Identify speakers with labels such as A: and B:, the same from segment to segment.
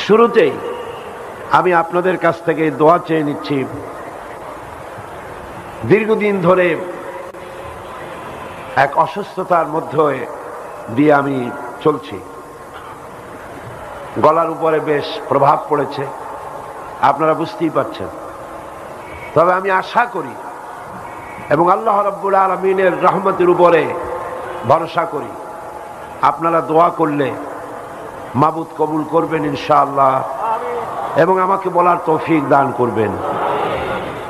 A: শুরুতেই আমি আপনাদের কাছ থেকে দোয়া চেয়ে নিচ্ছি। দীর্ঘদিন ধরে এক অসুস্থতার মধ্যে দিয়ে আমি চলছি। গলার উপরে বেশ প্রভাব পড়েছে, আপনারা বুঝতেই পারছেন। তবে আমি আশা করি এবং আল্লাহ রাব্বুল আলামিনের রহমতের উপরে ভরসা করি, আপনারা দোয়া করলে মাবুদ কবুল করবেন ইনশাআল্লাহ, এবং আমাকে বলার তৌফিক দান করবেন।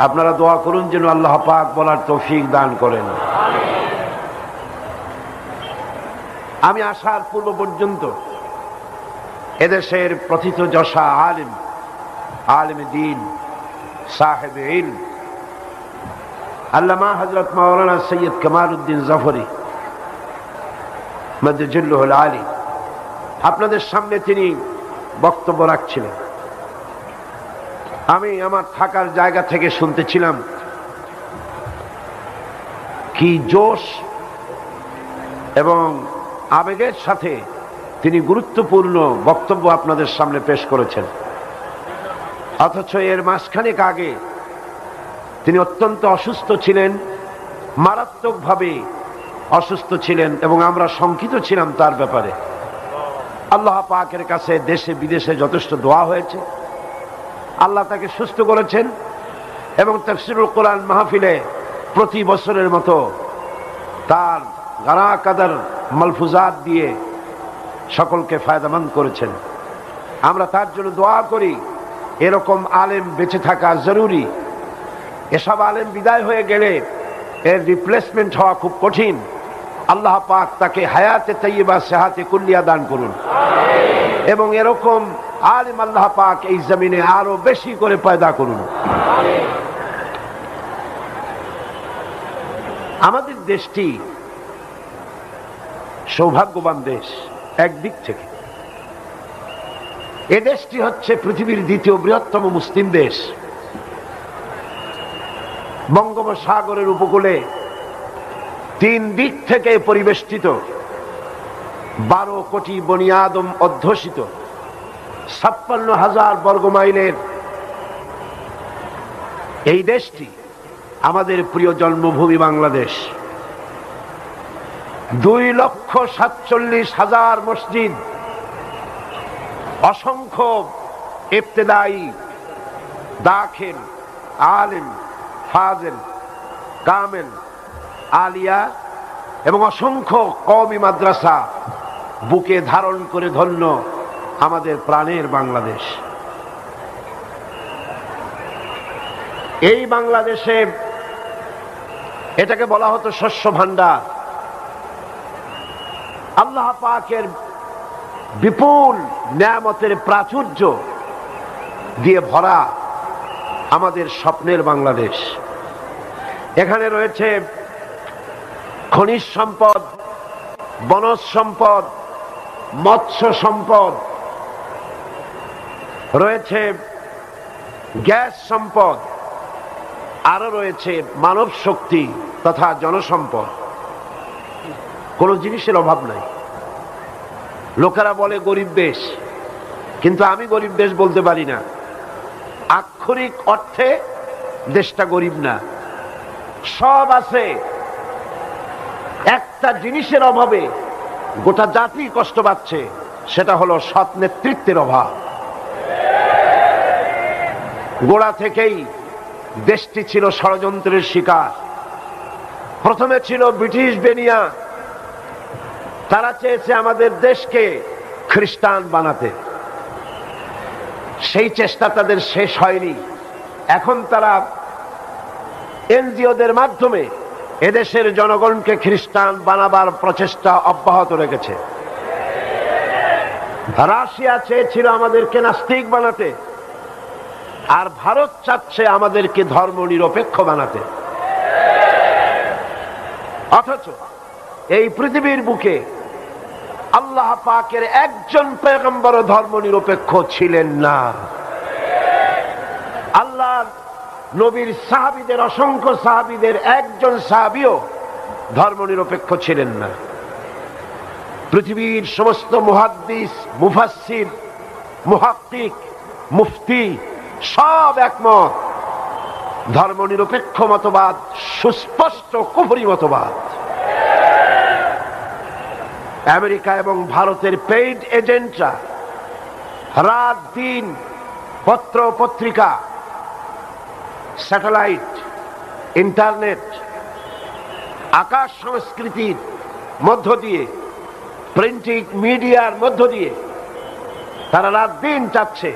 A: আপনারা দোয়া করুন যেন আল্লাহ পাক বলার তৌফিক দান করেন। আমি আসার পূর্ব পর্যন্ত এদেশের প্রথিত যশা আলিম দ্বীন, সাহেব ইলম আল্লামা হযরত মাওলানা সৈয়দ কামালউদ্দিন জাফরি মাদ্দাজিল্লাহুল আলী, আপনাদের সামনে তিনি বক্তব্য রাখছিলেন। আমি আমার থাকার জায়গা থেকে শুনতেছিলাম কি জোশ এবং আবেগের সাথে তিনি গুরুত্বপূর্ণ বক্তব্য আপনাদের সামনে পেশ করেছেন। অথচ এর মাসখানেক আগে তিনি অত্যন্ত অসুস্থ ছিলেন, মারাত্মকভাবে অসুস্থ ছিলেন, এবং আমরা শঙ্কিত ছিলাম তার ব্যাপারে। আল্লাহ পাকের কাছে দেশে বিদেশে যথেষ্ট দোয়া হয়েছে, আল্লাহ তাকে সুস্থ করেছেন, এবং তাফসীরুল কোরআন মাহফিলে প্রতি বছরের মতো তার গানা কাদার মালফুজাত দিয়ে সকলকে ফায়দামন্দ করেছেন। আমরা তার জন্য দোয়া করি। এরকম আলেম বেঁচে থাকা জরুরি। এসব আলেম বিদায় হয়ে গেলে এর রিপ্লেসমেন্ট হওয়া খুব কঠিন। আল্লাহ পাক তাকে হায়াতে তাইয়্যিবা সেহাতে কুল্লিয়া দান করুন, এবং এরকম আলেম আল্লাহ পাক এই জমিনে আরো বেশি করে পয়দা করুন। আমাদের দেশটি সৌভাগ্যবান দেশ একদিক থেকে। এ দেশটি হচ্ছে পৃথিবীর দ্বিতীয় বৃহত্তম মুসলিম দেশ। বঙ্গোপসাগরের উপকূলে 3 দিক থেকে পরিবেষ্টিত, 12 কোটি বনি আদম অধ্যুষিত, 56,000 বর্গমাইলের এই দেশটি আমাদের প্রিয় জন্মভূমি বাংলাদেশ। 2,47,000 মসজিদ, অসংখ্য ইবতেদায়ী, দাখিল, আলিম, ফাজিল, কামিল, আলিয়া এবং অসংখ্য কওমি মাদ্রাসা বুকে ধারণ করে ধন্য আমাদের প্রাণের বাংলাদেশ। এই বাংলাদেশে এটাকে বলা হতো শস্য ভাণ্ডার। আল্লাহ পাকের বিপুল নেয়ামতের প্রাচুর্য দিয়ে ভরা আমাদের স্বপ্নের বাংলাদেশ। এখানে রয়েছে খনিজ সম্পদ, বনজ সম্পদ, মৎস্য সম্পদ, রয়েছে গ্যাস সম্পদ, আরো রয়েছে মানব শক্তি তথা জনসম্পদ। কোনো জিনিসের অভাব নাই। লোকেরা বলে গরিব দেশ, কিন্তু আমি গরিব দেশ বলতে পারি না। আক্ষরিক অর্থে দেশটা গরিব না, সব আছে। একটা জিনিসের অভাবে গোটা জাতি কষ্ট পাচ্ছে, সেটা হলো সৎ নেতৃত্বের অভাব। গোড়া থেকেই দেশটি ছিল ষড়যন্ত্রের শিকার। প্রথমে ছিল ব্রিটিশ বেনিয়া, তারা চেয়েছে আমাদের দেশকে খ্রিস্টান বানাতে। সেই চেষ্টা তাদের শেষ হয়নি। এখন তারা এনজিওদের মাধ্যমে এদেশের জনগণকে খ্রিস্টান বানাবার প্রচেষ্টা অব্যাহত রেখেছে। রাশিয়া চেয়েছিল আমাদেরকে নাস্তিক বানাতে, আর ভারত চাচ্ছে আমাদেরকে ধর্ম নিরপেক্ষ বানাতে। অথচ এই পৃথিবীর বুকে আল্লাহ পাকের একজন পয়গম্বর ধর্ম নিরপেক্ষ ছিলেন না। আল্লাহ নবীর সাহাবীদের, অসংখ্য সাহাবীদের একজন সাহাবীও ধর্ম নিরপেক্ষ ছিলেন না। পৃথিবীর সমস্ত মুহাদ্দিস, মুফাসসির মুহাক্কিক, মুফতি সব একমত, ধর্মনিরপেক্ষ মতবাদ সুস্পষ্ট কুফরি মতবাদ। আমেরিকা এবং ভারতের পেইড এজেন্টরা রাত দিন পত্র পত্রিকা, স্যাটেলাইট, ইন্টারনেট, আকাশ সংস্কৃতির মধ্য দিয়ে, প্রিন্টিং মিডিয়ার মধ্য দিয়ে তারা রাত দিন চাচ্ছে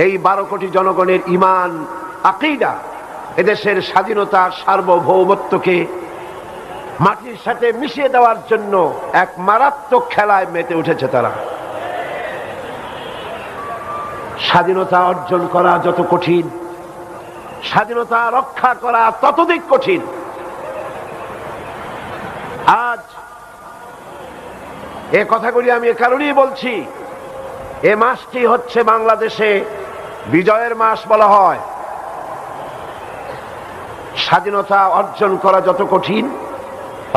A: এই 12 কোটি জনগণের ঈমান, আকীদা, এদেশের স্বাধীনতা, সার্বভৌমত্বকে মাটির সাথে মিশিয়ে দেওয়ার জন্য এক মারাত্মক খেলায় মেতে উঠেছে তারা। স্বাধীনতা অর্জন করা যত কঠিন, স্বাধীনতা রক্ষা করা ততোধিক কঠিন। আজ এ কথাগুলি আমি এ কারণেই বলছি, এ মাসটি হচ্ছে বাংলাদেশে বিজয়ের মাস বলা হয়। স্বাধীনতা অর্জন করা যত কঠিন,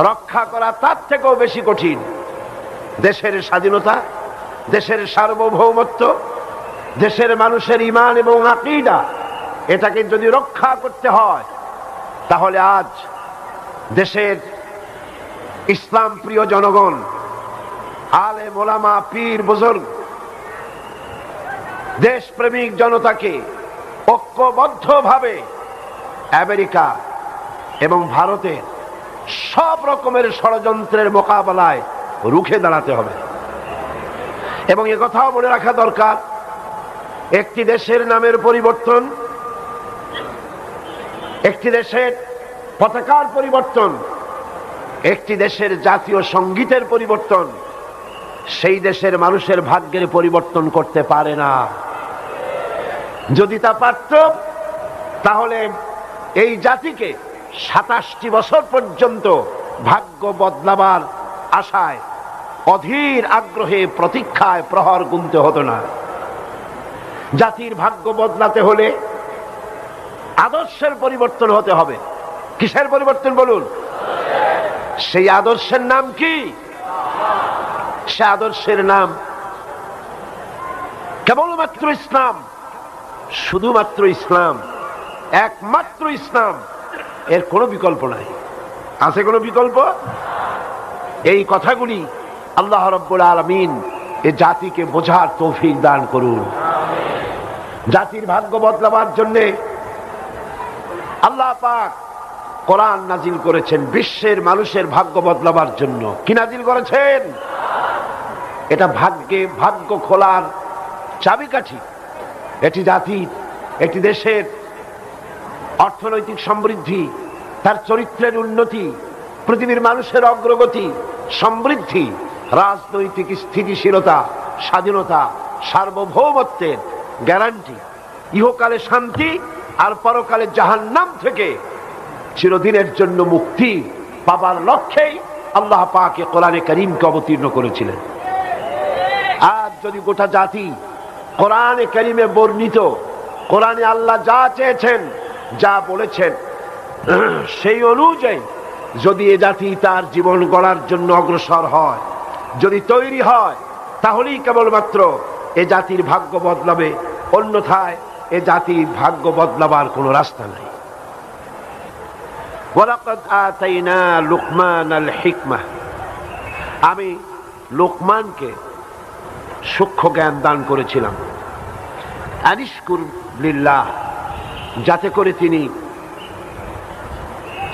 A: রক্ষা করা তার থেকেও বেশি কঠিন। দেশের স্বাধীনতা, দেশের সার্বভৌমত্ব, দেশের মানুষের ঈমান এবং আকীদা, এটাকে যদি রক্ষা করতে হয় তাহলে আজ দেশের ইসলাম প্রিয় জনগণ, আলেম ওলামা, পীর বুজুর্গ, দেশপ্রেমিক জনতাকে ঐক্যবদ্ধভাবে আমেরিকা এবং ভারতের সব রকমের ষড়যন্ত্রের মোকাবেলায় রুখে দাঁড়াতে হবে। এবং একথাও মনে রাখা দরকার, একটি দেশের নামের পরিবর্তন, একটি দেশের পতাকার পরিবর্তন, একটি দেশের জাতীয় সঙ্গীতের পরিবর্তন সেই দেশের মানুষের ভাগ্যের পরিবর্তন করতে পারে না। যদি তা পারত তাহলে এই জাতিকে 27টি বছর পর্যন্ত ভাগ্য বদলাবার আশায় অধীর আগ্রহে প্রতীক্ষায় প্রহর গুনতে হতো না। জাতির ভাগ্য বদলাতে হলে আদর্শের পরিবর্তন হতে হবে। কিসের পরিবর্তন বলুন? সেই আদর্শের নাম কি? সে আদর্শের নাম কেবলমাত্র ইসলাম, শুধুমাত্র ইসলাম, একমাত্র ইসলাম, এর কোনো বিকল্প নাই। আছে কোনো বিকল্প? এই কথাগুলি আল্লাহ রাব্বুল আলামিন এ জাতিকে বোঝার তৌফিক দান করুন। জাতির ভাগ্য বদলাবার জন্য আল্লাহ পাক কোরআন নাজিল করেছেন, বিশ্বের মানুষের ভাগ্য বদলাবার জন্য। কি নাজিল করেছেন? এটা ভাগ্য খোলার চাবিকাঠি। এটি জাতির, একটি দেশের অর্থনৈতিক সমৃদ্ধি, তার চরিত্রের উন্নতি, পৃথিবীর মানুষের অগ্রগতি, সমৃদ্ধি, রাজনৈতিক স্থিতিশীলতা, স্বাধীনতা, সার্বভৌমত্বের গ্যারান্টি, ইহকালে শান্তি আর পরকালে জাহান্নাম থেকে চিরদিনের জন্য মুক্তি পাবার লক্ষ্যেই আল্লাহ পাক কোরআনে কারীমকে অবতীর্ণ করেছিলেন। আজ যদি গোটা জাতি কোরআনে কারীমে বর্ণিত, কোরআনে আল্লাহ যা চেয়েছেন, যা বলেছেন, সেই অনুযায়ী যদি এ জাতি তার জীবন গড়ার জন্য অগ্রসর হয়, যদি তৈরি হয়, তাহলেই কেবলমাত্র এ জাতির ভাগ্য বদলাবে। অন্যথায় এ জাতির ভাগ্য বদলাবার কোনো রাস্তা নাই। ওয়ালাকাদ আতাইনা লুকমানাল হিকমাহ, আমি লোকমানকে সূক্ষ্ম জ্ঞান দান করেছিলাম। আনিশকুর লিল্লাহ, যাতে করে তিনি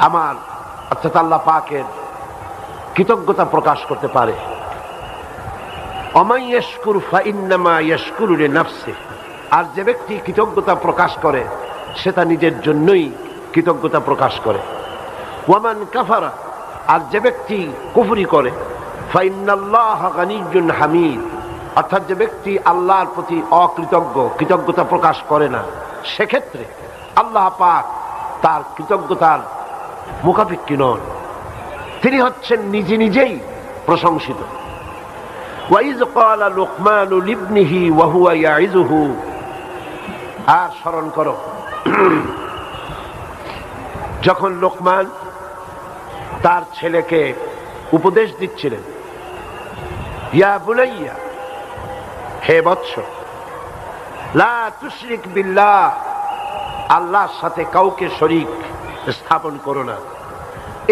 A: আমার অর্থাৎ আল্লাহ পাকের কৃতজ্ঞতা প্রকাশ করতে পারে। ওমাই ইয়াশকুর ফাইন্নামা ইয়াশকুরু লিনাফসিহি, আর যে ব্যক্তি কৃতজ্ঞতা প্রকাশ করে সে তা নিজের জন্যই কৃতজ্ঞতা প্রকাশ করে। ওয়ামান কাফারা, আর যে ব্যক্তি কুফরি করে, ফাইন্নাল্লাহা গানিয়্যুন হামিদ, অর্থাৎ যে ব্যক্তি আল্লাহর প্রতি অকৃতজ্ঞ, কৃতজ্ঞতা প্রকাশ করে না, সেক্ষেত্রে আল্লাহ পাক তার কৃতজ্ঞতার মুখাপেক্ষী নন, তিনি হচ্ছেন নিজে নিজেই প্রশংসিত। ওয়াইজ ক্বালা লুকমানু লিবনিহি ওয়া হুয়া ইয়াইযুহু, আর স্মরণ করো যখন লোকমান তার ছেলেকে উপদেশ দিচ্ছিলেন, ইয়া বুনাইয়া, হে বৎস, লা তুশরিক বিল্লাহ, আল্লাহর সাথে কাউকে শরীক স্থাপন করো না।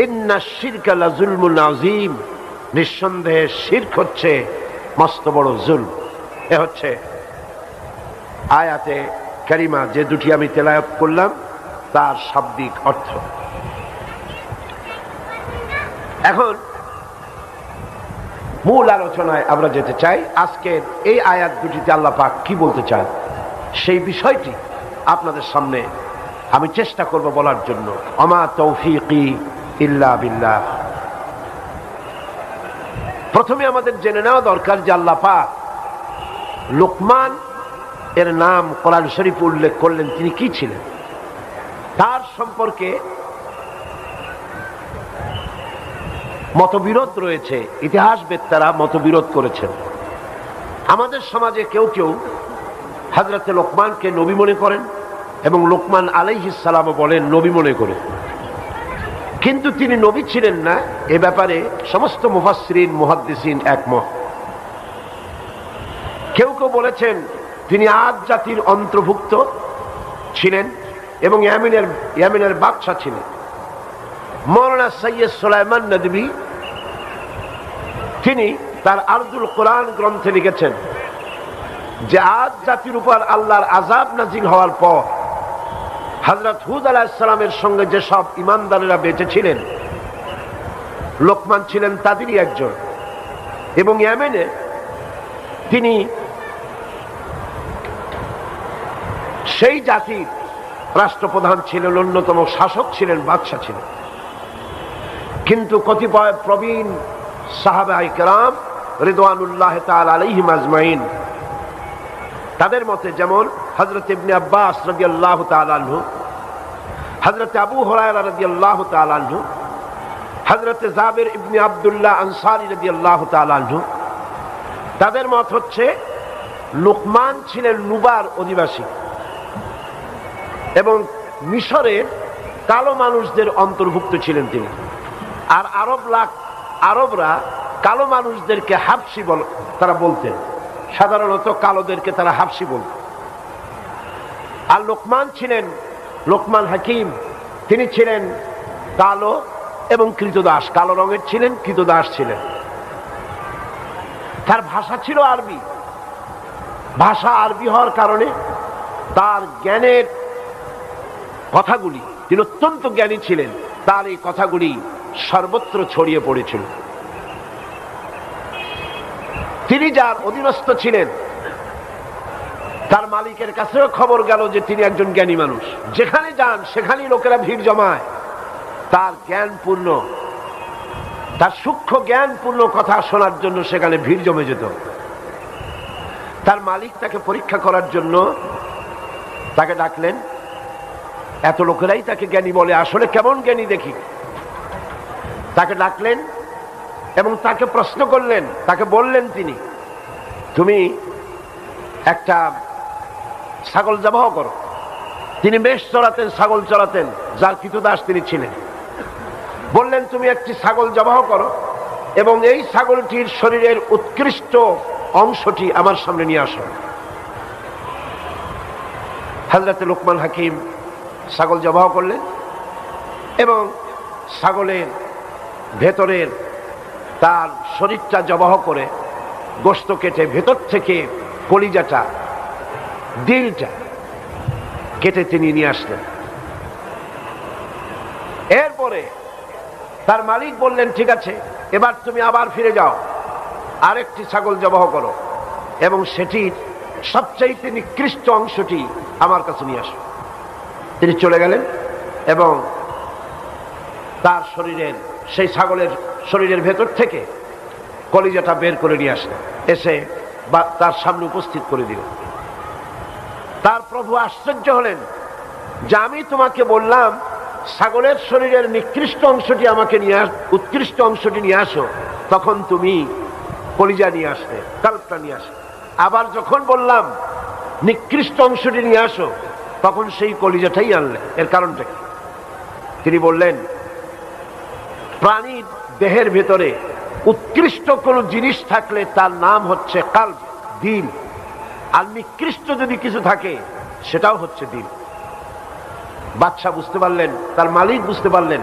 A: ইন্নাশ শিরকা লাযুলমুন আযীম, নিঃসন্দেহে শিরক হচ্ছে মস্ত বড় জুলম। এ হচ্ছে আয়াতে কারিমা যে দুটি আমি তেলাওয়াত করলাম তার শাব্দিক অর্থ। এখন মূল আলোচনায় আমরা যেতে চাই। আজকের এই আয়াত দুটিতে আল্লাহ পাক কি বলতে চান সেই বিষয়টি আপনাদের সামনে আমি চেষ্টা করব বলার জন্য। আমা তৌফিকি ইল্লা বিল্লাহ। প্রথমে আমাদের জেনে নেওয়া দরকার যে আল্লাহ পাক লোকমান এর নাম কোরআন শরীফে উল্লেখ করলেন, তিনি কি ছিলেন, তার সম্পর্কে মতবিরোধ রয়েছে। ইতিহাসবেত্তারা মতবিরোধ করেছেন। আমাদের সমাজে কেউ কেউ হযরতে লোকমানকে নবী মনে করেন এবং লোকমান আলাইহিস সালামও বলেন নবী মনে করে, কিন্তু তিনি নবী ছিলেন না এ ব্যাপারে সমস্ত মুফাসসিরিন মুহাদ্দিসিন একমত। কেউ কেউ বলেছেন তিনি আদ জাতির অন্তর্ভুক্ত ছিলেন এবং ইয়ামেনের বাদশা ছিলেন। মৌলানা সৈয়দ সুলাইমান নদভী তিনি তার আরদুল কোরআন গ্রন্থে লিখেছেন যে আদ জাতির উপর আল্লাহর আযাব নাযিল হওয়ার পর হযরত হুদ আলাইহিস সালামের সঙ্গে যেসব ঈমানদারেরা বেঁচে ছিলেন, লোকমান ছিলেন তাদেরই একজন। এবং ইয়ামেনে তিনি সেই জাতির রাষ্ট্রপ্রধান ছিলেন, অন্যতম শাসক ছিলেন, বাদশা ছিলেন। কিন্তু কতিপয় প্রবীণ সাহাবায়ে কেরাম রিদওয়ানুল্লাহ তাআলা আলাইহিম আজমাইন তাদের মতে, যেমন হযরত ইবনে আব্বাস রাদিয়াল্লাহু তাআলা আনহু, হযরত আবু হুরায়রা রাদিয়াল্লাহু তাআলা আনহু, হযরত জাবির ইবনে আব্দুল্লাহ আনসারী রাদিয়াল্লাহু তাআলা আনহু, তাদের মত হচ্ছে লোকমান ছিলেন নুবার অধিবাসী এবং মিশরের কালো মানুষদের অন্তর্ভুক্ত ছিলেন তিনি। আর আরবরা কালো মানুষদেরকে হাবশি তারা বলতেন, সাধারণত কালোদেরকে তারা হাবশি বলতেন। আর লোকমান হাকিম, তিনি ছিলেন কালো এবং কৃতদাস, কালো রঙের ছিলেন, কৃতদাস ছিলেন। তার ভাষা ছিল আরবি। ভাষা আরবি হওয়ার কারণে তার জ্ঞানের কথাগুলি, তিনি অত্যন্ত জ্ঞানী ছিলেন, তার এই কথাগুলি সর্বত্র ছড়িয়ে পড়েছিল। তিনি যার অধীনস্থ ছিলেন তার মালিকের কাছেও খবর গেল যে তিনি একজন জ্ঞানী মানুষ। যেখানে যান সেখানেই লোকেরা ভিড় জমায় তার জ্ঞানপূর্ণ, তার সূক্ষ্ম জ্ঞানপূর্ণ কথা শোনার জন্য সেখানে ভিড় জমে যেত। তার মালিক তাকে পরীক্ষা করার জন্য তাকে ডাকলেন। এত লোকেরাই তাকে জ্ঞানী বলে, আসলে কেমন জ্ঞানী দেখি। তাকে ডাকলেন এবং তাকে প্রশ্ন করলেন। তাকে বললেন তিনি, তুমি একটা ছাগল জবাহ করো। তিনি বেশ চড়াতেন, ছাগল চড়াতেন, যার কৃতদাস তিনি ছিলেন। বললেন তুমি একটি ছাগল জবাহ করো এবং এই ছাগলটির শরীরের উৎকৃষ্ট অংশটি আমার সামনে নিয়ে আসো। হযরত লোকমান হাকিম ছাগল জবাহ করলেন এবং ছাগলের ভেতরের তার শরীরটা জবাহ করে গোশত কেটে ভেতর থেকে কলিজাটা, দিলটা কেটে তিনি নিয়ে আসলেন। এরপরে তার মালিক বললেন, ঠিক আছে, এবার তুমি আবার ফিরে যাও, আরেকটি ছাগল জবাহ করো এবং সেটির সবচাইতে নিকৃষ্ট অংশটি আমার কাছে নিয়ে আসো। তিনি চলে গেলেন এবং তার শরীরের, সেই ছাগলের শরীরের ভেতর থেকে কলিজাটা বের করে নিয়ে আসলেন, এসে তার সামনে উপস্থিত করে দিলেন। তার প্রভু আশ্চর্য হলেন যে আমি তোমাকে বললাম ছাগলের শরীরের নিকৃষ্ট অংশটি আমাকে উৎকৃষ্ট অংশটি নিয়ে আসো, তখন তুমি কলিজা নিয়ে আসলে, কাল্পটা নিয়ে আসলে। আবার যখন বললাম নিকৃষ্ট অংশটি নিয়ে আসো, তখন সেই কলিজাটাই আনলে। এর কারণটা কি? তিনি বললেন, প্রাণীর দেহের ভেতরে উৎকৃষ্ট কোন জিনিস থাকলে তার নাম হচ্ছে কাল্ব, দিল। আর নিকৃষ্ট যদি কিছু থাকে সেটাও হচ্ছে দিন। বাদশা বুঝতে পারলেন, তার মালিক বুঝতে পারলেন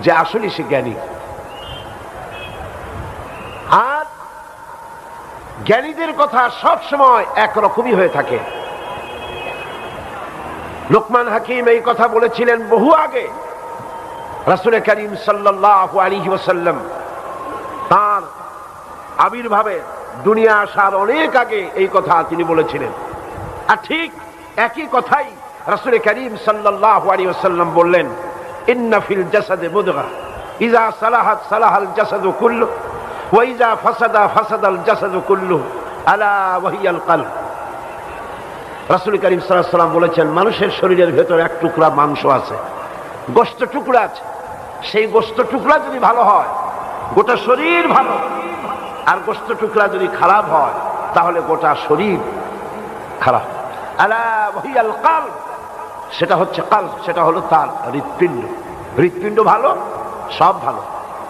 A: যে আসলে সে জ্ঞানী। আর জ্ঞানীদের কথা সব সময় একরকমই হয়ে থাকে। লোকমান হাকিম এই কথা বলেছিলেন বহু আগে। রাসূল করিম সাল্লাল্লাহু আলাইহি ওয়াসাল্লাম তার আবির্ভাবে দুনিয়া আসার অনেক আগে এই কথা তিনি বলেছিলেন। আর ঠিক একই কথাই রাসূল করিম সাল্লাল্লাহু আলাইহি ওয়াসাল্লাম বললেন, ইন্না ফিল জাসাদে মুদগা ইযা সালাহাত সালাহাল জাসাদু কুল্লু ওয়া ইযা ফাসাদা ফাসাদাল জাসাদু কুল্লু আলা ওয়াহিয়াল কলব। রাসূল করিম সাল্লাল্লাহু আলাইহি ওয়াসাল্লাম বলেছেন, মানুষের শরীরের ভেতর এক টুকরা মাংস আছে, গোশত টুকরা আছে। সেই গোশত টুকরা যদি ভালো হয় গোটা শরীর ভালো, আর গোশত টুকরা যদি খারাপ হয় তাহলে গোটা শরীর খারাপ। আলা ওয়াহিয়াল কলব, সেটা হচ্ছে কলব, সেটা হলো তার হৃৎপিণ্ড। হৃৎপিণ্ড ভালো সব ভালো,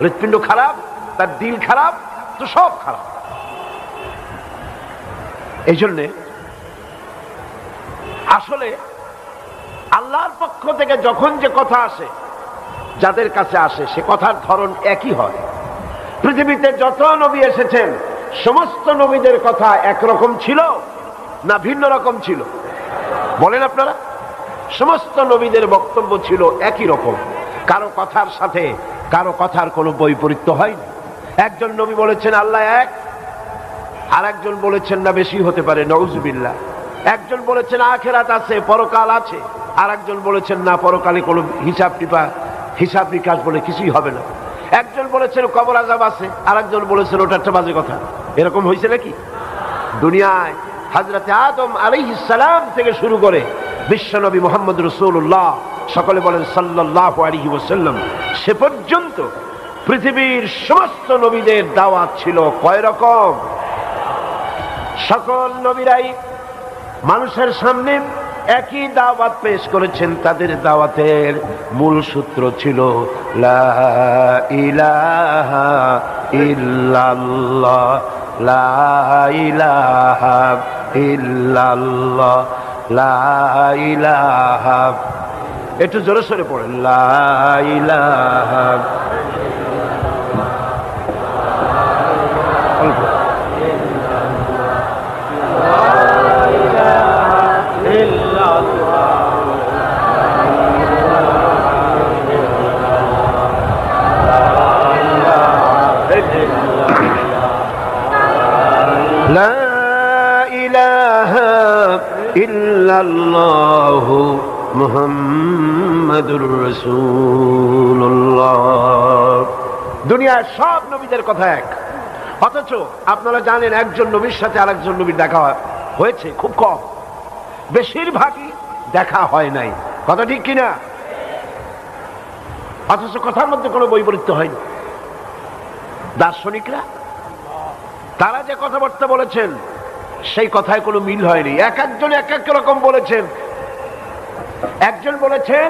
A: হৃৎপিণ্ড খারাপ তার দিল খারাপ, তো সব খারাপ। এই জন্যে আসলে আল্লাহর পক্ষ থেকে যখন যে কথা আসে, যাদের কাছে আসে সে কথার ধরন একই হয়। পৃথিবীতে যত নবী এসেছেন সমস্ত নবীদের কথা একরকম ছিল না ভিন্ন রকম ছিল? বলেন আপনারা। সমস্ত নবীদের বক্তব্য ছিল একই রকম, কারো কথার সাথে কারো কথার কোনো বৈপরীত্য হয়নি। একজন নবী বলেছেন আল্লাহ এক, আর একজন বলেছেন না বেশি হতে পারে, নাউজুবিল্লাহ। একজন বলেছেন আখিরাত আছে, পরকাল আছে, আর একজন বলেছেন না পরকালে কোনো হিসাব নিকাশ বলে কিছুই হবে না। একজন বলেছেন কবর আযাব আছে, আর একজন বলেছেন ওটা একটা বাজে কথা। এরকম হয়েছে নাকি দুনিয়ায়? হযরত আদম আলাইহিস সালাম থেকে শুরু করে বিশ্বনবী মুহাম্মদ রাসূলুল্লাহ, সকলে বলেন সাল্লাল্লাহু আলাইহি ওয়াসাল্লাম, সে পর্যন্ত পৃথিবীর সমস্ত নবীদের দাওয়াত ছিল কয় রকম? সকল নবীরাই মানুষের সামনে একই দাওয়াত পেশ করেছেন। তাদের দাওয়াতের মূল সূত্র ছিল লা ইলাহা ইল্লাল্লাহ, লা ইলাহা ইল্লাল্লাহ, লা ইলাহা। একটু জোরে সোরে পড়েন, লা ইলাহা। লা ইলাহা ইল্লাল্লাহু মুহাম্মাদুর রাসূলুল্লাহ। দুনিয়ার সব নবীদের কথা এক, অথচ আপনারা জানেন একজন নবীর সাথে আরেকজন নবীর দেখা হয়েছে খুব কম, বেশিরভাগই দেখা হয় নাই। কথা ঠিক কিনা? অথচ কথার মধ্যে কোনো বৈপরীত্য হয়নি। দার্শনিকরা তারা যে কথাবার্তা বলেছেন সেই কথায় কোনো মিল হয়নি, এক একজন এক এক রকম বলেছেন। একজন বলেছেন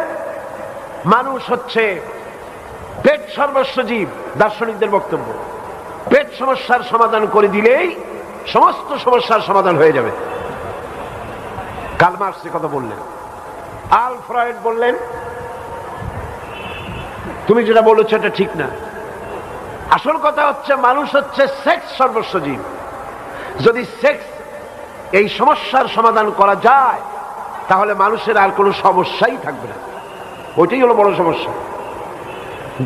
A: মানুষ হচ্ছে পেট সর্বস্ব জীব, দার্শনিকদের বক্তব্য। পেট সমস্যার সমাধান করে দিলেই সমস্ত সমস্যার সমাধান হয়ে যাবে। কার্ল মার্কস কথা বললেন, আল ফ্রয়েড বললেন তুমি যেটা বলেছো এটা ঠিক না। আসল কথা হচ্ছে মানুষ হচ্ছে সেক্স সর্বস্ব জীব। যদি সেক্স এই সমস্যার সমাধান করা যায় তাহলে মানুষের আর কোনো সমস্যাই থাকবে না, ওইটাই হলো বড় সমস্যা।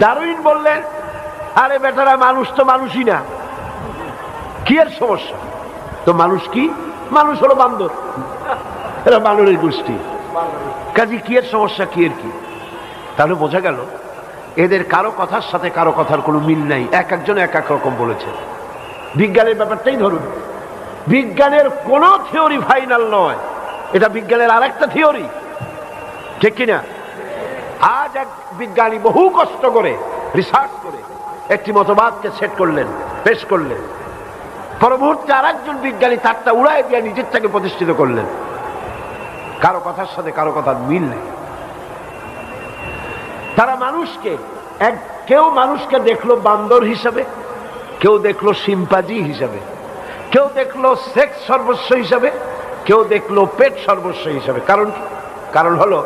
A: ডারউইন বললেন আরে বেটারা মানুষ তো মানুষই না, কি এর সমস্যা? তো মানুষ কি? মানুষ হলো বান্দর, এরা বানরের গোষ্ঠী, কাজী কি এর সমস্যা, কি এর কি? তাহলে বোঝা গেল এদের কারো কথার সাথে কারো কথার কোনো মিল নাই, এক একজন এক এক রকম বলেছে। বিজ্ঞানের ব্যাপারটাই ধরুন, বিজ্ঞানের কোন থিওরি ফাইনাল নয়, এটা বিজ্ঞানের আরেকটা থিওরি, ঠিক কিনা? আজ এক বিজ্ঞানী বহু কষ্ট করে রিসার্চ করে একটি মতবাদকে সেট করলেন, পেশ করলেন, পরবর্তী আরেকজন বিজ্ঞানী তারটা উড়াই দিয়ে নিজেরটাকে প্রতিষ্ঠিত করলেন। কারো কথার সাথে কারো কথার মিল নেই। তারা মানুষকে কেউ মানুষকে দেখলো বান্দর হিসাবে, কেউ দেখলো সিম্পাজি হিসাবে, কেউ দেখলো সেক্স সর্বস্ব হিসাবে, কেউ দেখলো পেট সর্বস্ব হিসাবে। কারণ হলো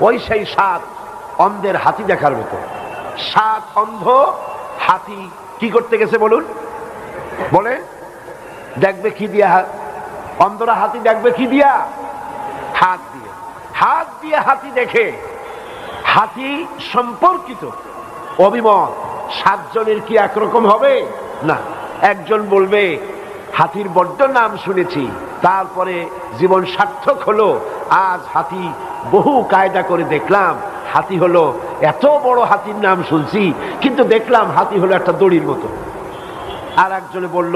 A: ওই সেই 7 অন্ধের হাতি দেখার মতো। 7 অন্ধ হাতি কি করতে গেছে বলুন? বলে দেখবে কি দিয়া? অন্ধরা হাতি দেখবে কি দিয়া? হাত দিয়ে। হাত দিয়ে হাতি দেখে। হাতি সম্পর্কিত অভিমত 7 জনের কি একরকম হবে না। একজন বলবে হাতির বড্ড নাম শুনেছি, তারপরে জীবন সার্থক হলো, আজ হাতি বহু কায়দা করে দেখলাম হাতি হলো, এত বড় হাতির নাম শুনছি কিন্তু দেখলাম হাতি হলো একটা দড়ির মতো। আর একজনে বলল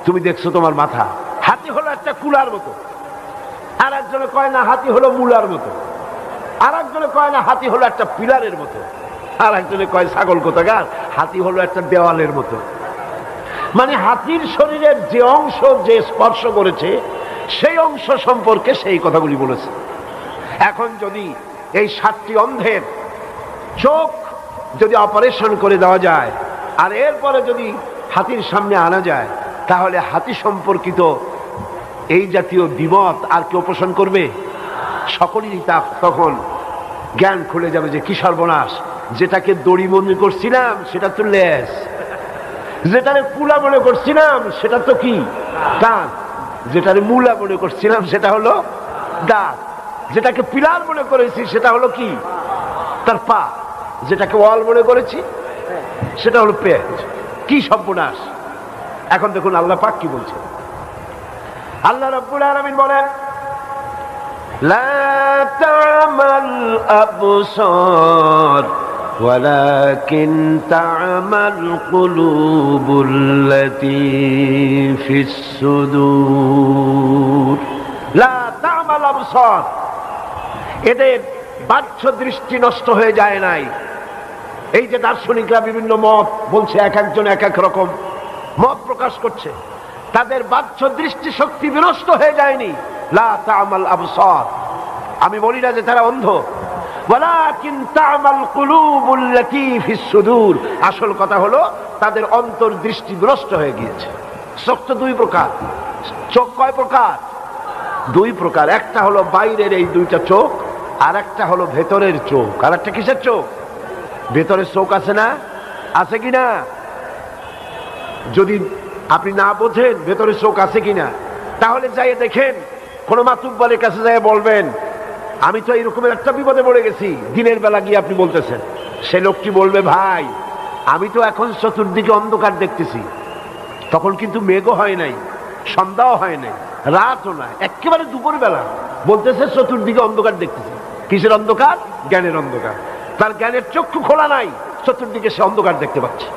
A: তুমি দেখছো তোমার মাথা, হাতি হলো একটা কুলার মতো। আর একজনে কয় না হাতি হলো মূলার মতো। আর একজনে কয় না হাতি হলো একটা পিলারের মতো। আর একজনে কয় ছাগল কোথাকার, হাতি হলো একটা দেওয়ালের মতো। মানে হাতির শরীরের যে অংশ যে স্পর্শ করেছে সেই অংশ সম্পর্কে সেই কথাগুলি বলেছে। এখন যদি এই 7টি অন্ধের চোখ যদি অপারেশন করে দেওয়া যায় আর এরপরে যদি হাতির সামনে আনা যায়, তাহলে হাতি সম্পর্কিত এই জাতীয় দ্বিমত আর কেউ পোষণ করবে? সকলেরই তখন জ্ঞান খুলে যাবে যে কি সর্বনাশ, যেটাকে দড়ি মনে করছিলাম সেটা তো লেজ, যেটারে কুলা মনে করছিলাম সেটা তো কি কান, যেটারে মূলা মনে করছিলাম সেটা হলো দাঁত, যেটাকে পিলার মনে করেছি সেটা হলো কি তার পা, যেটাকে ওয়াল মনে করেছি সেটা হলো পেট। কি সর্বনাশ! এখন দেখুন আল্লাহ পাক কি বলছেন। আল্লাহ রাব্বুল আলামিন বলেন লা তা'মাল আবসার ওয়ালাকিন তা'মাল কুলুবুল্লাতী ফিস সুদূর। লা তা'মাল আবসার, এদের বাহ্য দৃষ্টি নষ্ট হয়ে যায় নাই। এই যে দার্শনিকরা বিভিন্ন মত বলছে, এক একজন এক এক রকম মত প্রকাশ করছে, তাদের বাহ্য দৃষ্টি শক্তি বিনষ্ট হয়ে যায়নি। লা তা'মাল আবসার, আমি বলি না যে তারা অন্ধ, ওয়ালাকিন তা'মাল কুলুবুল্লাতী ফিস সুদূর, আসল কথা হলো তাদের অন্তর দৃষ্টি বিনষ্ট হয়ে গিয়েছে। চোখ তো 2 প্রকার। চোখ কয় প্রকার? 2 প্রকার। একটা হলো বাইরের এই 2টা চোখ, আর একটা হলো ভেতরের চোখ। আর একটা কিসের চোখ? ভেতরের চোখ আছে না? আছে কিনা? যদি আপনি না বোঝেন ভেতরে চোখ আছে কিনা, তাহলে যাই দেখেন কোন মাতুব্বরের কাছে যাই বলবেন আমি তো এইরকমের একটা বিপদে পড়ে গেছি, দিনের বেলা গিয়ে আপনি বলতেছেন, সে লোকটি বলবে ভাই আমি তো এখন চতুর্দিকে অন্ধকার দেখতেছি। তখন কিন্তু মেঘও হয় নাই, সন্ধ্যাও হয় নাই, রাতও না, একেবারে দুপুর বেলা বলতেছে চতুর্দিকে অন্ধকার দেখতেছি। কিসের অন্ধকার? জ্ঞানের অন্ধকার। তার জ্ঞানের চক্ষু খোলা নাই, চতুর্দিকে সে অন্ধকার দেখতে পাচ্ছে।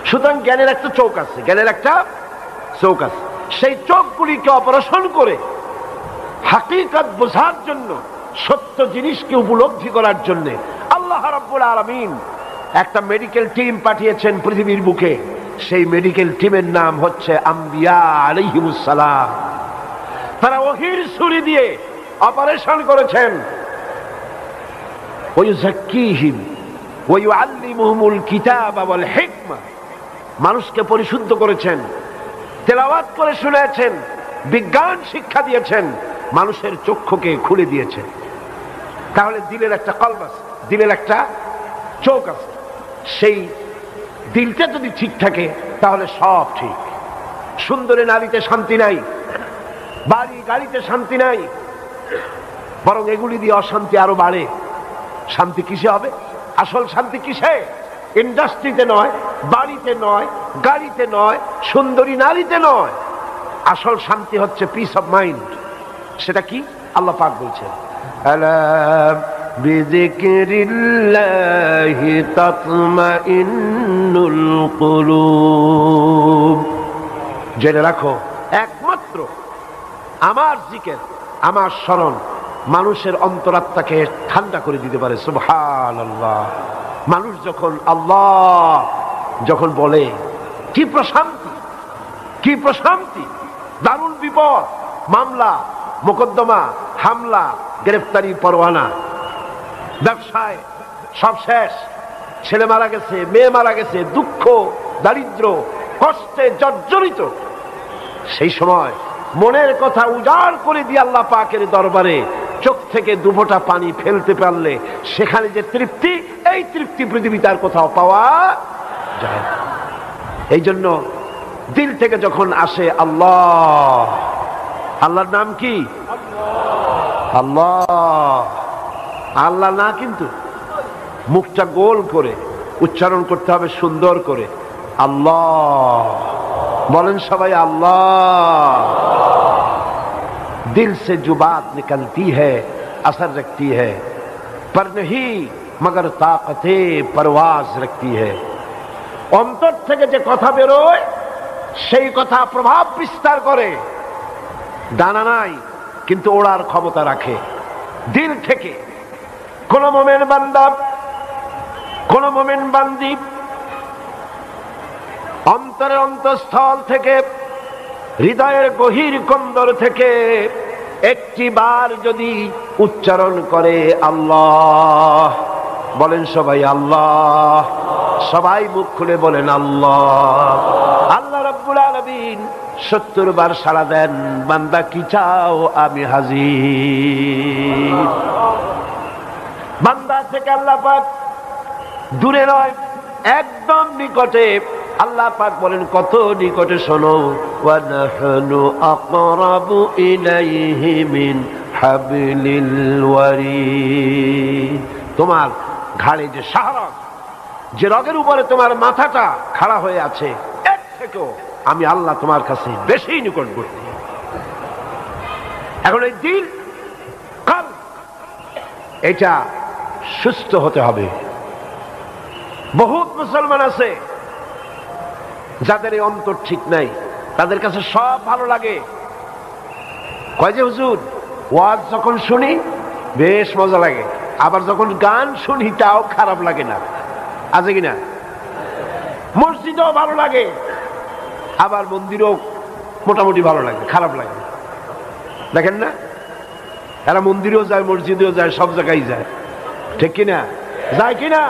A: সুতরাং জ্ঞানের একটা চোখ আছে, জ্ঞানের একটা চোখ আছে। সেই চোখগুলিকে অপারেশন করে হাকিকত বোঝার জন্য, সত্য জিনিসকে উপলব্ধি করার জন্য আল্লাহ রাব্বুল আলামিন একটা মেডিকেল টিম পাঠিয়েছেন পৃথিবীর বুকে। সেই মেডিকেল টিমের নাম হচ্ছে আম্বিয়া আলাইহিমুস সালাম। তারা ওহীর ছুরি দিয়ে অপারেশন করেছেন। ওয়ায়ুযাক্কিহিম ওয়া ইউআল্লিমুহুমুল কিতাবা ওয়াল হিকমা, মানুষকে পরিশুদ্ধ করেছেন, তেলাওয়াত করে শুনিয়েছেন, বিজ্ঞান শিক্ষা দিয়েছেন, মানুষের চক্ষুকে খুলে দিয়েছেন। তাহলে দিলের একটা কলব আছে, দিলের একটা চোখ আছে। সেই দিলটা যদি ঠিক থাকে তাহলে সব ঠিক। সুন্দরী নারীতে শান্তি নাই, বাড়ি গাড়িতে শান্তি নাই, বরং এগুলি দিয়ে অশান্তি আরো বাড়ে। শান্তি কিসে হবে? আসল শান্তি কিসে? ইন্ডাস্ট্রিতে নয়, বাড়িতে নয়, গাড়িতে নয়, সুন্দরী নারীতে নয়। আসল শান্তি হচ্ছে পিস অফ মাইন্ড। সেটা কি? আল্লাহ পাক বলছেন আলা বিযিকরিল্লাহি তাতমাইন্নুল কুলুব। জেনে রাখো একমাত্র আমার জিকির, আমার স্মরণ মানুষের অন্তরাত্মাকে ঠান্ডা করে দিতে পারে। সুবহানাল্লাহ। মানুষ যখন আল্লাহ যখন বলে, কি প্রশান্তি, কি প্রশান্তি! দারুণ বিপদ, মামলা মোকদ্দমা, হামলা, গ্রেফতারি পরোয়ানা, ব্যবসায় সব শেষ, ছেলে মারা গেছে, মেয়ে মারা গেছে, দুঃখ দারিদ্র কষ্টে জর্জরিত। সেই সময় মনের কথা উজাড় করে দিয়ে আল্লাহ পাকের দরবারে চোখ থেকে দুফোঁটা পানি ফেলতে পারলে সেখানে যে তৃপ্তি, এই তৃপ্তি পৃথিবীতে আর কোথাও পাওয়া যায় না। এই জন্য দিল থেকে যখন আসে আল্লাহ, আল্লাহর নাম কি? আল্লাহ। আল্লাহ না, কিন্তু মুখটা গোল করে উচ্চারণ করতে হবে সুন্দর করে, আল্লাহ। বলেন সবাই আল্লাহ। दिल से जो बात निकलती है असर रखती है पर नहीं मगर ताकते परवाज रखती है। অন্তর থেকে যে কথা বেরোয় সেই কথা প্রভাব বিস্তার করে, ডানা নাই কিন্তু ওড়ার ক্ষমতা রাখে। দিল থেকে কোন মোমেন বান্দা, কোন মোমেন বান্দি অন্তরের অন্তঃস্থল থেকে, হৃদয়ের গভীর কন্দর থেকে একটি বার যদি উচ্চারণ করে আল্লাহ, বলেন সবাই আল্লাহ, সবাই মুখ খুলে বলেন আল্লাহ। আল্লাহ রাব্বুল আলামিন 70 বার সাড়া দেন, বান্দা কি চাও আমি হাজির। বান্দা থেকে আল্লাহ পাক দূরে নয়, একদম নিকটে। আল্লাহ পাক বলেন কত নিকটে, শোনো, ওয়া নাহনু আকরাবু ইলাইহি মিন হাবলিল ওয়ারিদ। তোমার ঘাড়ে যে শাহরগ, যে রগের উপরে তোমার মাথাটা খাড়া হয়ে আছে, এর থেকেও আমি আল্লাহ তোমার কাছে বেশি নিকটবর্তী। এখন এই দিল, কলব, এটা সুস্থ হতে হবে। বহুত মুসলমান আছে যাদের এই অন্তর ঠিক নাই, তাদের কাছে সব ভালো লাগে। কয় যে হুজুর, ওয়াজ যখন শুনি বেশ মজা লাগে, আবার যখন গান শুনি তাও খারাপ লাগে না, আছে কিনা? মসজিদও ভালো লাগে, আবার মন্দিরও মোটামুটি ভালো লাগে, খারাপ লাগে। দেখেন না, এরা মন্দিরেও যায়, মসজিদেও যায়, সব জায়গায় যায়, ঠিক কিনা? যায় কিনা?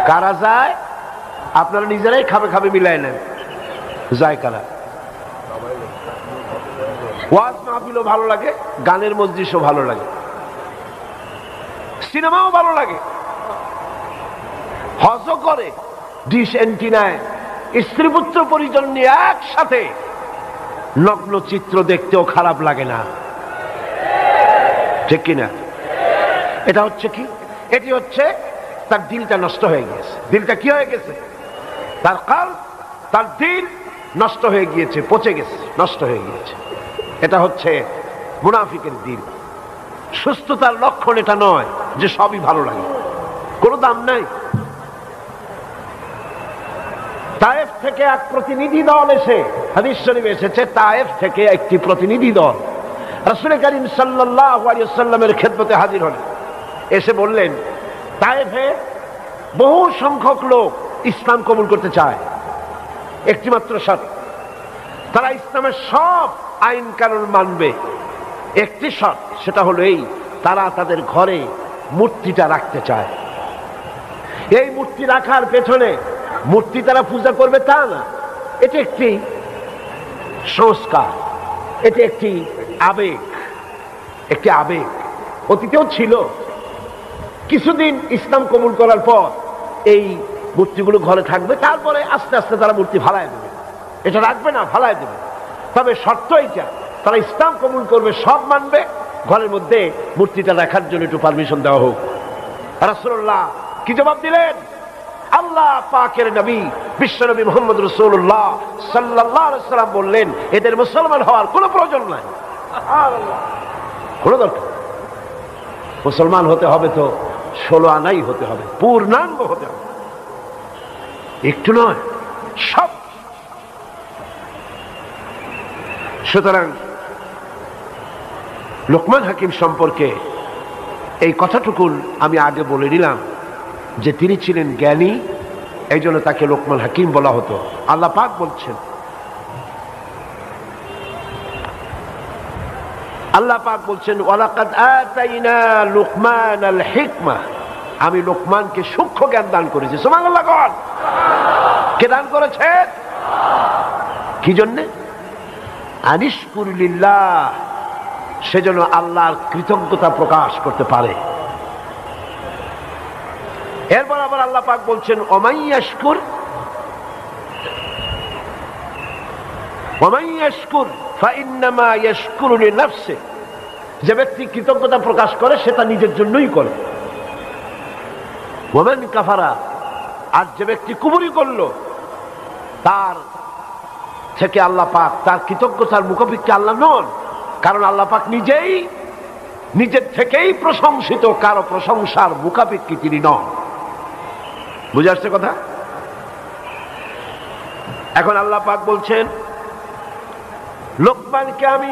A: কারা যায়? আপনারা নিজেরাই খাবে খাবে মিলাই নেন, যায় কারা? ওয়াজ মাহফিলও ভালো লাগে, গানের মজলিসও ভালো লাগে, সিনেমাও ভালো লাগে, হজও করে, ডিশ এন্টিনায় স্ত্রী পুত্র পরিজন নিয়ে একসাথে নগ্ন চিত্র দেখতেও খারাপ লাগে না, ঠিক কিনা? এটা হচ্ছে কি? এটি হচ্ছে তার দিলটা নষ্ট হয়ে গেছে। দিলটা কি হয়ে গেছে? তার কলব, তার দিল নষ্ট হয়ে গিয়েছে, পচে গেছে, নষ্ট হয়ে গিয়েছে। এটা হচ্ছে মুনাফিকের দিল। সুস্থতার লক্ষণ এটা নয় যে সবই ভালো লাগে, কোনো দাম নাই। তায়েফ থেকে এক প্রতিনিধি দল এসে, হাদিস শরীফে এসেছে, তায়েফ থেকে একটি প্রতিনিধি দল রাসূল করিম সাল্লাল্লাহু আলাইহি ওয়াসাল্লামের খেদমতে হাজির হলেন। এসে বললেন, তায়েফে বহু সংখ্যক লোক ইসলাম কবুল করতে চায়, একটি মাত্র শর্ত, তারা ইসলামের সব আইন কানুন মানবে। একটি শর্ত, সেটা হলো এই, তারা তাদের ঘরে মূর্তিটা রাখতে চায়। এই মূর্তি রাখার পেছনে মূর্তি তারা পূজা করবে তা না, এটা একটি সংস্কার, এটা একটি আবেগ, একটি আবেগ। অতীতেও ছিল। কিছুদিন ইসলাম কবুল করার পর এই মূর্তিগুলো ঘরে থাকবে, তারপরে আস্তে আস্তে তারা মূর্তি ভাড়ায় দেবে, এটা রাখবে না, ভাড়ায় দেবে। তবে শর্ত এইটা, তারা ইসলাম কবুল করবে, সব মানবে, ঘরের মধ্যে মূর্তিটা রাখার জন্য একটু পারমিশন দেওয়া হোক। রাসূলুল্লাহ কি জবাব দিলেন? আল্লাহ পাকের নবী বিশ্বনবী মুহাম্মদ রাসূলুল্লাহ সাল্লাল্লাহু আলাইহি ওয়াসাল্লাম বললেন, এদের মুসলমান হওয়ার কোনো প্রয়োজন নাই, কোনো দরকার। মুসলমান হতে হবে তো 16 আনাই হতে হবে, পূর্ণাঙ্গ হতে হবে, একটু নয়, সব। সুতরাং লোকমান হাকিম সম্পর্কে এই কথাটুকু আমি আগে বলে নিলাম যে তিনি ছিলেন জ্ঞানী, এই জন্য তাকে লোকমান হাকিম বলা হতো। আল্লাহ পাক বলছেন, আল্লাহ পাক বলছেন, ওয়ালাকাদ আতাইনা লুকমানাল হিকমা, আমি লোকমানকে সূক্ষ্ম জ্ঞান দান করেছি। সুবহানাল্লাহ। কে দান করেছে? কি জন্যে? আনিশকুর লিল্লাহ, সেজন্য আল্লাহর কৃতজ্ঞতা প্রকাশ করতে পারে। এরপর আবার আল্লাহ পাক বলছেন ওমাইয়াশকুর ফাইন্নামা ইয়াশকুরু লিনাফসিহি, যে ব্যক্তি কৃতজ্ঞতা প্রকাশ করে সেটা নিজের জন্যই করে। ওয়ামান কাফারা, আর যে ব্যক্তি কুফরি করলো তার থেকে আল্লাহ পাক, তার কৃতজ্ঞতার মুখাপেক্ষী আল্লাহ নন, কারণ আল্লাহ পাক নিজেই নিজের থেকেই প্রশংসিত, কারো প্রশংসার মুখাপেক্ষী তিনি নন। বুঝে আসছে কথা? এখন আল্লাহ পাক বলছেন লোকমানকে আমি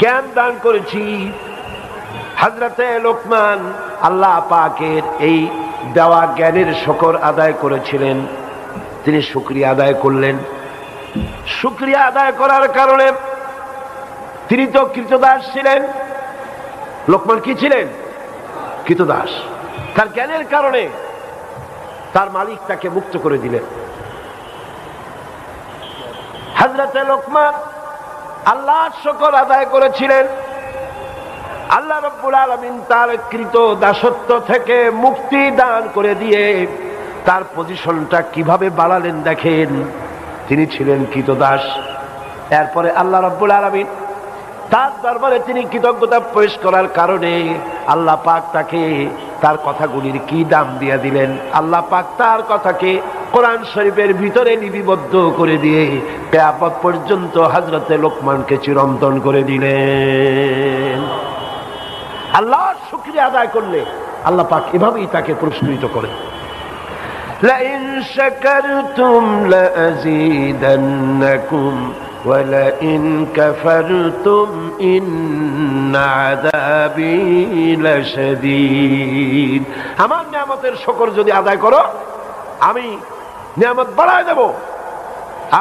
A: জ্ঞান দান করেছি। হযরতে লোকমান আল্লাহ পাকের এই দেওয়া জ্ঞানের শুকর আদায় করেছিলেন। তিনি শুকরিয়া আদায় করলেন। শুকরিয়া আদায় করার কারণে তিনি তো কৃতদাস ছিলেন। লোকমান কি ছিলেন? কৃতদাস। তার জ্ঞানের কারণে তার মালিক তাকে মুক্ত করে দিলেন। হযরতে লোকমান আল্লাহর শুকর আদায় করেছিলেন। আল্লাহ রাব্বুল আলামিন তার কৃত দাসত্ব থেকে মুক্তি দান করে দিয়ে তার পজিশনটা কিভাবে বাড়ালেন দেখেন। তিনি ছিলেন কৃতদাস, এরপরে আল্লাহ রাব্বুল আলামিন তার দরবারে তিনি কৃতজ্ঞতা পেশ করার কারণে আল্লাহ পাক তাকে তার কথাগুলির কি দাম দিয়ে দিলেন। আল্লাহ পাক তার কথাকে কোরআন শরীফের ভিতরে লিপিবদ্ধ করে দিয়ে কিয়ামত পর্যন্ত হযরতে লোকমানকে চিরন্তন করে দিলেন। আল্লাহর শুকরিয়া আদায় করলে আল্লাহ পাক এভাবেই তাকে পুরস্কৃত করেন। লাইন শাকারতুম লাযীদান্নাকুম ওয়া লাইন কাফারতুম ইন্না আযাবী লাশাদীদ। আমার নিয়ামতের শুকর যদি আদায় করো আমি নিয়ামত বাড়ায় দেব,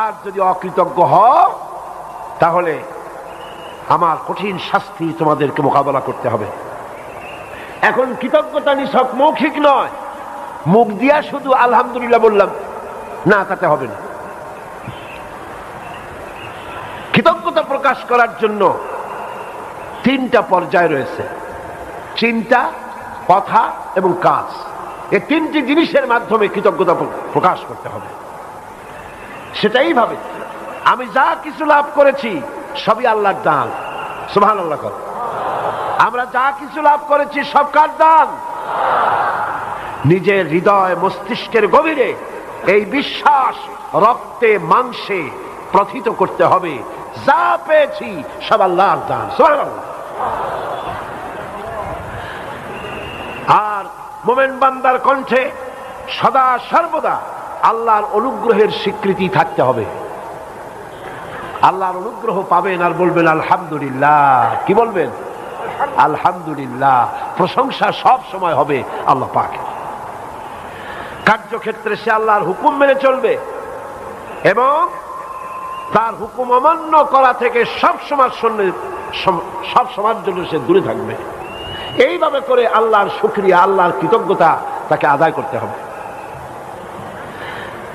A: আর যদি অকৃতজ্ঞ হও তাহলে আমার কঠিন শাস্তি তোমাদেরকে মোকাবেলা করতে হবে। এখন কৃতজ্ঞতা নিছক মৌখিক নয়, মুখ দিয়া শুধু আলহামদুলিল্লাহ বললাম না, তাতে হবে না। কৃতজ্ঞতা প্রকাশ করার জন্য তিনটা পর্যায় রয়েছে: চিন্তা, কথা এবং কাজ। এই তিনটি জিনিসের মাধ্যমে কৃতজ্ঞতা প্রকাশ করতে হবে। সেটাই ভাবে আমি যা কিছু লাভ করেছি সবই আল্লাহর দান। সুবহানাল্লাহ। আমরা যা কিছু লাভ করেছি সব কার দান? নিজের হৃদয় মস্তিষ্কের গভীরে এই বিশ্বাস রক্তে মাংসে প্রথিত করতে হবে, যা পেয়েছি সব আল্লাহর দান। সুবহানাল্লাহ। আর মুমিন বান্দার কণ্ঠে সদা সর্বদা আল্লাহর অনুগ্রহের স্বীকৃতি থাকতে হবে। আল্লাহর অনুগ্রহ পাবেন আর বলবেন আলহামদুলিল্লাহ। কি বলবেন? আলহামদুলিল্লাহ। প্রশংসা সব সময় হবে আল্লাহ পাকের। কার্যক্ষেত্রে সে আল্লাহর হুকুম মেনে চলবে এবং তার হুকুম অমান্য করা থেকে সব সময়ের জন্য সে দূরে থাকবে। এইভাবে করে আল্লাহর শুকরিয়া, আল্লাহর কৃতজ্ঞতা তাকে আদায় করতে হবে।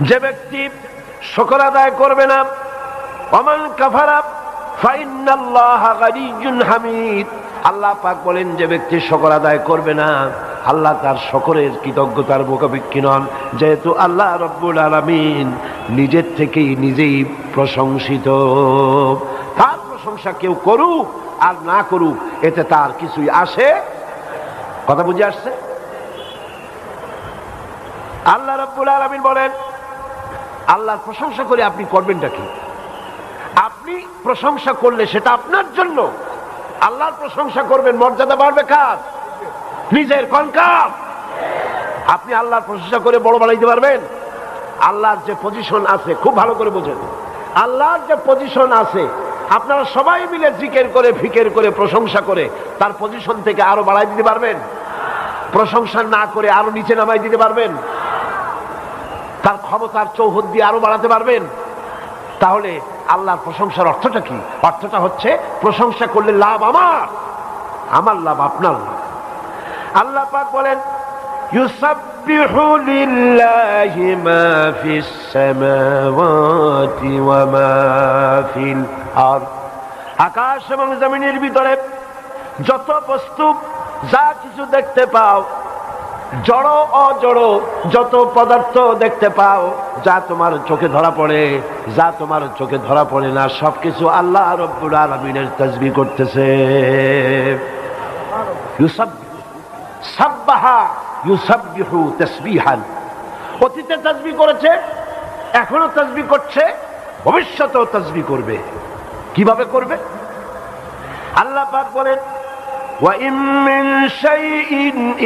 A: যে ব্যক্তি শুকর আদায় করবে না, ওমান কাফারা ফাইন্নাল্লাহা গানিয়্যুন হামিদ। আল্লাহ পাক বলেন যে ব্যক্তি শুকর আদায় করবে না, আল্লাহ তার শুকরের কৃতজ্ঞতার মুখাপেক্ষী নন, যেহেতু আল্লাহ রাব্বুল আলামিন নিজের থেকেই নিজেই প্রশংসিত। তার প্রশংসা কেউ করুক আর না করুক এতে তার কিছুই আসে। কথা বুঝে আসছে? আল্লাহ রাব্বুল আলামিন বলেন আল্লাহর প্রশংসা করে আপনি করবেনটা কি? আপনি প্রশংসা করলে সেটা আপনার জন্য। আল্লাহর প্রশংসা করবেন, মর্যাদা বাড়বে কার? নিজের। কনকার আপনি আল্লাহর প্রশংসা করে বড় বাড়াইতে পারবেন? আল্লাহর যে পজিশন আছে, খুব ভালো করে বোঝেন, আল্লাহর যে পজিশন আছে আপনারা সবাই মিলে জিকির করে ফিকির করে প্রশংসা করে তার পজিশন থেকে আরো বাড়াই দিতে পারবেন? প্রশংসা না করে আরো নিচে নামাই দিতে পারবেন? তার ক্ষমতার চৌহদ দিয়ে আরো বাড়াতে পারবেন? তাহলে আল্লাহর প্রশংসার অর্থটা কি? অর্থটা হচ্ছে প্রশংসা করলে লাভ আমার লাভ আপনার লাভ। আল্লাহ পাক বলেন ইউসাব্বিহু লিল্লাহি মা ফিস সামাওয়াতি ওয়া মা ফিল আরদ। আকাশ এবং জমিনের ভিতরে যত বস্তু, যা কিছু দেখতে পাও, জড় অজড় যত পদার্থ দেখতে পাও, যা তোমার চোখে ধরা পড়ে, যা তোমার চোখে ধরা পড়ে না, সবকিছু আল্লাহ রব্বুল আলামিনের তাসবিহ করতেছে। সাব্বাহা ইউসাব্বিহু তাসবিহান। অতীতে তাসবিহ করেছে, এখনো তাসবিহ করছে, ভবিষ্যতেও তাসবিহ করবে। কিভাবে করবে? আল্লাহ পাক বলেন, وَإِن مِّن شَيْءٍ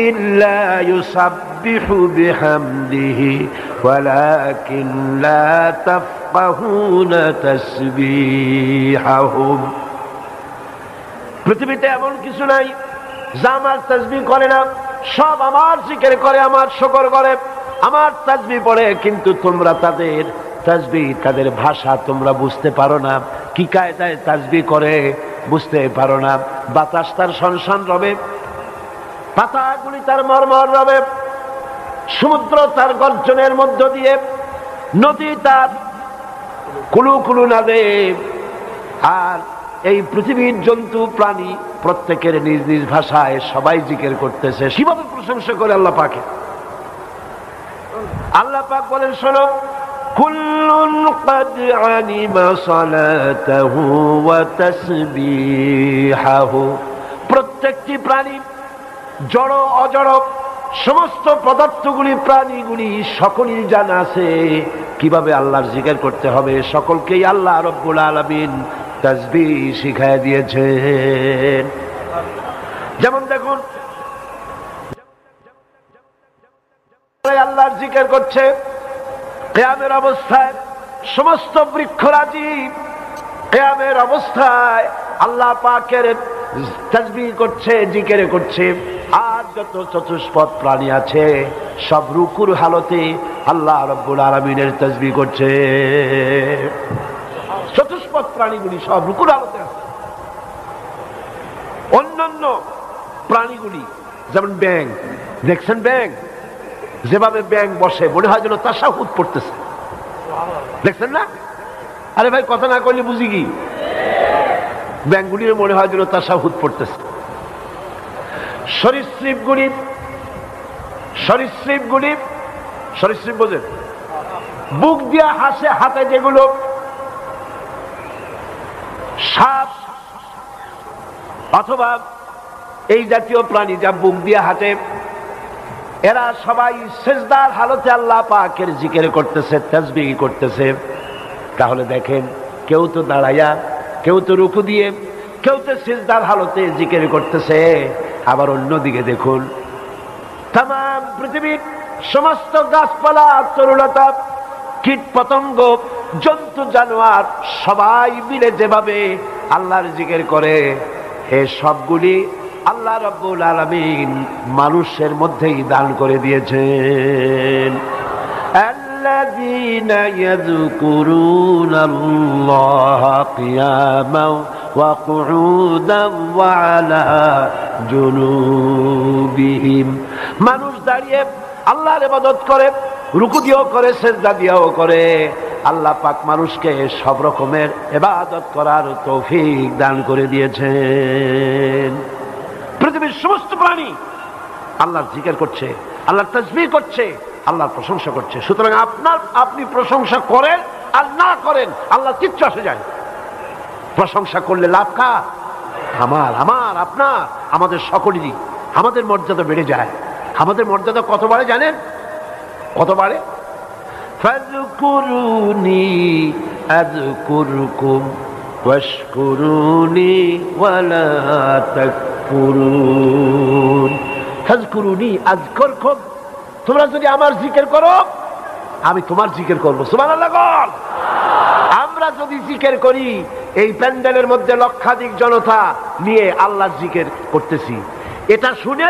A: إِلَّا يُسَبِّحُ بِحَمْدِهِ وَلَكِن لَّا تَفْقَهُونَ تَسْبِيحَهُمْ। পৃথিবীতে এমন কিছু নাই যা আমার তাসবিহ করে না। সব আমার জিকির করে, আমার শুকর করে, আমার তাসবিহ পড়ে, কিন্তু তোমরা তাদের তাসবিহ, তাদের ভাষা তোমরা বুঝতে পারো না। কি কায়দায় তাসবিহ করে বুঝতে পারো না। বাতাস তার শনশন রবে, পাতাগুলি তার মরমর রবে, সমুদ্র তার গর্জনের মধ্য দিয়ে, নদী তার কুলু কুলু নাদে, আর এই পৃথিবীর জন্তু প্রাণী প্রত্যেকের নিজ নিজ ভাষায় সবাই জিকির করতেছে। কিভাবে প্রশংসা করে আল্লাহ পাকে? আল্লাহ পাক বলেন, শোনো, কুল্লুন ক্বাদ আলিমা সালাতাহু ওয়া তাসবিহাহু। প্রত্যেকটি প্রাণী, জড় অজড় সমস্ত পদার্থগুলি, প্রাণীগুলি সকলই জানা আছে কিভাবে আল্লাহর জিকির করতে হবে। সকলকেই আল্লাহ রব্বুল আলামিন তাসবিহ শিখায় দিয়েছেন। যেমন দেখুন, আল্লাহর জিকির করছে কিয়ামের অবস্থায়, সমস্ত বৃক্ষরাজি কিয়ামের অবস্থায় আল্লাহ পাকের তাসবিহ করছে, জিকির করছে। আর যত চতুষ্পদ প্রাণী আছে সব রুকুর হালতে আল্লাহ রব্বুল আলামিনের তাসবিহ করছে। চতুষ্পদ প্রাণীগুলি সব রুকুর হালতে আছে। অন্যান্য প্রাণীগুলি যেমন ব্যাং, দেখছেন ব্যাং যেভাবে ব্যাং বসে, মনে হয় যেন তাশাহুদ পড়তেছে, দেখছেন না? আরে ভাই, কথা না কইলে বুঝি কি? ব্যাংগুলির মনে হয় যেন তাশাহুদ পড়তেছে। সরীসৃপগুলি, সরীসৃপ বোঝেন? বুক দিয়া হাসে, হাতে যেগুলো সাপ অথবা এই জাতীয় প্রাণী যা বুক দিয়া হাঁটে, এরা সবাই সিজদার হালতে আল্লাহ পাকের জিকির করতেছে, তাসবিহ করতেছে। তাহলে দেখেন, কেউ তো দাঁড়াইয়া, কেউ তো রুকু দিয়ে, কেউ তো সিজদার হালতে জিকির করতেছে। আবার অন্যদিকে দেখুন, তামাম পৃথিবীর সমস্ত গাছপালা, তরুলতা, কীট পতঙ্গ, জন্তু জানোয়ার সবাই মিলে যেভাবে আল্লাহর জিকির করে, এ সবগুলি আল্লাহ রাব্বুল আলামিন মানুষের মধ্যেই দান করে দিয়েছেন। আল্লাযীনা ইয়াযকুরুনাল্লাহা কিয়ামান ওয়া কুউদান ওয়া আলা জুনুবিহিম। মানুষ দাঁড়িয়ে আল্লাহর ইবাদত করে, রুকু দিয়েও করে, সিজদা দিয়েও করে। আল্লাহ পাক মানুষকে সব রকমের ইবাদত করার তৌফিক দান করে দিয়েছেন। পৃথিবীর সমস্ত প্রাণী আল্লাহর জিকির করছে, আল্লাহর তাসবিহ করছে, আল্লাহর প্রশংসা করছে। সুতরাং আপনি প্রশংসা করেন আর না করেন, আল্লাহ কিচ্ছু আসে যায়। প্রশংসা করলে লাভ কার? আমার, আপনার, আমাদের সকলেরই। আমাদের মর্যাদা বেড়ে যায়। আমাদের মর্যাদা কত বাড়ে জানেন? কত বাড়ে? ফাযকুরুনি আযকুরকুম ওয়াশকুরুনি ওয়ালা তাকফুরুন। ফাযকুরুনি আযকুরকুম, তোমরা যদি আমার জিকির করো, আমি তোমার জিকির করব। সুবহানাল্লাহ। আমরা যদি জিকির করি, এই প্যান্ডেলের মধ্যে লক্ষাধিক জনতা নিয়ে আল্লাহর জিকির করতেছি, এটা শুনে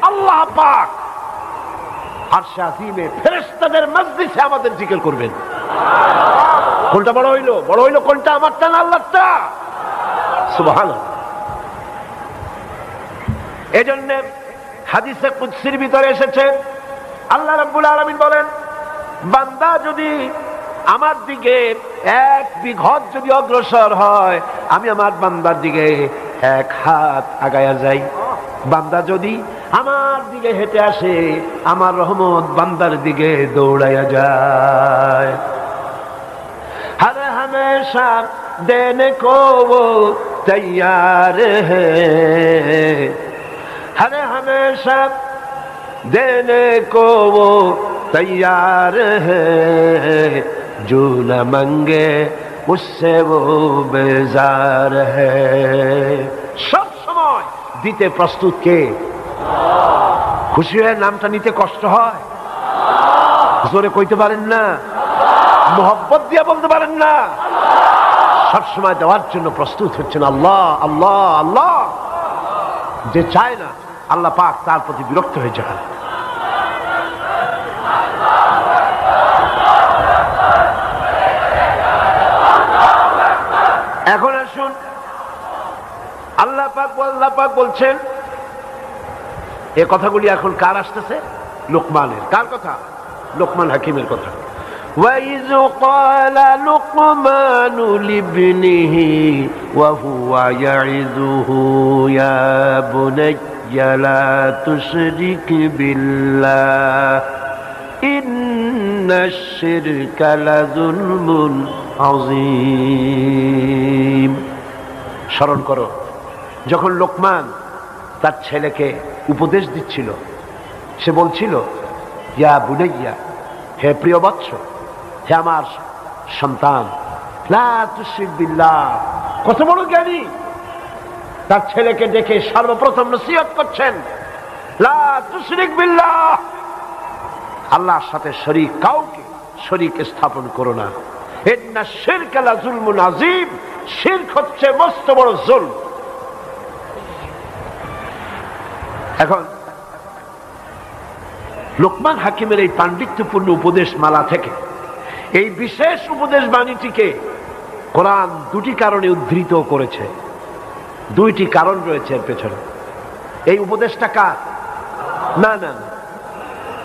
A: আল্লাহ পাক আরশে আজিমে ফেরেশতাদের মজলিসে আমাদের জিকির করবেন। কোনটা বড় হইলো? বড় হইলো কোনটা? আমারটা না আল্লাহরটা? সুবহানাল্লাহ। এজন্য হাদিসে কুদসির ভিতরে এসেছে, আল্লাহ রাব্বুল আলামিন বলেন, বান্দা যদি আমার দিকে এক বিঘত যদি অগ্রসর হয়, আমি আমার বান্দার দিকে এক হাত আগায়া যাই। বান্দা যদি আমার দিকে হেঁটে আসে, আমার রহমত বান্দার দিকে দৌড়াইয়া যায়। हर हमेशा देने को वो तैयार है, हर हमेशा देने को वो तैयार है, जो न मांगे उससे वो बेजार है। सब समय দিতে প্রস্তুত কে? খুশি হয়ে নামটা নিতে কষ্ট হয়? জোরে কইতে পারেন না? মোহব্বত দিয়ে বলতে পারেন না? সবসময় দেওয়ার জন্য প্রস্তুত হচ্ছেন আল্লাহ আল্লাহ আল্লাহ। যে চায় না আল্লাহ পাক তার প্রতি বিরক্ত হয়ে যান। এখন আসুন, আল্লাহ পাক বলছেন, এ কথাগুলি এখন কার আসতেছে? লুকমানের। কার কথা? লুকমান হাকিমের কথা। وَإِذْ قَالَ لُقْمَانُ لِابْنِهِ وَهُوَ يَعِظُهُ يَا بُنَيَّ لَا تُشْرِكْ بِاللَّهِ إِنَّ الشِّرْكَ لَظُلْمٌ عَظِيمٌ। স্মরণ করো, যখন লোকমান তার ছেলেকে উপদেশ দিচ্ছিল, সে বলছিল, ইয়া বুনাইয়া, হে প্রিয় বৎস, হে আমার সন্তান, লা তুশরিক বিল্লাহ। কত বড় জ্ঞানী! তার ছেলেকে দেখে সর্বপ্রথম নসিহত করছেন, লা তুশরিক বিল্লাহ, আল্লাহর সাথে শরীক, কাউকে শরীক স্থাপন করো না। ইন্না শিরকা লাযুলমুন আযীম, শিরক হচ্ছে মস্ত বড় জুলম। এখন লোকমান হাকিমের এই পাণ্ডিত্যপূর্ণ উপদেশ মালা থেকে এই বিশেষ উপদেশ বাণীটিকে কোরআন দুটি কারণে উদ্ধৃত করেছে। দুইটি কারণ রয়েছে এর পেছনে। এই উপদেশটা কার? না না না,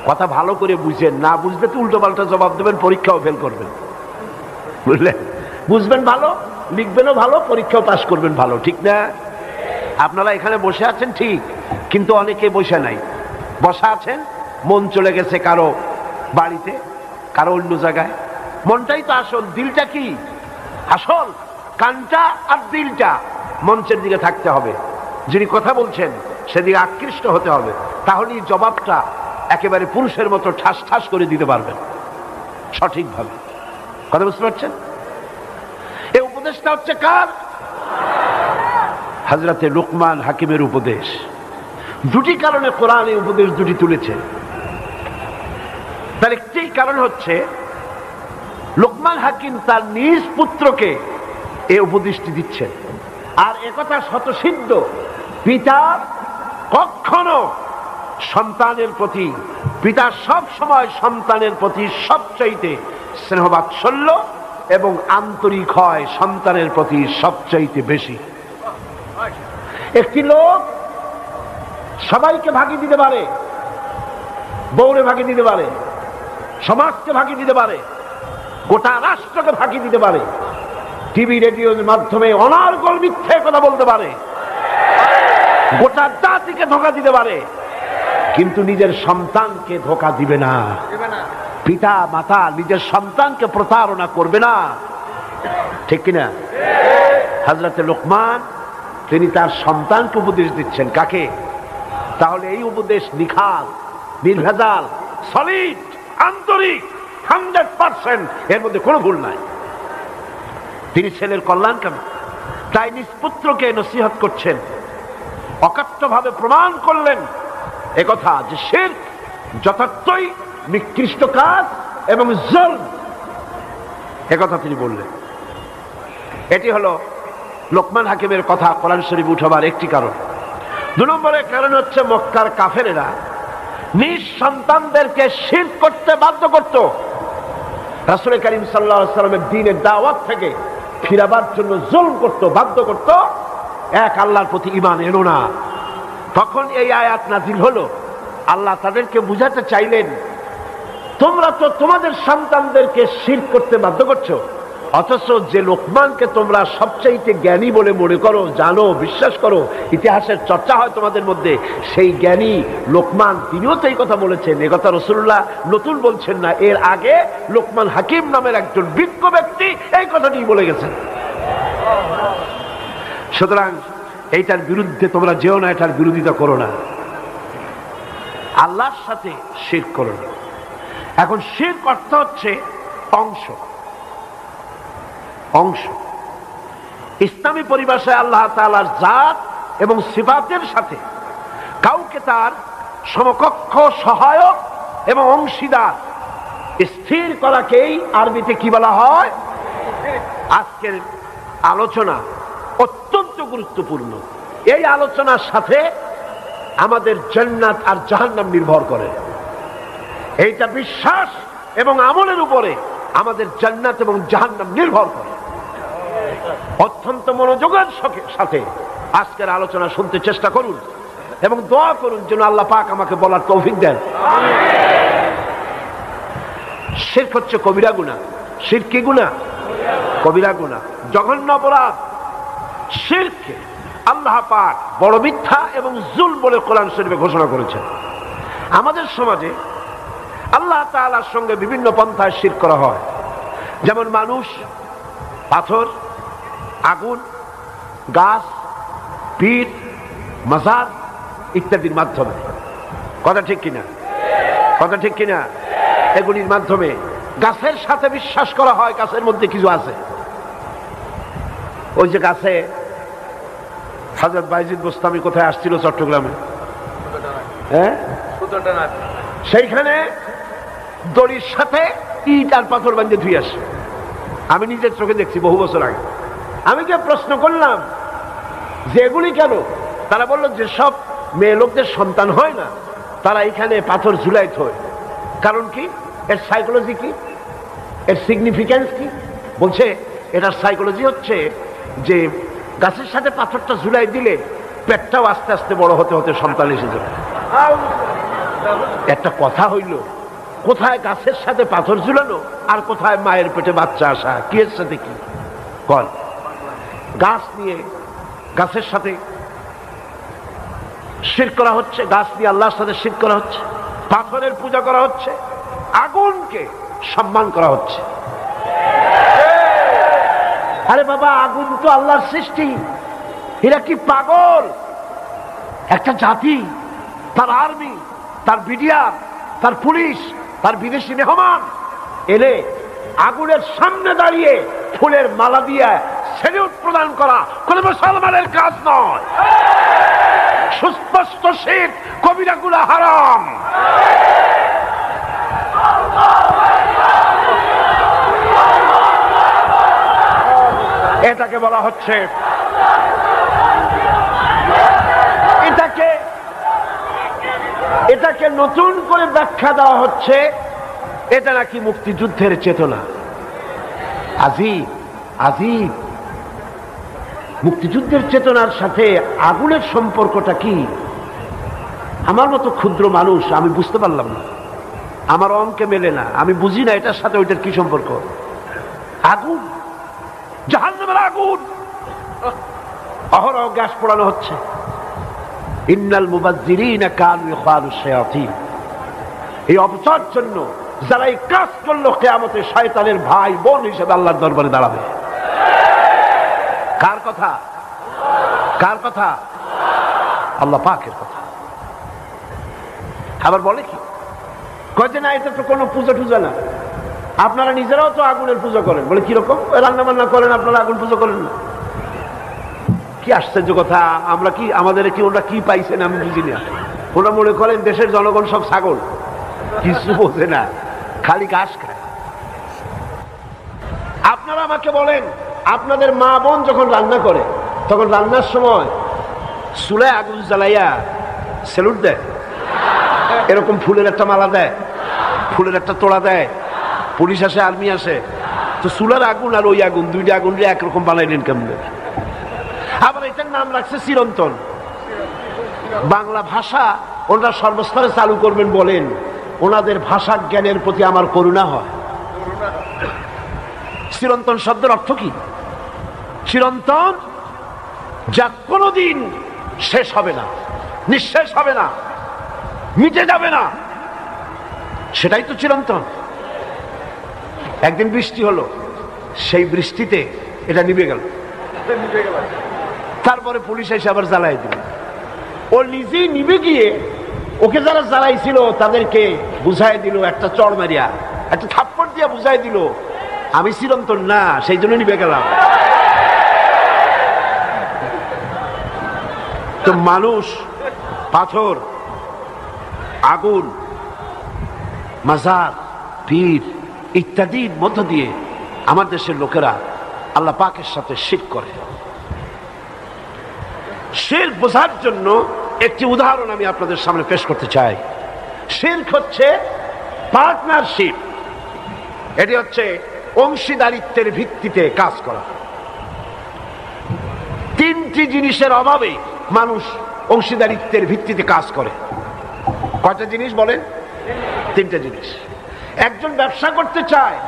A: কথা ভালো করে বুঝেন, না বুঝলে তো উল্টো পাল্টা জবাব দেবেন, পরীক্ষাও ফেল করবেন। বুঝলেন? বুঝবেন ভালো, লিখবেনও ভালো, পরীক্ষাও পাস করবেন ভালো, ঠিক না? আপনারা এখানে বসে আছেন ঠিক, কিন্তু অনেকে বসে নাই। বসা আছেন, মন চলে গেছে কারো বাড়িতে, কারো অন্য জায়গায়। মনটাই তো আসল, দিলটা কি আসল? কানটা আর দিলটা মঞ্চের দিকে থাকতে হবে। যিনি কথা বলছেন সেদিকে আকৃষ্ট হতে হবে, তাহলেই জবাবটা একেবারে পুরুষের মতো ঠাস ঠাস করে দিতে পারবেন সঠিকভাবে। কথা বুঝতে পারছেন? এই উপদেশটা হচ্ছে কার? হযরতে লুকমান হাকিমের উপদেশ। দুটি কারণে কোরআন এই উপদেশ দুটি তুলেছে। তার একটি কারণ হচ্ছে লুকমান হাকিম তার নিজ পুত্রকে এই উপদেশটি দিচ্ছেন। আর একথা শতসিদ্ধ, পিতা কখনো সন্তানের প্রতি, পিতা সব সময় সন্তানের প্রতি সবচাইতে স্নেহবাৎসল্য এবং আন্তরিক হয় সন্তানের প্রতি সবচাইতে বেশি। একটি লোক সবাইকে ভাগি দিতে পারে, বউরে ভাগি দিতে পারে, সমাজকে ভাগি দিতে পারে, গোটা রাষ্ট্রকে ভাগি দিতে পারে, টিভি রেডিওর মাধ্যমে অনার্গল মিথ্যে কথা বলতে পারে, গোটা জাতিকে ধোঁকা দিতে পারে, কিন্তু নিজের সন্তানকে ধোঁকা দিবে না। পিতা মাতা নিজের সন্তানকে প্রতারণা করবে না, ঠিক কিনা? হযরতে লুকমান তিনি তার সন্তানকে উপদেশ দিচ্ছেন। কাকে? তাহলে এই উপদেশ নিখাল, নির্ভেজাল, সলিড, আন্তরিক, 100%, এর মধ্যে কোনো ভুল নাই। তিনি ছেলের কল্যাণ কেন, তাই নিজ পুত্রকে নসিহত করছেন। অকাট্যভাবে প্রমাণ করলেন একথা যে শিরক যথার্থই নিকৃষ্ট কাজ এবং জুলম, একথা তিনি বললেন। এটি হলো লোকমান হাকিমের কথা কোরআন শরীফ উঠাবার একটি কারণ। 2 নম্বরের কারণ হচ্ছে মক্কার কাফেরেরা নিজ সন্তানদেরকে শিরক করতে বাধ্য করত। রাসূল করিম সাল্লাল্লাহু আলাইহি ওয়াসাল্লামের দ্বীনের দাওয়াত থেকে ফিরাবার জন্য জুলম করত, বাধ্য করত, এক আল্লাহর প্রতি ঈমান এনো না। তখন এই আয়াত নাযিল হলো। আল্লাহ তাদেরকে বুঝাতে চাইলেন তোমরা তো তোমাদের সন্তানদেরকে শিরক করতে বাধ্য করছো, অথচ যে লোকমানকে তোমরা সবচাইতে জ্ঞানী বলে মনে করো, জানো, বিশ্বাস করো, ইতিহাসের চর্চা হয় তোমাদের মধ্যে, সেই জ্ঞানী লোকমান তিনিও তো এই কথা বলেছেন। এ কথা রাসূলুল্লাহ নতুন বলছেন না, এর আগে লোকমান হাকিম নামের একজন বিজ্ঞ ব্যক্তি এই কথাটি বলে গেছেন। সুতরাং এইটার বিরুদ্ধে তোমরা যেও না, এটার বিরোধিতা করো না, আল্লাহর সাথে শিরক করো না। এখন শিরক অর্থ হচ্ছে অংশ। অংশ ইসলামী পরিভাষায় আল্লাহ তাআলার জাত এবং সিফাতের সাথে কাউকে তার সমকক্ষ, সহায়ক এবং অংশীদার স্থির করাকেই আরবিতে কি বলা হয়? আজকের আলোচনা অত্যন্ত গুরুত্বপূর্ণ। এই আলোচনার সাথে আমাদের জান্নাত আর জাহান্নাম নির্ভর করে। এইটা বিশ্বাস এবং আমলের উপরে আমাদের জান্নাত এবং জাহান্নাম নির্ভর করে। অত্যন্ত মনোযোগের সাথে আজকের আলোচনা শুনতে চেষ্টা করুন এবং দোয়া করুন যেন আল্লাহ পাক আমাকে বলার তৌফিক দেন। শিরক হচ্ছে কবিরা গুনাহ। শিরক কি গুনাহ? কবিরা গুনাহ, জঘন্য অপরাধ। শিরককে আল্লাহ পাক বড় মিথ্যা এবং জুলম বলে কোরআন শরীফে ঘোষণা করেছেন। আমাদের সমাজে আল্লাহ তাআলার সঙ্গে বিভিন্ন পন্থায় শিরক করা হয়, যেমন মানুষ, পাথর, আগুন, গাছ, পীর, মাজার ইত্যাদির মাধ্যমে। কথা ঠিক কিনা? কথা ঠিক কিনা? এগুলির মাধ্যমে গাছের সাথে বিশ্বাস করা হয় গাছের মধ্যে কিছু আছে। ওই যে গাছে হযরত বাইজিদ বোস্তামি কোথায় আসছিল? চট্টগ্রামে। হ্যাঁ, সেইখানে দড়ির সাথে ইট আর পাথর বাঁধে ধুই আসে। আমি নিজের চোখে দেখছি বহু বছর আগে। আমি যে প্রশ্ন করলাম যে এগুলি কেন, তারা বলল যে সব মেয়ে লোকদের সন্তান হয় না, তারা এখানে পাথর ঝুলাই থয়। কারণ কি? এর সাইকোলজি কি? এর সিগনিফিক্যান্স কি? বলছে এটার সাইকোলজি হচ্ছে যে গাছের সাথে পাথরটা ঝুলাই দিলে পেটটাও আস্তে আস্তে বড় হতে হতে সন্তান এসে যাবে। একটা কথা হইল, কোথায় গাছের সাথে পাথর ঝুলানো আর কোথায় মায়ের পেটে বাচ্চা আসা, কি এর সাথে কি? কল গাছ নিয়ে, গাছের সাথে শিরক করা হচ্ছে, গাছ নিয়ে আল্লাহর সাথে শিরক করা হচ্ছে, পাথরের পূজা করা হচ্ছে, আগুনকে সম্মান করা হচ্ছে। আরে বাবা, আগুন তো আল্লাহর সৃষ্টি। এরা কি পাগল? একটা জাতি, তার আর্মি, তার বিডিআর, তার পুলিশ, তার বিদেশি মেহমান এলে আগুনের সামনে দাঁড়িয়ে ফুলের মালা দিয়ে সেলিউট প্রদান করা কোন মুসলমানের কাজ নয়। সুস্পষ্ট শিরক, কবিরা গুনাহ, হারাম। এটাকে বলা হচ্ছে, এটাকে নতুন করে ব্যাখ্যা দেওয়া হচ্ছে, এটা নাকি মুক্তিযুদ্ধের চেতনা। আজিব আজিব, মুক্তিযুদ্ধের চেতনার সাথে আগুনের সম্পর্কটা কি? আমার মতো ক্ষুদ্র মানুষ আমি বুঝতে পারলাম না, আমার অঙ্কে মেলে না, আমি বুঝি না এটার সাথে ওইটার কি সম্পর্ক। আগুন, জাহান্নামের আগুন, অহরহ গ্যাস পোড়ানো হচ্ছে। ইন্নাল মুবাজ্জিরিনা কানু ইখওয়ানুশ শায়াতিন। এই অপচার জন্য যারা এই কাজ করলো, কিয়ামতে শয়তানের ভাই বোন হিসেবে আল্লাহর দরবারে দাঁড়াবে। কার কথা? কার কথা? আল্লাহ পাকের কথা। আবার বলে কি, কয় যে না এটা তো কোনো পূজা টুজা না, আপনারা নিজেরাও তো আগুনের পূজা করেন। বলে কিরকম? রান্না বান্না করেন, আপনারা আগুন পূজা করেন না? কি আশ্চর্য কথা! আমরা কি, আমাদের কি ওরা কি পাইছেন আমি বুঝি না। ওরা মনে করেন দেশের জনগণ সব ছাগল, কিছু বোঝে না, খালি ঘাস খায়। আপনারা আমাকে বলেন, আপনাদের মা বোন যখন রান্না করে তখন রান্নার সময় চুলায় আগুন জ্বালাইয়া সেলুট দেয়, এরকম ফুলের একটা মালা দেয়, ফুলের একটা তোড়া দেয়, পুলিশ আসে, আর্মি আসে, তো চুলার আগুন আর ওই আগুন, দুইটা আগুন একরকম বানাইলেন কেমন? আবার এটার নাম রাখছে চিরন্তন। বাংলা ভাষা ওনারা সর্বস্তরে চালু করবেন বলেন, ওনাদের ভাষা জ্ঞানের প্রতি আমার করুণা হয়। চিরন্তন শব্দের অর্থ কি? চিরন্তন, যা কোনোদিন শেষ হবে না, নিঃশেষ হবে না, মিটে যাবে না, সেটাই তো চিরন্তন। একদিন বৃষ্টি হলো, সেই বৃষ্টিতে এটা নিভে গেল, তারপরে পুলিশ এসে আবার জ্বালাই দিল। ও নিজেই নিভে গিয়ে ওকে যারা জ্বালাইছিল তাদেরকে বুঝাই দিল, একটা চড় মারিয়া, একটা থাপ্পড় দিয়া বুঝাই দিল আমি চিরন্তন না, সেই জন্য নিভে গেলাম। তো মানুষ, পাথর, আগুন, মাজার, পীর ইত্যাদির মধ্য দিয়ে আমার দেশের লোকেরা আল্লাহ পাকের সাথে শিরক করে। শিরক বোঝার জন্য একটি উদাহরণ আমি আপনাদের সামনে পেশ করতে চাই। শিরক হচ্ছে পার্টনারশিপ, এটি হচ্ছে অংশীদারিত্বের ভিত্তিতে কাজ করা। তিনটি জিনিসের অভাবে মানুষ অংশীদারিত্বের ভিত্তিতে কাজ করে। কয়টা জিনিস বলেন? তিনটা জিনিস। একজন ব্যবসা করতে চায়,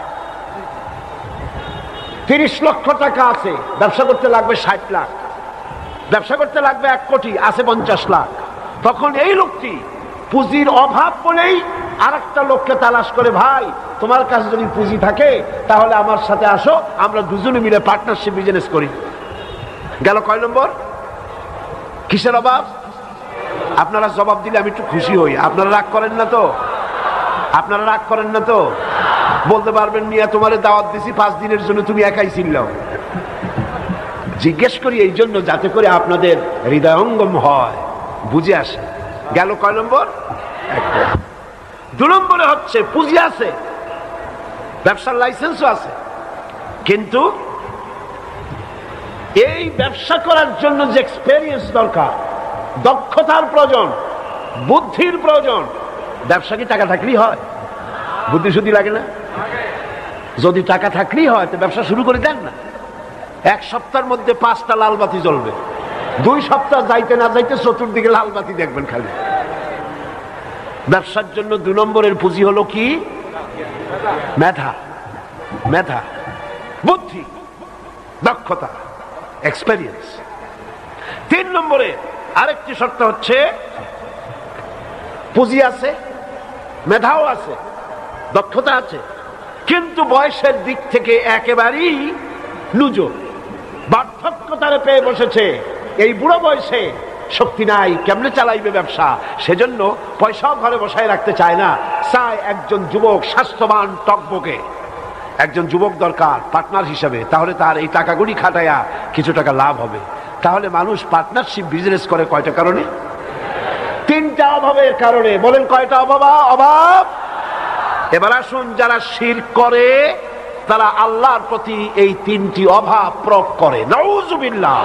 A: 30 লক্ষ টাকা আছে, ব্যবসা করতে লাগবে 60 লাখ, ব্যবসা করতে লাগবে 1 কোটি, আছে 50 লাখ। তখন এই লোকটি পুঁজির অভাব বলেই আরেকটা লোককে তালাশ করে, ভাই তোমার কাছে যদি পুঁজি থাকে তাহলে আমার সাথে আসো, আমরা দুজনে মিলে পার্টনারশিপ বিজনেস করি। গেল কয় নম্বর? কিসের অভাব? আপনারা জবাব দিলে আমি একটু খুশি হই। আপনারা রাগ করেন না তো? আপনারা রাগ করেন না তো? বলতে পারবেন নিয়ে তোমারে দাওয়াত দিছি 5 দিনের জন্য, তুমি একাই ছিলাম। জিজ্ঞেস করি এই জন্য যাতে করে আপনাদের হৃদয়ঙ্গম হয়, বুঝে আসে। গেল কয় নম্বর? 2 নম্বরে হচ্ছে পুঁজি আছে, ব্যবসার লাইসেন্সও আছে, কিন্তু এই ব্যবসা করার জন্য যে এক্সপেরিয়েন্স দরকার, দক্ষতার প্রয়োজন, বুদ্ধির প্রয়োজন। ব্যবসা কি টাকা থাকলেই হয়? বুদ্ধি শুদ্ধি লাগে না? যদি টাকা থাকলেই হয় তো ব্যবসা শুরু করে দেন না। 1 সপ্তাহের মধ্যে 5টা লাল বাতি জ্বলবে, 2 সপ্তাহ যাইতে না যাইতে চতুর্দিকে লাল বাতি দেখবেন খালি। ব্যবসার জন্য 2 নম্বরের পুঁজি হলো কি? মেধা, মেধা, বুদ্ধি, দক্ষতা, এক্সপেরিয়েন্স। 3 নম্বরে আরেকটি শর্ত হচ্ছে পুঁজি আছে, মেধাও আছে, দক্ষতা আছে, কিন্তু বয়সের দিক থেকে একেবারেই লুজো, বার্ধক্যতারে পেয়ে বসেছে। এই বুড়ো বয়সে শক্তি নাই, কেমনে চালাইবে ব্যবসা? সেজন্য পয়সাও ঘরে বসায় রাখতে চায় না, চায় একজন যুবক স্বাস্থ্যবান টকবকে একজন যুবক দরকার পার্টনার হিসাবে, তাহলে তার এই টাকাগুলি খাটায়া কিছু টাকা লাভ হবে। তাহলে মানুষ পার্টনারশিপ বিজনেস করে কয়টা কারণে? 3টা অভাবের কারণে। বলেন কয়টা অভাব? এবার আসুন, যারা শিরক করে তারা আল্লাহর প্রতি এই 3টি অভাব প্রয়োগ করে। নাউযুবিল্লাহ।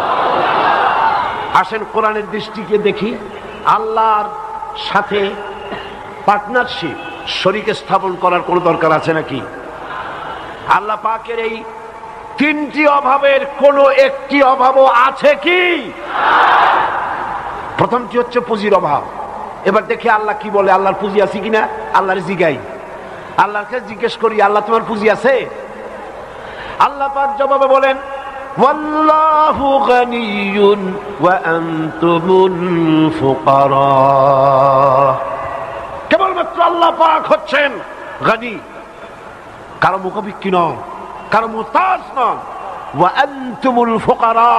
A: আসেন কোরআনের দৃষ্টিকে দেখি, আল্লাহর সাথে পার্টনারশিপ, শরীক স্থাপন করার কোনো দরকার আছে নাকি? আল্লাহ পাকের এই 3টি অভাবের কোনো একটি অভাবও আছে কি? প্রথমটি হচ্ছে পুঁজির অভাব। এবার দেখি আল্লাহ কি বলে, আল্লাহর পুঁজি আছে কিনা আল্লাহর জিগাই, আল্লাহকে জিজ্ঞেস করি, আল্লাহ তোমার পুঁজি আছে? আল্লাহ পাক জবাবে বলেন, ওয়াল্লাহু গানিয়্যুন ওয়া আনতুমুল ফুকারা। কেবলমাত্র আল্লাহ পাক হচ্ছেন গানি, কারো মুখাপেক্ষী নন, কারো মুহতাজ নন। ওয়া আনতুমুল ফুকারা,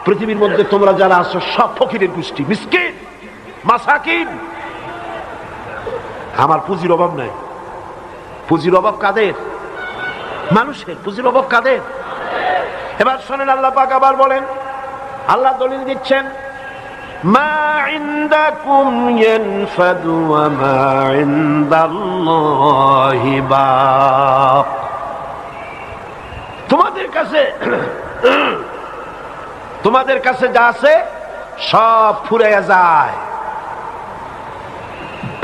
A: পৃথিবীর মধ্যে তোমরা যারা আছো সব ফকিরের গোষ্ঠী, মিসকিন, মাসাকিন। আমার পুঁজির অভাব নাই। পুঁজির অভাব কাদের? মানুষের। পুঁজির অভাব কাদের? এবার শোনেন, আল্লাহ পাক আবার বলেন, আল্লাহ দলিল দিচ্ছেন, মা ইনদাকুম ইয়ানফাদু ওয়া মা ইনদাল্লাহি বাক। তোমাদের কাছে যা আছে সব ফুরাইয়া যায়।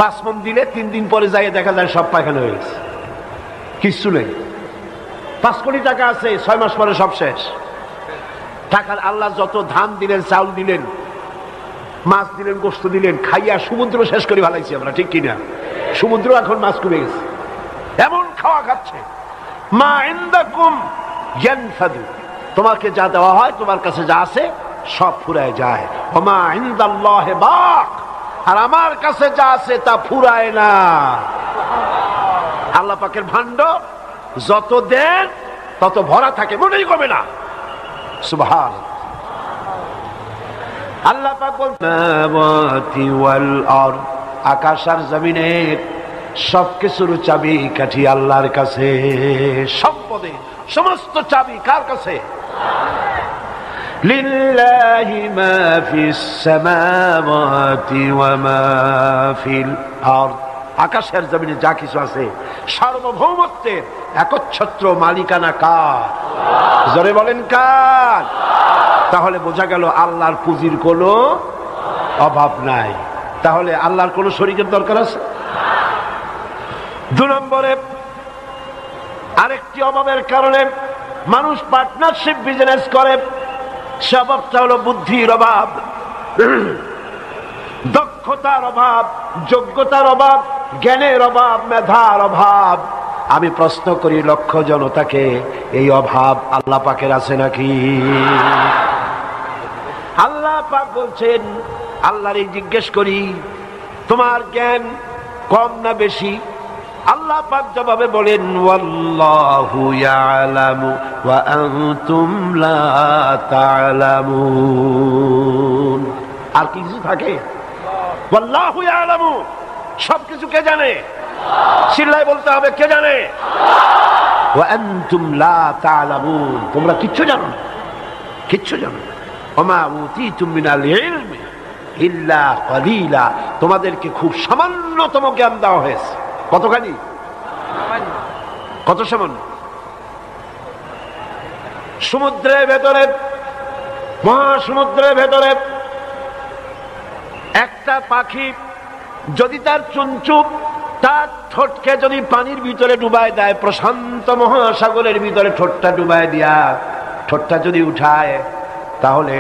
A: 5 মণ দিলে 3 দিন পরে যাই দেখা যায় সব পায়খানা হয়ে গেছে, কিচ্ছু নেই। 5 কোটি টাকা আছে, 6 মাস পরে সব শেষ। টাকার আল্লাহ যত ধান দিলেন, চাউল দিলেন, মাছ দিলেন, গোশত দিলেন, খাইয়া সমুদ্র শেষ করে ফেলাইছি আমরা, ঠিক কিনা? সমুদ্র এখন মাছ কমে গেছে, এমন খাওয়া খাচ্ছে। মা ইনদাকুম ইয়ানফাদু, তোমাকে যা দেওয়া হয়, তোমার কাছে যা আছে সব ফুরায় যায়। ওয়া মা ইনদাল্লাহি বাক, আর আমার কাছে যা আছে তা ফুরায় না। আল্লাহ পাকের ভান্ডার যত দেন তত ভরা থাকে, মোটেই কমে না। সুবহানাল্লাহ। আল্লাহ পাক বলেন আকাশ আর জমিনের সবকিছুর চাবি কাঠি আল্লাহর কাছে। সম্পদে সমস্ত চাবি কার কাছে? লিল্লাহি মা ফিস সামাওয়াতি ওয়া মা ফিল আরদ, আকাশের জমিনে যা কিছু আছে সার্বভৌমত্বের একচ্ছত্র মালিকানা কার? জোরে বলেন কার? তাহলে বোঝা গেল আল্লাহর পুঁজির কোনো অভাব নাই। তাহলে আল্লাহর কোনো শরীকের দরকার আছে? 2 নম্বরে আরেকটি অভাবের কারণে মানুষ পার্টনারশিপ বিজনেস করে, সে অভাবটা হলো বুদ্ধির অভাব, দক্ষতার অভাব, যোগ্যতার অভাব, জ্ঞানের অভাব, মেধার অভাব। আমি প্রশ্ন করি লক্ষ জনতাকে, এই অভাব আল্লাহ পাকের আছে নাকি? আল্লাহ পাক বলছেন, আল্লাহরই জিজ্ঞেস করি তোমার জ্ঞান কম না বেশি? আল্লাহ পাক জবাবে বলেন ওয়াল্লাহু ইয়ালামু ওয়া আনতুম লা তা'লামুন। আর কিছু থাকে? ওয়াল্লাহু ইয়ালামু, সবকিছু কে জানে? চিল্লায় বলতে হবে, কে জানে? ওয়া আনতুম লা তা'লামুন, তোমরা কিচ্ছু জানো না, কিচ্ছু জানো না। ওমা উতীতুম মিনাল ইলমি ইল্লা কলিলা, তোমাদেরকে খুব সামান্যতম জ্ঞান দেওয়া হয়েছে। কতখানি? কত সামান্য? সমুদ্রের ভেতরে, মহাসমুদ্রের ভেতরে একটা পাখি যদি তার চুনচুপ, তার ঠোঁটকে যদি পানির ভিতরে ডুবায় দেয়, প্রশান্ত মহাসাগরের ভিতরে ঠোঁটটা ডুবায় দিয়া ঠোঁটটা যদি উঠায়, তাহলে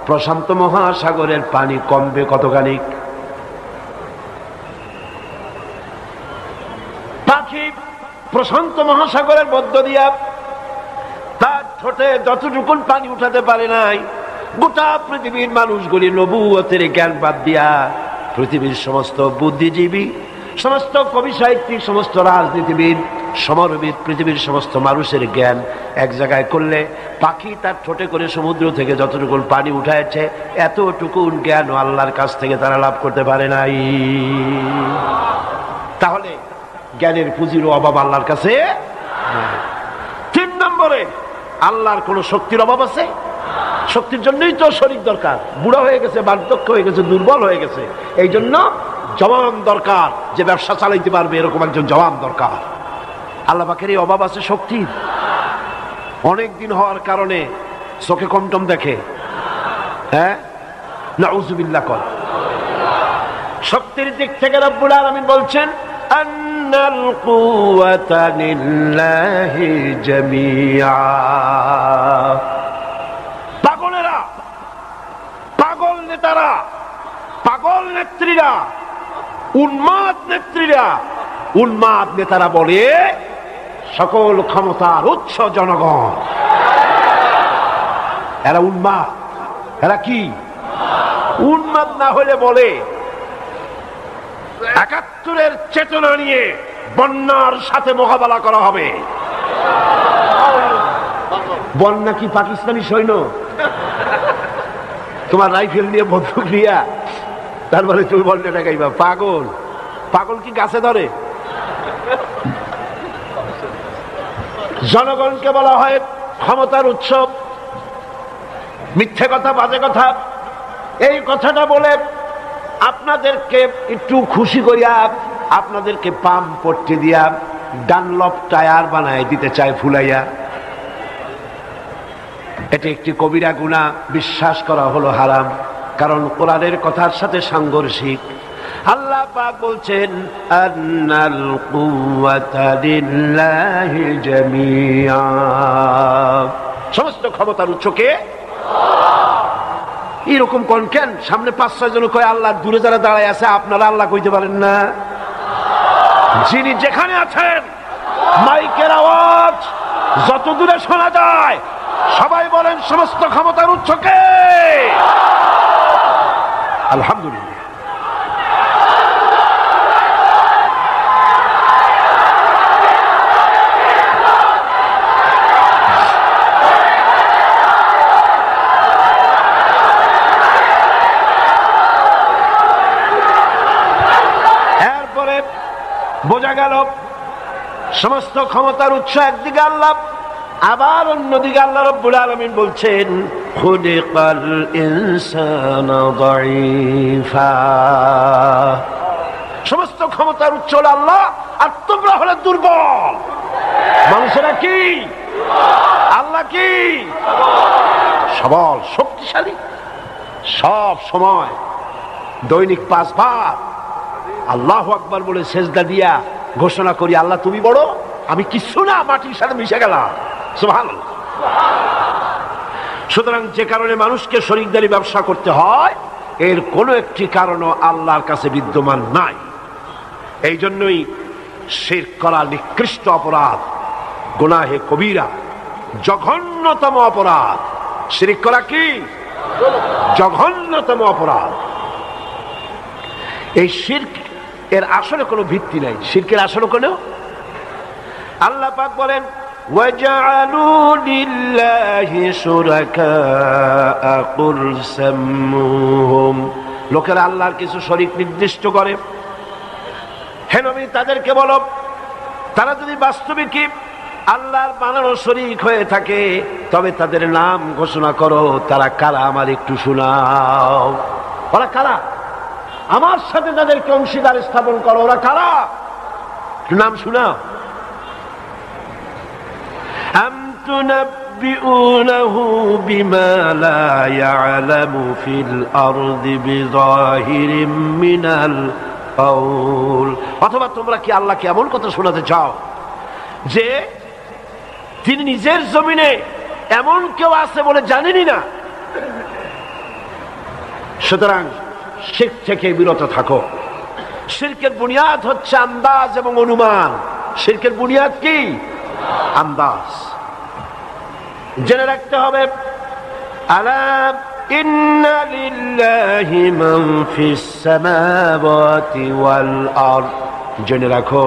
A: প্রশান্ত মহাসাগরের পানি কমবে কতখানি? পাখি প্রশান্ত মহাসাগরের মধ্য দিয়া তার ঠোঁটে যতটুকু পানি উঠাতে পারে নাই, গোটা পৃথিবীর মানুষগুলি নবুয়তের জ্ঞান বাদ দিয়া, পৃথিবীর সমস্ত বুদ্ধিজীবী, সমস্ত কবি সাহিত্যিক, সমস্ত রাজনীতিবিদ, সমরবিদ, পৃথিবীর সমস্ত মানুষের জ্ঞান এক জায়গায় করলে পাখি তার ঠোঁটে করে সমুদ্র থেকে যতটুকু পানি উঠাইছে, এতটুকু জ্ঞান আল্লাহর কাছ থেকে তারা লাভ করতে পারে নাই। তাহলে জ্ঞানের পুঁজির অভাব আল্লাহর কাছে। 3 নম্বরে আল্লাহর কোন শক্তির অভাব আছে? শক্তির জন্যই তো শরীর দরকার। বুড়া হয়ে গেছে, বার্ধক্য হয়ে গেছে, দুর্বল হয়ে গেছে, এই জন্য জওয়ান দরকার, যে ব্যবসা চালাইতে পারবে এরকম একজন জওয়ান দরকার। আল্লাহ পাকের এই অভাব আছে শক্তির। অনেক দিন হওয়ার কারণে চোখে কমটম দেখে, হ্যাঁ, নাউযুবিল্লাহ কর। শক্তির দিক থেকে রব্বুল আলামিন বলছেন আন্নাল কুওয়াতা লিল্লাহি জামিআ। পাগলেরা, পাগল নেতারা, পাগল নেত্রীরা, উন্মাদ নেত্রীরা, উন্মাদ নেতারা বলে সকল ক্ষমতার উৎস জনগণ। এরা উন্মাদ। এরা কি উন্মাদ? না হলে বলে ৭১-এর চেতনা নিয়ে বন্যার সাথে মোকাবেলা করা হবে। বন্যা কি পাকিস্তানি সৈন্য? তোমার রাইফেল নিয়ে, বন্দুক নিয়ে, তারপরে তুমি বন্যাটা গাইবা? পাগল। পাগল কি গাছে ধরে? জনগণকে বলা হয় ক্ষমতার উৎসব। মিথ্যে কথা, বাজে কথা। এই কথাটা বলে আপনাদেরকে একটু খুশি করিয়া, আপনাদেরকে পাম্প পট্টি দিয়া ডানলপ টায়ার বানায় দিতে চায় ফুলাইয়া। এটি একটি কবিরা গুনাহ, বিশ্বাস করা হলো হারাম, কারণ কোরআনের কথার সাথে সাংঘর্ষিক। আল্লাহ পাক বলছেন আন্নাল কুওয়াতা লিল্লাহি জামিআ, সমস্ত ক্ষমতার উৎস কে? এরকম কোন কেন? সামনে ৫-৬ জন কয় আল্লাহ, দূরে যারা দাঁড়ায় আছে আপনারা আল্লাহ কইতে পারেন না? যিনি যেখানে আছেন মাইকের আওয়াজ যত দূরে শোনা যায় সবাই বলেন সমস্ত ক্ষমতার উৎসকে আলহামদুলিল্লাহ। এরপরে বোঝা গেল সমস্ত ক্ষমতার উৎস একদিকে আল্লাহ, আবার অন্যদিকে আল্লাহ রাব্বুল আলামিন বলছেন খুলিকাল ইনসানু দাঈফা। সমস্ত ক্ষমতার উৎস হলো আল্লাহ, আর তোমরা হলে দুর্বল। মানুষেরা কি? আল্লাহ কি? সবল, শক্তিশালী। সব সময় দৈনিক 5 বার আল্লাহু আকবার বলে সেজদা দিয়া ঘোষণা করি, আল্লাহ তুমি বড়, আমি কিছু না, মাটির সাথে মিশে গেলাম। সুবহানাল্লাহ। সুতরাং যে কারণে মানুষকে শরীকদারি ব্যবসা করতে হয়, এর কোনো একটি কারণও আল্লাহর কাছে বিদ্যমান নাই। এই জন্যই শিরক করা নিকৃষ্ট অপরাধ, গুনাহে কবিরা, জঘন্যতম অপরাধ। শিরক করা কি? জঘন্যতম অপরাধ। এই শিরক এর আসলে কোনো ভিত্তি নাই। শিরকের আসলে কোনো, আল্লাহ পাক বলেন ওয়াজআলু লিল্লাহি শুরাকা কুল সাম্মুহুম। লোকেরা আল্লাহর কিছু শরীক নির্দিষ্ট করে, হে নবী তাদেরকে বলো, তারা যদি বাস্তবিক আল্লাহর বানানো শরীক হয়ে থাকে তবে তাদের নাম ঘোষণা করো। তারা কারা আমার একটু শোনাও। ওরা কারা? আমার সাথে তাদেরকে অংশীদার স্থাপন করো। ওরা কারা? নাম শোনাও। আম তুনাব্বিউনাহু বিমা লা ইয়ালামু ফিল আরদি বিযাহিরিম মিনাল কাউল। অথবা তোমরা কি আল্লাহকে এমন কথা শোনাতে চাও যে তিনি নিজের জমিনে এমন কেউ আছে বলে জানেনই না? সুতরাং শিরক থেকে বিরত থাকো। শিরকের বুনিয়াদ হচ্ছে আন্দাজ এবং অনুমান। শিরকের বুনিয়াদ কি? আন্দাজ। জেনে রাখতে হবে আলা ইন্না লিল্লাহি মান ফিস সামাওয়াতি ওয়াল আরদ। জেনে রাখো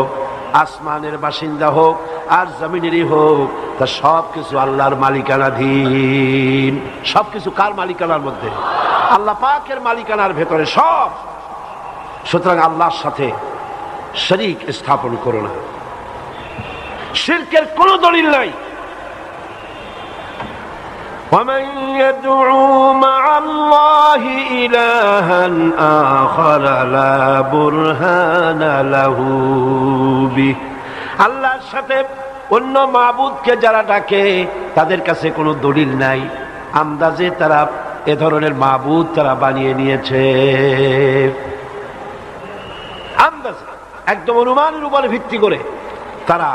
A: আসমানের বাসিন্দা হোক আর জমিনেরই হোক, তা সবকিছু আল্লাহর মালিকানাধীন। সবকিছু কার মালিকানার মধ্যে? আল্লাহ পাকের মালিকানার ভেতরে সব। সুতরাং আল্লাহর সাথে শরীক স্থাপন করো না। শিরকের কোনো দলিল নাই। ومن يدعو مع الله إلها آخر لا برهان له به। আল্লাহর সাথে অন্য মাবুদকে যারা ডাকে তাদের কাছে কোনো দলিল নাই, আন্দাজে তারা এ ধরনের মাবুদ তারা বানিয়ে নিয়েছে। আন্দাজে, একদম অনুমানের উপরে ভিত্তি করে তারা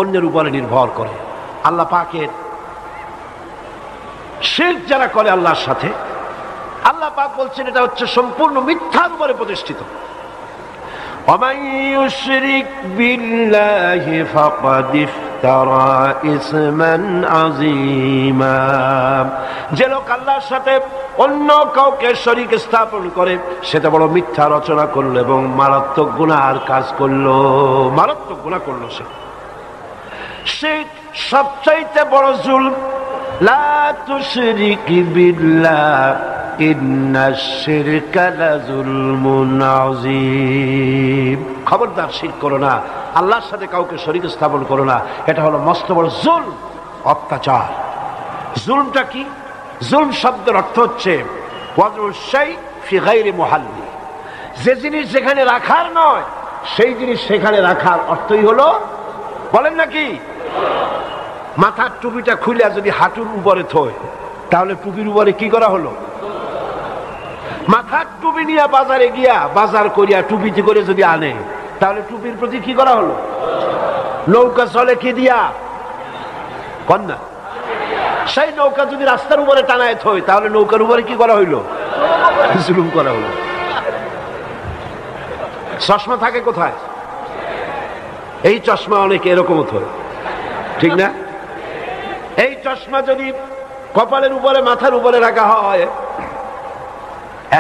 A: অন্যের উপরে নির্ভর করে। আল্লাহ পাকের শিরক যারা করে আল্লাহর সাথে, আল্লাহ পাক বলছেন এটা হচ্ছে সম্পূর্ণ মিথ্যার উপরে প্রতিষ্ঠিত। ومن يشرك بالله فقد افترى إثما عظيما। যে লোক আল্লাহর সাথে অন্য কাউকে শরীক স্থাপন করে সেটা বড় মিথ্যা রচনা করলো এবং মারাত্মক গুনাহের কাজ করলো। মারাত্মক গুনাহ করলো সে। শিরক সবচাইতে বড় জুলম। লা তুশরিক বিল্লাহ ইন্নাশ শিরকা লাযুলমুন আযীম। খবরদার শিরক করো না, আল্লাহর সাথে কাউকে শরীক স্থাপন করো না। এটা হলো মস্ত বড় জুলম, অত্যাচার। জুলমটা কি? জুলম শব্দের অর্থ হচ্ছে ওয়াদউশ শাই ফি গায়রি মুহাল্লি। যে জিনিস যেখানে রাখার নয় সেই জিনিস সেখানে রাখার অর্থই হলো, বলেন নাকি, মাথার টুপিটা খুলে যদি হাঁটুর উপরে থয় তাহলে টুপির উপরে কি করা হলো? মাথার টুপি নিয়ে বাজারে গিয়া বাজার করিয়া টুপিতে করে যদি আনে তাহলে টুপির প্রতি কি করা হলো? নৌকা চলে কি দিয়া? কন্যা। সেই নৌকা যদি রাস্তার উপরে টানায় থয় তাহলে নৌকার উপরে কি করা হইলো? জুলুম করা হলো। চশমা থাকে কোথায়? এই চশমা অনেকে এরকম হতো, ঠিক না? এই চশমা যদি কপালের উপরে মাথার উপরে রাখা হয়,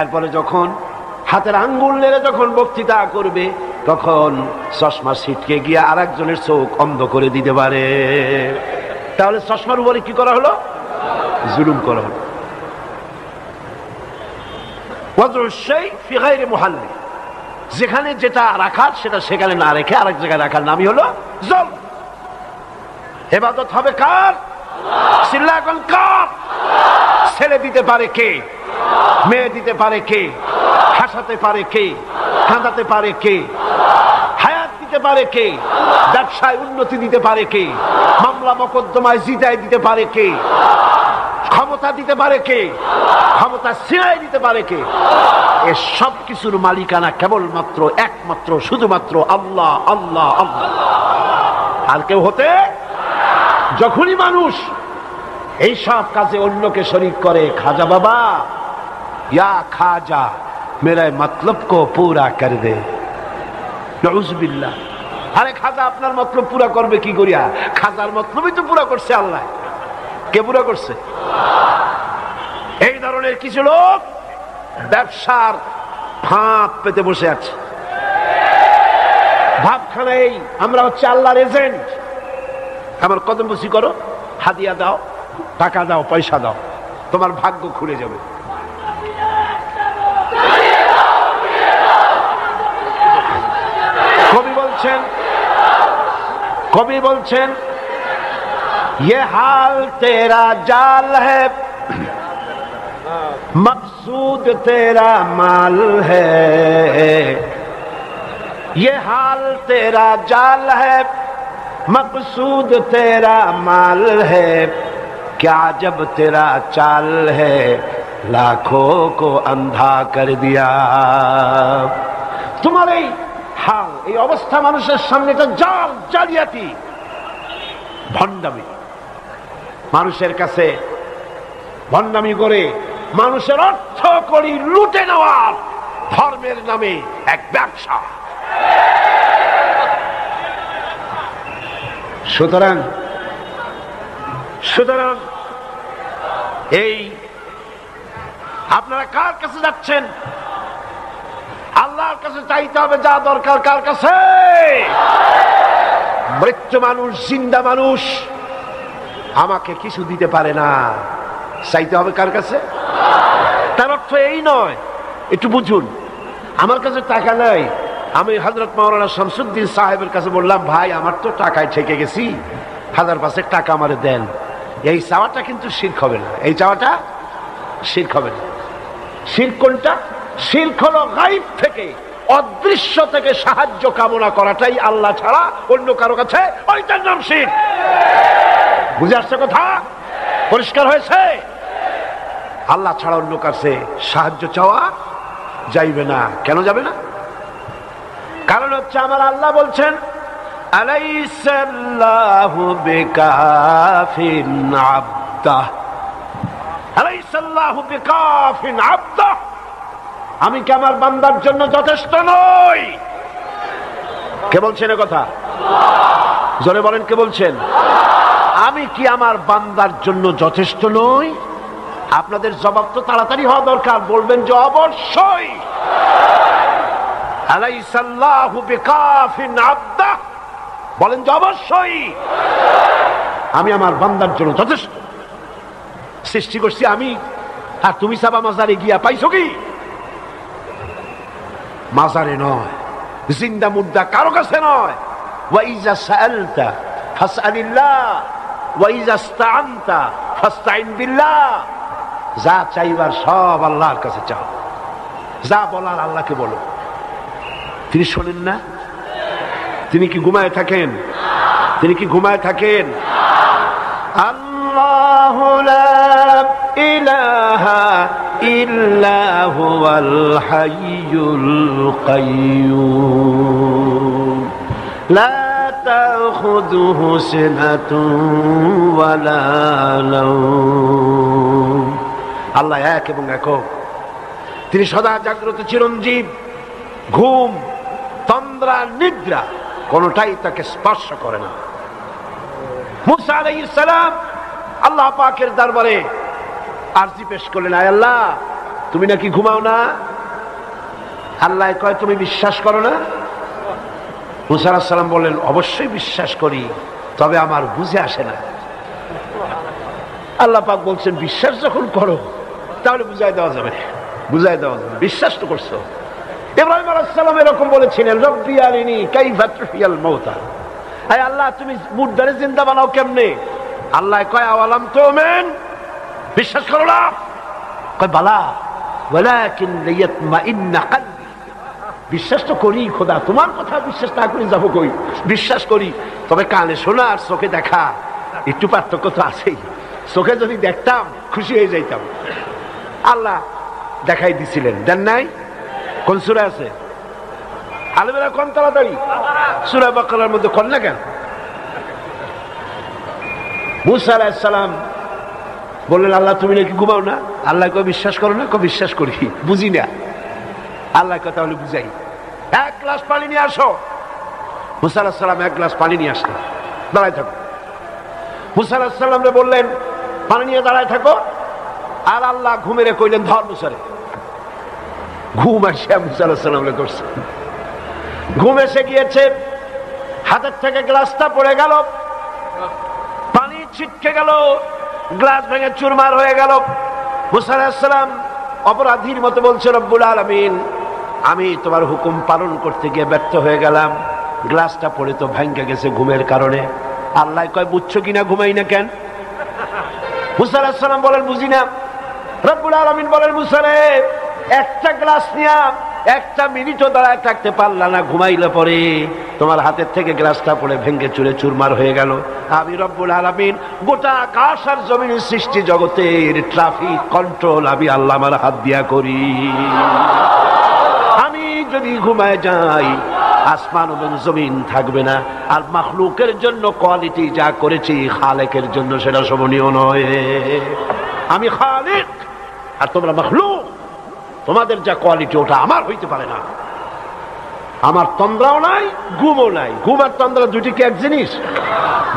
A: এরপরে যখন হাতের আঙ্গুল নেড়ে যখন বক্তৃতা করবে তখন চশমা ছিটকে গিয়ে আর একজনের চোখ অন্ধ করে দিতে পারে। তাহলে চশমার উপরে কি করা হলো? জুলুম করা হলো। যেখানে যেটা রাখার সেটা সেখানে না রেখে আরেক জায়গায় রাখার নামই হলো জুলম। ইবাদত হবে কার? চিল্লা এখন কার? ছেলে দিতে পারে কে? মেয়ে দিতে পারে কে? হাসাতে পারে কে? কাঁদাতে পারে কে? হায়াত দিতে পারে কে? ব্যবসায় উন্নতি দিতে পারে কে? মামলা মোকদ্দমায় জিতায় দিতে পারে কে? ক্ষমতা দিতে পারে কে? ক্ষমতা ছিনায় দিতে পারে কে? এ সব কিছুর মালিকানা কেবলমাত্র একমাত্র শুধুমাত্র আল্লাহ, আল্লাহ, আল্লাহ। আর কেউ হতে? যখনই মানুষ এই সব কাজে অন্যকে শরীক করে, খাজা বাবা, ইয়া খাজা মেরা মতলব কো পুরা কর দে, নাউজুবিল্লাহ। আরে খাজা আপনার মতলব পুরা করবে কি করিয়া? খাজার মতলবই তো পুরা করছে আল্লাহ। কে পুরা করছে? এই ধরনের কিছু লোক ব্যবসার ফাঁদ পেতে বসে আছে। ভাবখানায় আমরা হচ্ছে আল্লাহর এজেন্ট। আমার কদম বসি করো, হাদিয়া দাও, টাকা দাও, পয়সা দাও, তোমার ভাগ্য খুলে যাবে। কবি বলছেন ये हाल तेरा जाल है, मकसूद तेरा माल है, ये हाल तेरा जाल है, मकसूद तेरा माल है, क्या जब तेरा चाल है, लाखों को अंधा कर दिया। তোমার এই হাল, এই অবস্থা মানুষের সামনে তো জাল, জালিয়াতি, ভণ্ডামি। মানুষের কাছে ভণ্ডামি করে মানুষের অর্থ করি লুটে নেওয়ার ধর্মের নামে এক ব্যবসা। সুতরাং এই আপনারা কার কাছে যাচ্ছেন? আল্লাহর কাছে চাইতে হবে যা দরকার। কার কাছে? মৃত্যু মানুষ, জিন্দা মানুষ আমাকে কিছু দিতে পারে না, চাইতে হবে কার কাছে? তার অর্থ এই নয়, একটু বুঝুন, আমার কাছে টাকা নাই, আমি হযরত মাওলানা শামসুদ্দিন সাহেবের কাছে বললাম, ভাই আমার তো টাকায় ঠেকে গেছি, 1000 টাকা আমারে দেন। এই চাওয়াটা কিন্তু শিরক হবে না। এই চাওয়াটা শিরক হবে না। শিরক কোনটা? শিরক হলো গায়ব থেকে, অদৃশ্য থেকে সাহায্য কামনা করাটাই আল্লাহ ছাড়া অন্য কারো কাছে, ওইটার নাম শিরক। বুঝে আসছে কথা? পরিষ্কার হয়েছে? আল্লাহ ছাড়া অন্য কাছে সাহায্য চাওয়া যাইবে না। কেন যাবে না? কারণ হচ্ছে আমার আল্লাহ বলছেন, আলাইসাল্লাহু বিকাফিন আবদাহ, আলাইসাল্লাহু বিকাফিন আবদাহ, আমি কি আমার বান্দার জন্য যথেষ্ট নই? কে বলছেন কথা? জোরে বলেন, কে বলছেন? আমি কি আমার বান্দার জন্য যথেষ্ট নই? আপনাদের জবাব তো তাড়াতাড়ি হওয়া দরকার। বলবেন যে অবশ্যই। আলাইসাল্লাহু বিকাফিন আবদাহ, বলেন যে অবশ্যই আমি আমার বান্দার জন্য যথেষ্ট। সৃষ্টি করছি আমি, আর তুমি সাবা মাজারে গিয়া পাইছো কি? মাজারে নয়, জিন্দা মুর্দা কারো কাছে নয়। ওয়াইজা সাআলতা ফাসআলিল্লাহ ওয়াইজা ইসতাআনতা ফাসতাইন বিল্লাহ। যা চাইবার সব আল্লাহর কাছে চাও, যা বলার আল্লাহকে বলো। তিনি শোনেন না? তিনি কি ঘুমায় থাকেন? তিনি কি ঘুমায় থাকেন? আল্লাহু লা ইলাহা ইল্লা হুয়াল হাইয়ুল কাইয়্যুম লা তাখুযুহু সিনাতুন ওয়ালা নাওম। আল্লাহ এক এবং একক, তিনি সদা জাগ্রত, চিরঞ্জীব। ঘুম, তন্দ্রা, নিদ্রা কোনটাই তাকে স্পর্শ করে না। মুসা আলাইহিস সালাম আল্লাহ পাকের দরবারে আরজি পেশ করলেন, আয় আল্লাহ, তুমি নাকি ঘুমাও না? আল্লাহ কয়, তুমি বিশ্বাস করো না? মুসা আলাইহিস সালাম বললেন, অবশ্যই বিশ্বাস করি, তবে আমার বুঝে আসে না। আল্লাহ পাক বলছেন, বিশ্বাস যখন করো তাহলে বুঝাই দেওয়া যাবে, বুঝাই দেওয়া যাবে, বিশ্বাস তো করছো। ইব্রাহিম আলাইহিস সালাম এরকম বলেছিলেন, রব্বি আরিনি কাইফা তুহইয়াল মাউতা, আয় আল্লাহ, তুমি মুর্দারে জিন্দা বানাও কেমনে? আল্লাহ কয়, আওয়ালাম তুমিন, বিশ্বাস করো না? কয় বালা, ওয়ালাকিন লিয়াতমাইন্না কলবি, বিশ্বাস তো করি খোদা, তোমার কথা বিশ্বাস না করে যাবো কই? বিশ্বাস করি, তবে কানে শোনা আর চোখে দেখা একটু পার্থক্য তো আছেই। চোখে যদি দেখতাম খুশি হয়ে যাইতাম। আল্লাহ দেখাই দিছিলেন, দেন নাই? কোন সূরা আছে? আলেমেরা কোন তাড়াতাড়ি সূরা বাকারার মধ্যে কোন না কেন? মুসা আলাইহিস সালাম বললেন, আল্লাহ তুমি নাকি ঘুমাও না? আল্লাহ কয়, বিশ্বাস করো না? কয় বিশ্বাস করি, বুঝি না। আল্লাহ কয়, তাহলে বুঝাই, এক গ্লাস পানি নিয়ে আসো। মুসা আলাইহিস সালাম এক গ্লাস পানি নিয়ে আসলেন, দাঁড়ায় থাকো। মুসা আলাইহিস সালামরে বললেন, পানি নিয়ে দাঁড়ায় থাকো। আর আল্লাহ ঘুমেরে কইলেন, ধর মুসারে। ঘুম আসে মুসা আলাইহিস সালামরে করছে, ঘুম এসে গিয়েছে, হাতের থেকে গ্লাসটা পড়ে গেল, পানি ছিটকে গেল, গ্লাস ভেঙে চুরমার হয়ে গেল। মুসা আলাইহিস সালাম অপরাধীর মতো বলছে, রব্বুল আলামিন, আমি তোমার হুকুম পালন করতে গিয়ে ব্যর্থ হয়ে গেলাম, গ্লাসটা পড়ে তো ভেঙে গেছে ঘুমের কারণে। আল্লাহ কয়, বুঝছো কিনা ঘুমাই না কেন? মুসা আলাইহিস সালাম বলেন, বুঝি না। রব্বুল আলামিন বলেন, মুসা রে, একটা গ্লাস নিয়া একটা মিনিটও দাঁড়ায় থাকতে পারলা না, ঘুমাইলে পরে তোমার হাতের থেকে গ্লাসটা পড়ে ভেঙে চুরে চুরমার হয়ে গেল। আমি রব্বুল আলামিন গোটা আকাশ আর জমিনের সৃষ্টি জগতের ট্রাফিক কন্ট্রোল আমি আল্লাহ আমার হাত দিয়া করি। আমি যদি ঘুমায় যাই, আসমান এবং জমিন থাকবে না। আর মাখলুকের জন্য কোয়ালিটি যা করেছি, খালেকের জন্য সেটা শোভনীয় নয়। আমি খালেক আর তোমরা মাখলুক, তোমাদের যা কোয়ালিটি ওটা আমার হইতে পারে না। আমার তন্দ্রাও নাই, ঘুমও নাই। ঘুম আর তন্দ্রা দুটি কি এক জিনিস?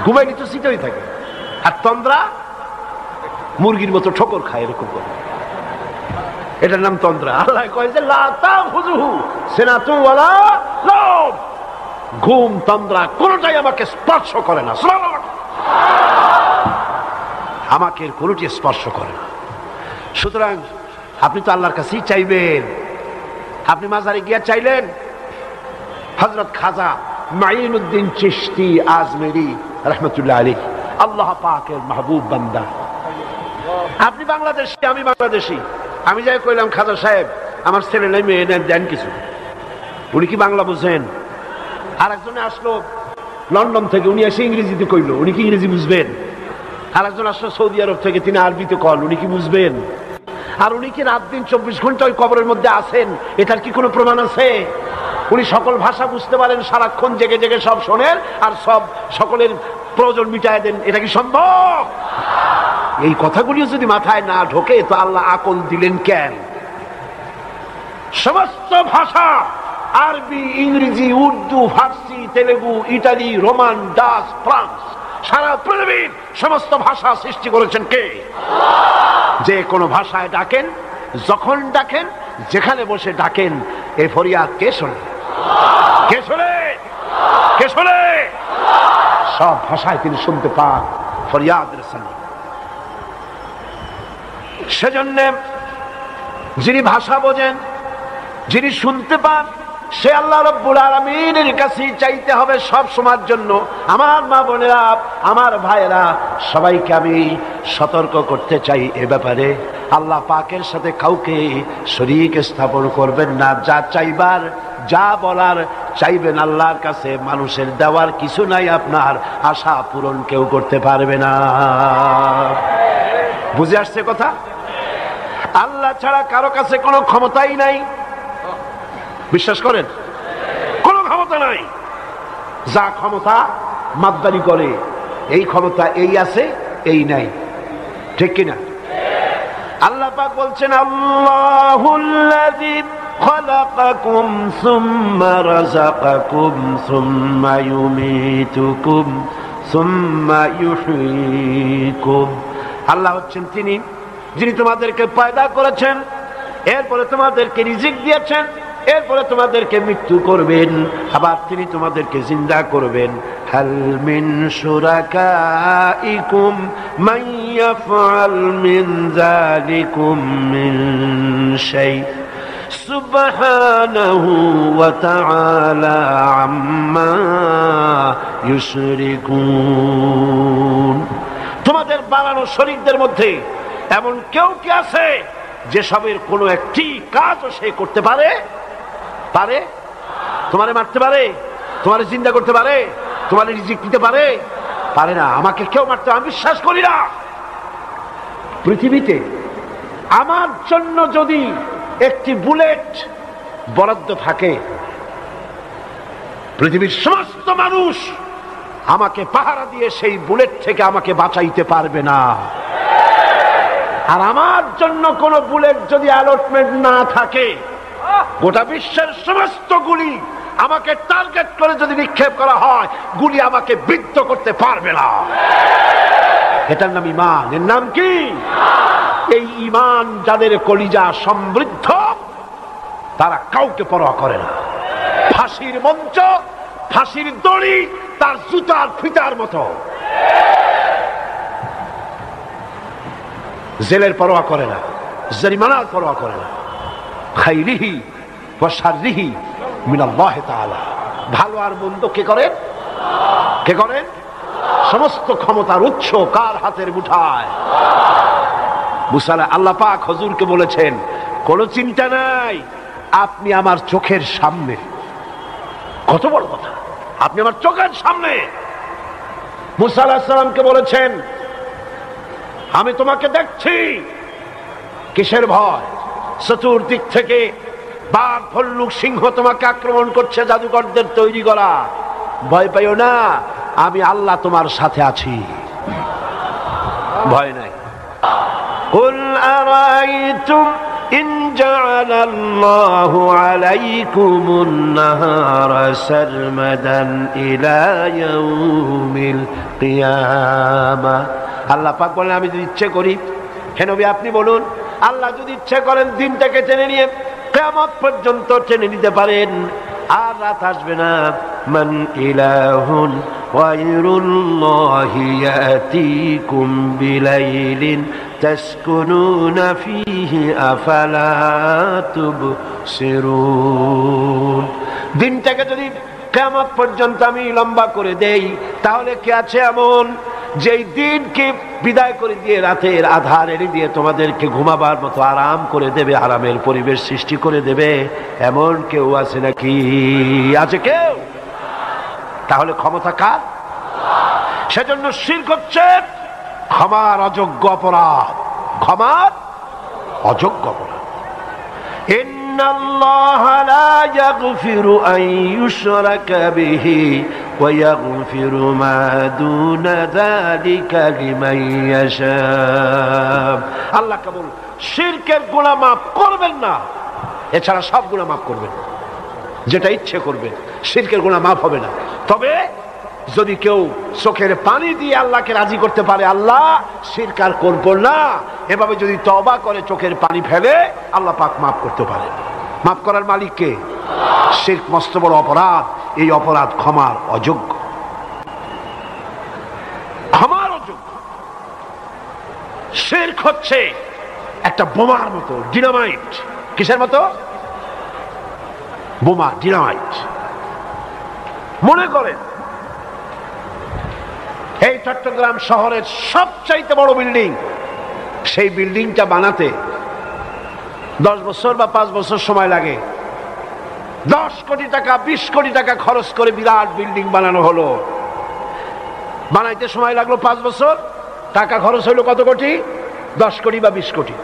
A: ঘুমাইলে তো শীতই থাকে, আর তন্দ্রা মুরগির মতো ঠোকর খায়, এরকম করে, এটার নাম তন্দ্রা। আল্লাহ কয় যে লা তাখুযুহু সিনাতুন ওয়ালা নাওম, ঘুম তন্দ্রা কোনটাই আমাকে স্পর্শ করে না। সুবহানাল্লাহ, আমাকে কোনটি স্পর্শ করে না। সুতরাং আপনি তো আল্লাহর কাছেই চাইবেন। আপনি মাজারে গিয়া চাইলেন, হযরত খাজা মাঈনুদ্দিন চিশতি আজমেরি রাহমাতুল্লাহ আলাইহি, আল্লাহ পাকের মাহবুব বান্দা। আপনি বাংলাদেশি, আমি বাংলাদেশি। আমি যাই কইলাম, খাজা সাহেব, আমার ছেলে নাই মেয়ে নেন, দেন কিছু। উনি কি বাংলা বুঝেন? আর একজনে আসলো লন্ডন থেকে, উনি এসে ইংরেজিতে কইলো, উনি কি ইংরেজি বুঝবেন? আর একজন আসলো সৌদি আরব থেকে, তিনি আরবিতে কল, উনি কি বুঝবেন? আর উনি কি রাত দিন 24 ঘন্টা ওই কবরের মধ্যে আছেন, এটার কি কোনো প্রমাণ আছে? উনি সকল ভাষা বুঝতে পারেন, সারাক্ষণ জেগে জেগে সব শোনেন আর সব সকলের প্রয়োজন মিটায় দেন, এটা কি সম্ভব? এই কথাগুলিও যদি মাথায় না ঢোকে, তো আল্লাহ আকল দিলেন কেন? সমস্ত ভাষা, আরবি, ইংরেজি, উর্দু, ফার্সি, Telugu, Italy, Roman, Dutch, France, সারা পৃথিবীর সমস্ত ভাষা সৃষ্টি করেছেন কে? যে কোনো ভাষায় ডাকেন, যখন ডাকেন, যেখানে বসে ডাকেন, এই ফরিয়াদ কে শোনে? কে শোনে? কে শোনে? সব ভাষায় তিনি শুনতে পান ফরিয়াদের সামনে। সেজন্য যিনি ভাষা বোঝেন, যিনি শুনতে পান, সে আল্লাহ রাব্বুল আলামিনের কাছে চাইতে হবে সব সময়ের জন্য। আমার মা বোনেরা, আমার ভাইয়েরা, সবাইকে আমি সতর্ক করতে চাই এ ব্যাপারে, আল্লাহ পাকের সাথে কাউকে শরীক স্থাপন করবেন না। যা চাইবার, যা বলার চাইবেন আল্লাহর কাছে। মানুষের দেওয়ার কিছু নাই, আপনার আশা পূরণ কেউ করতে পারবে না। বুঝে আসছে কথা? আল্লাহ ছাড়া কারো কাছে কোনো ক্ষমতাই নাই, বিশ্বাস করেন? কোনো ক্ষমতা নাই। যা ক্ষমতা মাতদারি করে, এই ক্ষমতা এই আছে, এই নাই, ঠিক কিনা? আল্লাহ পাক বলছেন, আল্লাহুল্লাযী خلقكم ثم رزقكم ثم يميتكم ثم يحييكم। আল্লাহ হচ্ছেন তিনি যিনি তোমাদেরকে পয়দা করেছেন, এরপরে তোমাদেরকে রিজিক দিয়েছেন, এরপরে তোমাদেরকে মৃত্যু করবেন, আবার তিনি তোমাদেরকে জিন্দা করবেন। হাল মিন শুরাকাইকুম মান ইয়াফআল মিন যালিকুম মিন শাই সুবহানাহু ওয়া তাআলা আম্মা ইউশরিকুন। তোমাদের বানানো শরীরদের মধ্যে এমন কেউ কি আছে যে সবের কোনো একটি কাজও সে করতে পারে? পারে? তোমারে মারতে পারে? তোমারে জিন্দা করতে পারে? তোমারে রিজিক দিতে পারে? পারে না। আমাকে কেউ মারতে, আমি বিশ্বাস করি না। পৃথিবীতে আমার জন্য যদি একটি বুলেট বরাদ্দ থাকে, পৃথিবীর সমস্ত মানুষ আমাকে পাহারা দিয়ে সেই বুলেট থেকে আমাকে বাঁচাইতে পারবে না। আর আমার জন্য কোন বুলেট যদি অ্যালটমেন্ট না থাকে, গোটা বিশ্বের সমস্ত গুলি আমাকে টার্গেট করে যদি নিক্ষেপ করা হয়, গুলি আমাকে বিদ্ধ করতে পারবে না। এটার নাম ঈমান। এর নাম কি? এই ঈমান যাদের কলিজা সমৃদ্ধ, তারা কাউকে পরোয়া করে না। ফাঁসির মঞ্চ, ফাঁসির দড়ি তার জুতার ফিতার মতো। জেলের পরোয়া করে না, জরিমানার পরোয়া করে না। খাইরিহি ওয়া শাররিহি মিনাল্লাহ তাআলা। ভালো আর মন্দ কে করেন? কে করেন? সমস্ত ক্ষমতার উৎস কার হাতের মুঠায়? মুসা আল্লাহ পাক হুজুরকে বলেছেন, কোনো চিন্তা নাই, আপনি আমার চোখের সামনে। কত বড় কথা, আপনি আমার চোখের সামনে। মুসা আলাইহিস সালামকে বলেছেন, আমি তোমাকে দেখছি। কিসের ভয়? চতুর্দিক থেকে বাঘ, ভল্লুক, সিংহ তোমাকে আক্রমণ করছে, জাদুকরদের তৈরি করা। ভয় পাইও না, আমি আল্লাহ তোমার সাথে আছি, ভয় নাই। কুল আরাইতুম ইন জাআলাল্লাহু আলাইকুমুন নাহারা সারমাদান ইলা ইয়াউমিল কিয়ামাহ। আল্লাহ পাক বলেন, আমি যদি ইচ্ছে করি, হে নবী আপনি বলুন, আল্লাহ যদি ইচ্ছে করেন দিনটাকে টেনে নিয়ে কিয়ামত পর্যন্ত টেনে নিতে পারেন, আর রাত আসবে না। মান ইলাহুন গায়রুল্লাহি ইয়াতিকুম বিলাইলিন তাসকুনুনা ফীহি আফালা তুবসিরুন। দিনটাকে যদি কিয়ামত পর্যন্ত আমি লম্বা করে দেই, তাহলে কি আছে এমন যেই দিনকে বিদায় করে দিয়ে রাতের আধার এনে দিয়ে তোমাদেরকে ঘুমাবার মতো আরাম করে দেবে, আরামের পরিবেশ সৃষ্টি করে দেবে, এমন কেউ আছে নাকি? আছে কেউ? তাহলে ক্ষমতা কার? সেজন্য শিরক হচ্ছে ক্ষমার অযোগ্য অপরাধ, ক্ষমার অযোগ্য অপরাধ। ইন্নাল্লাহা লা ইয়াগফিরু আন ইউশরাকা বিহি ওয়া ইয়াগফিরু মা দুনা যালিকা লিমান ইয়াশা। আল্লাহ কেবল শিরকের গুনাহ মাফ করবেন না, এছাড়া সব গুনাহ মাফ করবেন, যেটা ইচ্ছে করবেন। শিরকের গুনাহ মাফ হবে না। তবে যদি কেউ চোখের পানি দিয়ে আল্লাহকে রাজি করতে পারে, আল্লাহ শিরক আর করব না, এভাবে যদি তওবা করে চোখের পানি ফেলে, আল্লাহ পাক মাফ করতে পারে। মাফ করার মালিক কে? শিরক মস্ত বড় অপরাধ, এই অপরাধ ক্ষমার অযোগ্য, ক্ষমার অযোগ্য। শিরক হচ্ছে একটা বোমার মতো, ডিনামাইট। কিসের মতো? বোমা, ডিনামাইট। মনে করেন এই চট্টগ্রাম শহরের সবচাইতে বড় বিল্ডিং, সেই বিল্ডিংটা বানাতে 10 বছর বা 5 বছর সময় লাগে। 10 কোটি টাকা 20 কোটি টাকা খরচ করে বিরাট বিল্ডিং বানানো হলো। বানাইতে সময় লাগলো 5 বছর, টাকা খরচ হলো কত কোটি? 10 কোটি বা 20 কোটি।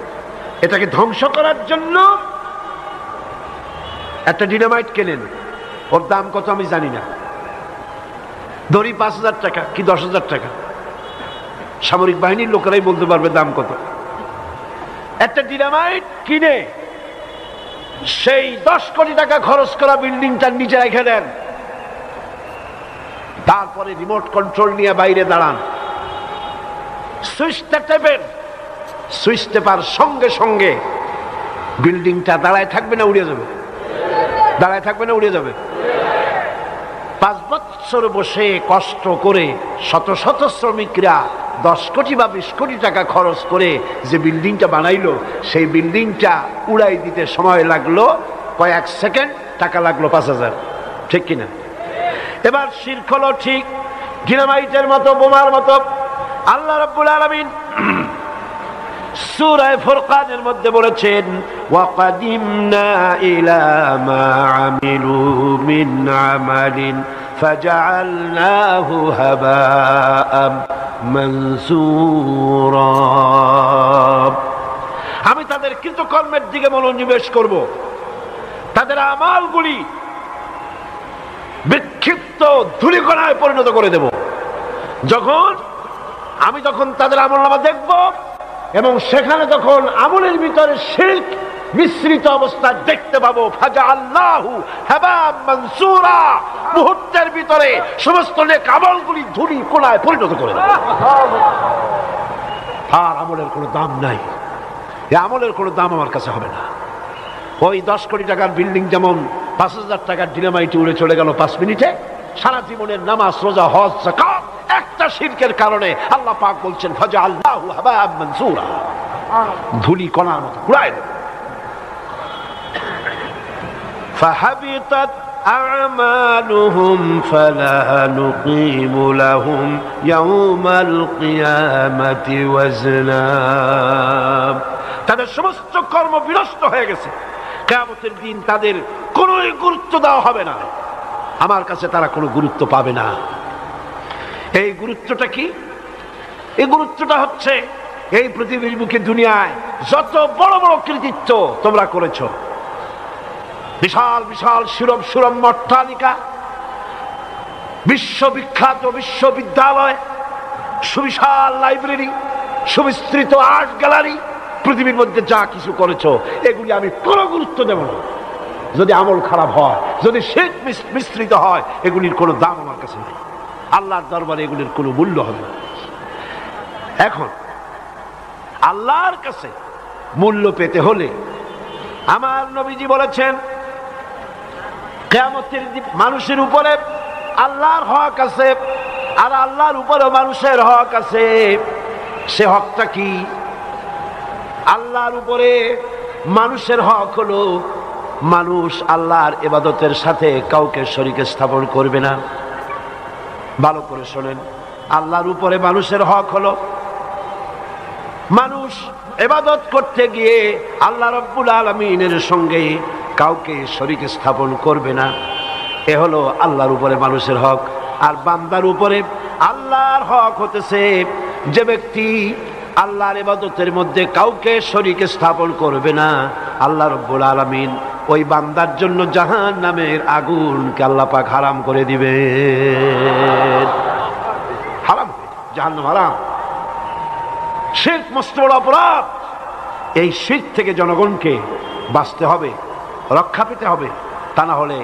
A: এটাকে ধ্বংস করার জন্য একটা ডিনামাইট কেনেন, ওর দাম কত আমি জানি না, ধরি 5,000 টাকা কি 10,000 টাকা। সামরিক বাহিনীর লোকেরাই বলতে পারবে দাম কত। একটা ডিনামাইট কিনে সেই 10 কোটি টাকা খরচ করা বিল্ডিংটার নিচে রেখে দেন, তারপরে রিমোট কন্ট্রোল নিয়ে বাইরে দাঁড়ান, সুইচটা টেপেন, সুইচ টেপার সঙ্গে সঙ্গে বিল্ডিংটা দাঁড়ায় থাকবে না উড়ে যাবে? দাঁড়ায় থাকবে না উড়ে যাবে? 5 বছর বসে কষ্ট করে শত শত শ্রমিকরা 10 কোটি বা 20 কোটি টাকা খরচ করে যে বিল্ডিংটা বানাইলো, সেই বিল্ডিংটা উড়াই দিতে সময় লাগলো কয়েক সেকেন্ড, টাকা লাগলো 5000। ঠিক কিনা? এবার শিরক হলো ঠিক ডিনামাইটের মতো, বোমার মতো। আল্লাহ রাব্বুল আলামিন সূরা ফুরকানের মধ্যে বলেছেন, ওয়াকাদিমনা ইলা মা আমিলু মিন আমালিন ফাজআলনাহু হাবাআম মানসুরা। আমি তাদের কৃতকর্মের দিকে মনোনিবেশ করব, তাদের আমলগুলি বিক্ষিপ্ত ধূলিকণায় পরিণত করে দেব। আমি যখন তাদের আমলনামা দেখব এবং সেখানে যখন আমলের ভিতরে শিরক মিশ্রিত অবস্থা দেখতে পাবো, ফাজআলনাহু হাবাআম মানসুরা, মুহূর্তের ভিতরে সমস্ত নেক আমলগুলি ধূলি কোণায় পরিণত করে দেব। আর আমলের কোনো দাম নাই, এই আমলের কোনো দাম আমার কাছে হবে না। ওই 10 কোটি টাকার বিল্ডিং যেমন 5000 টাকার ডিনামাইট উড়ে চলে গেল 5 মিনিটে, সারা জীবনের নামাজ, রোজা, হজ, যাকাত একটা শিরকের কারণে আল্লাহ পাক বলছেন ফাজআলনাহু হাবাআম মানসুরা, ধূলি কণার মতো উড়ায় দেব। ফাহাবিতাত আ'মালুহুম ফালা নুকিমু লাহুম ইয়াওমাল কিয়ামাতি ওয়াজনা। তাদের সমস্ত কর্ম বিনষ্ট হয়ে গেছে, কিয়ামতের দিন তাদের কোনো গুরুত্ব দেওয়া হবে না, আমার কাছে তারা কোনো গুরুত্ব পাবে না। এই গুরুত্বটা কি? এই গুরুত্বটা হচ্ছে এই পৃথিবীর বুকে দুনিয়ায় যত বড় বড় কৃতিত্ব তোমরা করেছ, বিশাল বিশাল শিরব সুরম অট্টালিকা, বিশ্ববিখ্যাত বিশ্ববিদ্যালয়, সুবিশাল লাইব্রেরি, সুবিস্তৃত আর্ট গ্যালারি, পৃথিবীর মধ্যে যা কিছু করেছো এগুলি আমি কোনো গুরুত্ব দেব না। যদি আমল খারাপ হয়, যদি শিরক মিশ্রিত হয়, এগুলির কোনো দাম আমার কাছে নেই, আল্লাহর দরবারে এগুলির কোনো মূল্য হবে না। এখন আল্লাহর কাছে মূল্য পেতে হলে আমার নবীজি বলেছেন, কিয়ামতের দিন মানুষের উপরে আল্লাহর হক আছে আর আল্লাহর উপরে মানুষের হক আছে। সে হকটা কি? আল্লাহর উপরে মানুষের হক হলো মানুষ আল্লাহর ইবাদতের সাথে কাউকে শরীক স্থাপন করবে না। ভালো করে শোনেন, আল্লাহর উপরে মানুষের হক হলো মানুষ ইবাদত করতে গিয়ে আল্লাহ রাব্বুল আলামিনের সঙ্গে কাউকে শরীক স্থাপন করবে না। এ হলো আল্লাহর উপরে মানুষের হক। আর বান্দার উপরে আল্লাহর হক হতেছে যে ব্যক্তি আল্লাহর ইবাদতের মধ্যে কাউকে শরীক স্থাপন করবে না, আল্লাহ রাব্বুল আলামিন ওই বান্দার জন্য জাহান্নামের আগুনকে আল্লাহ পাক হারাম করে দিবে। হারাম, জাহান্নাম হারাম। শিরক মস্ত বড় অপরাধ। এই শিরক থেকে জনগণকে বাঁচতে হবে, রক্ষা পেতে হবে, তা না হলে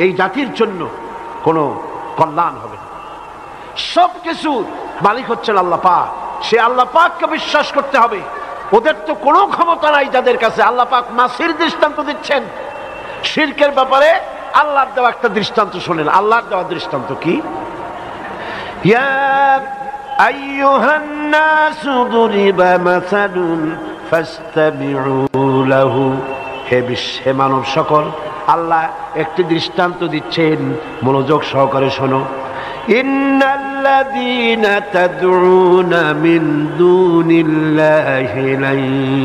A: এই জাতির জন্য কোনো কল্যাণ হবে না। সব কিছু মালিক হচ্ছেন আল্লাহ পাক, সে আল্লাহ পাককে বিশ্বাস করতে হবে। ওদের তো কোনো ক্ষমতা নাই যাদের কাছে। আল্লাহ পাক মাসির দৃষ্টান্ত দিচ্ছেন শিরকের ব্যাপারে। আল্লাহর দেওয়া একটা দৃষ্টান্ত শোনেন। আল্লাহর দেওয়া দৃষ্টান্ত কি? ইয়া আইয়ুহান নাসু দুরিবা মাসালুন ফাসতামিউ লাহু। হে মানব সকল, আল্লাহ একটি দৃষ্টান্ত দিচ্ছেন, মনোযোগ সহকারে শোনো। ইন্নাল্লাযীনা তাদউনা মিন দুনিল্লাহি লা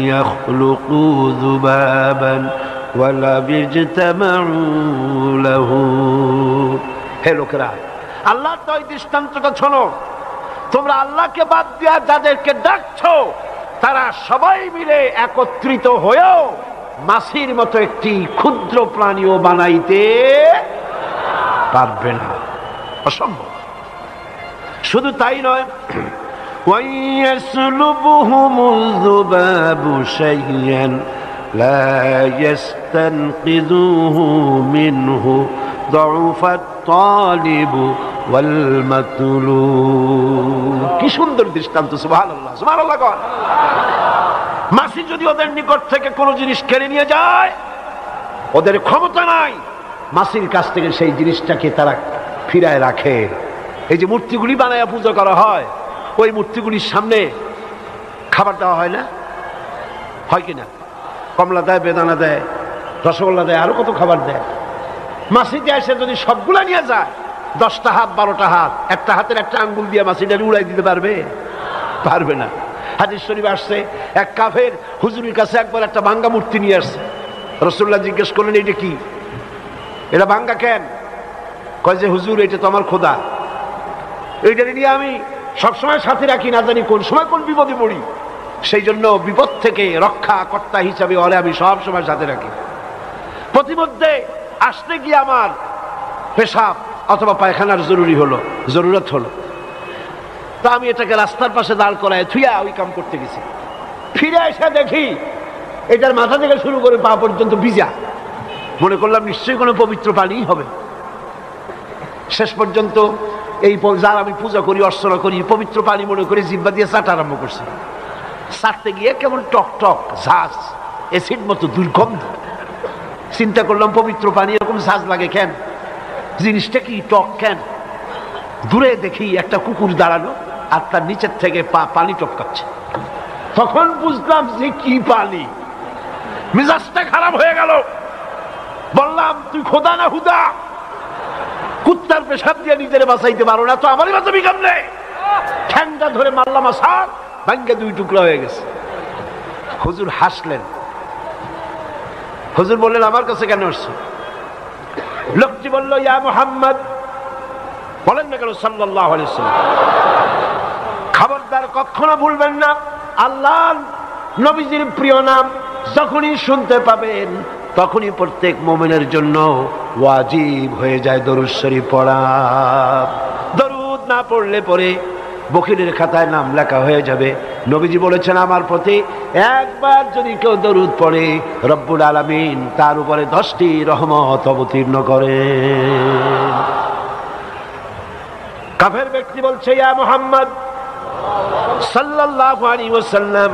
A: ইয়াখলুকু যুবাবান ওয়ালা বিজতামাউ লাহু। হে লোকেরা, আল্লাহর তো এই দৃষ্টান্তটা শোনো। তোমরা আল্লাহকে বাদ দিয়া যাদেরকে ডাকছো, তারা সবাই মিলে একত্রিত হয়েও মাছির মতো একটি ক্ষুদ্র প্রাণীও বানাইতে পারবে না, অসম্ভব। শুধু তাই নয়, ওয়াইয়াসলুবুহুমুয যুবাবু শাইয়ান লা ইস্তানকিযুহু মিনহু দুফাত তালিবু ওয়াল মাতলুব। কি সুন্দর দৃষ্টান্ত! সুবহানাল্লাহ, সুবহানাল্লাহ। মাসি যদি ওদের নিকট থেকে কোনো জিনিস কেড়ে নিয়ে যায়, ওদের ক্ষমতা নাই মাসির কাছ থেকে সেই জিনিসটাকে তারা ফিরায় রাখে। এই যে মূর্তিগুলি বানায় পূজা করা হয়, ওই মূর্তিগুলির সামনে খাবার দেওয়া হয় না? হয় কিনা? কমলা দেয়, বেদানা দেয়, রসগোল্লা দেয়, আরো কত খাবার দেয়। মাসিতে এসে যদি সবগুলা নিয়ে যায়, 10টা হাত 12টা হাত, একটা হাতের একটা আঙ্গুল দিয়ে মাসিটা উড়াই দিতে পারবে? পারবে না। হাদিস শরীফে আসছে, এক কাফের হুজুরের কাছে একবার একটা ভাঙ্গা মূর্তি নিয়ে আসছে। রাসূলুল্লাহ জিজ্ঞেস করলেন, এটা কি? এটা ভাঙ্গা কেন? কয় যে হুজুর, এটা তো আমার খোদা, এইটা নিয়ে আমি সবসময় সাথে রাখি, না জানি কোন সময় কোন বিপদে পড়ি, সেই জন্য বিপদ থেকে রক্ষা কর্তা হিসাবে ওরে আমি সব সময় সাথে রাখি। প্রতিমধ্যে আসতে গিয়ে আমার পেশাব অথবা পায়খানার জরুরত হলো, তা আমি এটাকে রাস্তার পাশে দাঁড় করায় থুইয়া ওই কাম করতে গেছি। ফিরে এসে দেখি এটার মাথা থেকে শুরু করে পা পর্যন্ত ভিজা। মনে করলাম নিশ্চয়ই কোনো পবিত্র পানি হবে। শেষ পর্যন্ত এই যার আমি পূজা করি, অর্চনা করি, পবিত্র পানি মনে করে জিহ্বা দিয়ে চাটা আরম্ভ করছি। চাটতে গিয়ে কেমন টক টক ঝাঁজ, এসিড মতো দুর্গন্ধ। চিন্তা করলাম পবিত্র পানি এরকম ঝাঁজ লাগে কেন? জিনিসটা কি টক কেন? দূরে দেখি একটা কুকুর দাঁড়ানো, আর তার নিচের থেকে পানি টপকাচ্ছে। তখন বুঝলাম যে কি পানি। মেজাজটা খারাপ হয়ে গেল। বললাম, তুই খোদা না হুদা? কুত্তার পেশাব দিয়ে নিজের বাঁচাইতে পারো না, তো আমারই বাঁচাবি কেমনে? ঠ্যাংটা ধরে মারলাম, আসার ভাঙ্গে 2 টুকরা হয়ে গেছে। হুজুর হাসলেন। হুজুর বললেন, আমার কাছে কেন আসছো? লোকটি বলল, ইয়া মুহাম্মদ। বলেন না কেন সাল্লাল্লাহু আলাইহি ওয়াসাল্লাম। খবরদার কখনো ভুলবেন না, আল্লাহ নবীজির প্রিয় নাম যখনই শুনতে পাবেন, তখনই প্রত্যেক মুমিনের জন্য ওয়াজিব হয়ে যায় দরুদ শরীফ পড়া। দরুদ না পড়লে পরে বখিরের খাতায় নাম লেখা হয়ে যাবে। নবীজি বলেছেন, আমার প্রতি একবার যদি কেউ দরুদ পড়ে, রব্বুল আলামিন তার উপরে 10টি রহমত অবতীর্ণ করেন। কাফের ব্যক্তি বলছে, ইয়া মুহাম্মদ সাল্লাল্লাহু আলাইহি ওয়াসাল্লাম,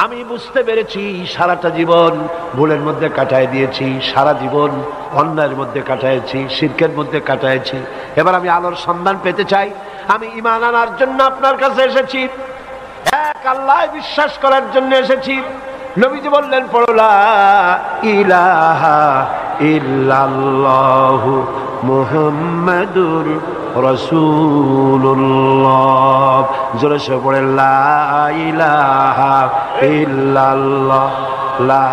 A: আমি বুঝতে পেরেছি সারাটা জীবন ভুলের মধ্যে কাটায় দিয়েছি, সারা জীবন অন্যায়ের মধ্যে কাটাইছি, শিরকের মধ্যে কাটাইছি। এবার আমি আলোর সন্ধান পেতে চাই। আমি ঈমান আনার জন্য আপনার কাছে এসেছি, এক আল্লাহ বিশ্বাস করার জন্য এসেছি। নবীজি বললেন, পড়ো লা ইলাহা ইল্লাল্লাহু মুহাম্মাদুর রাসূলুল্লাহ। জোরে সে পড়ে, লা ইলাহা ইল্লাল্লাহ, লা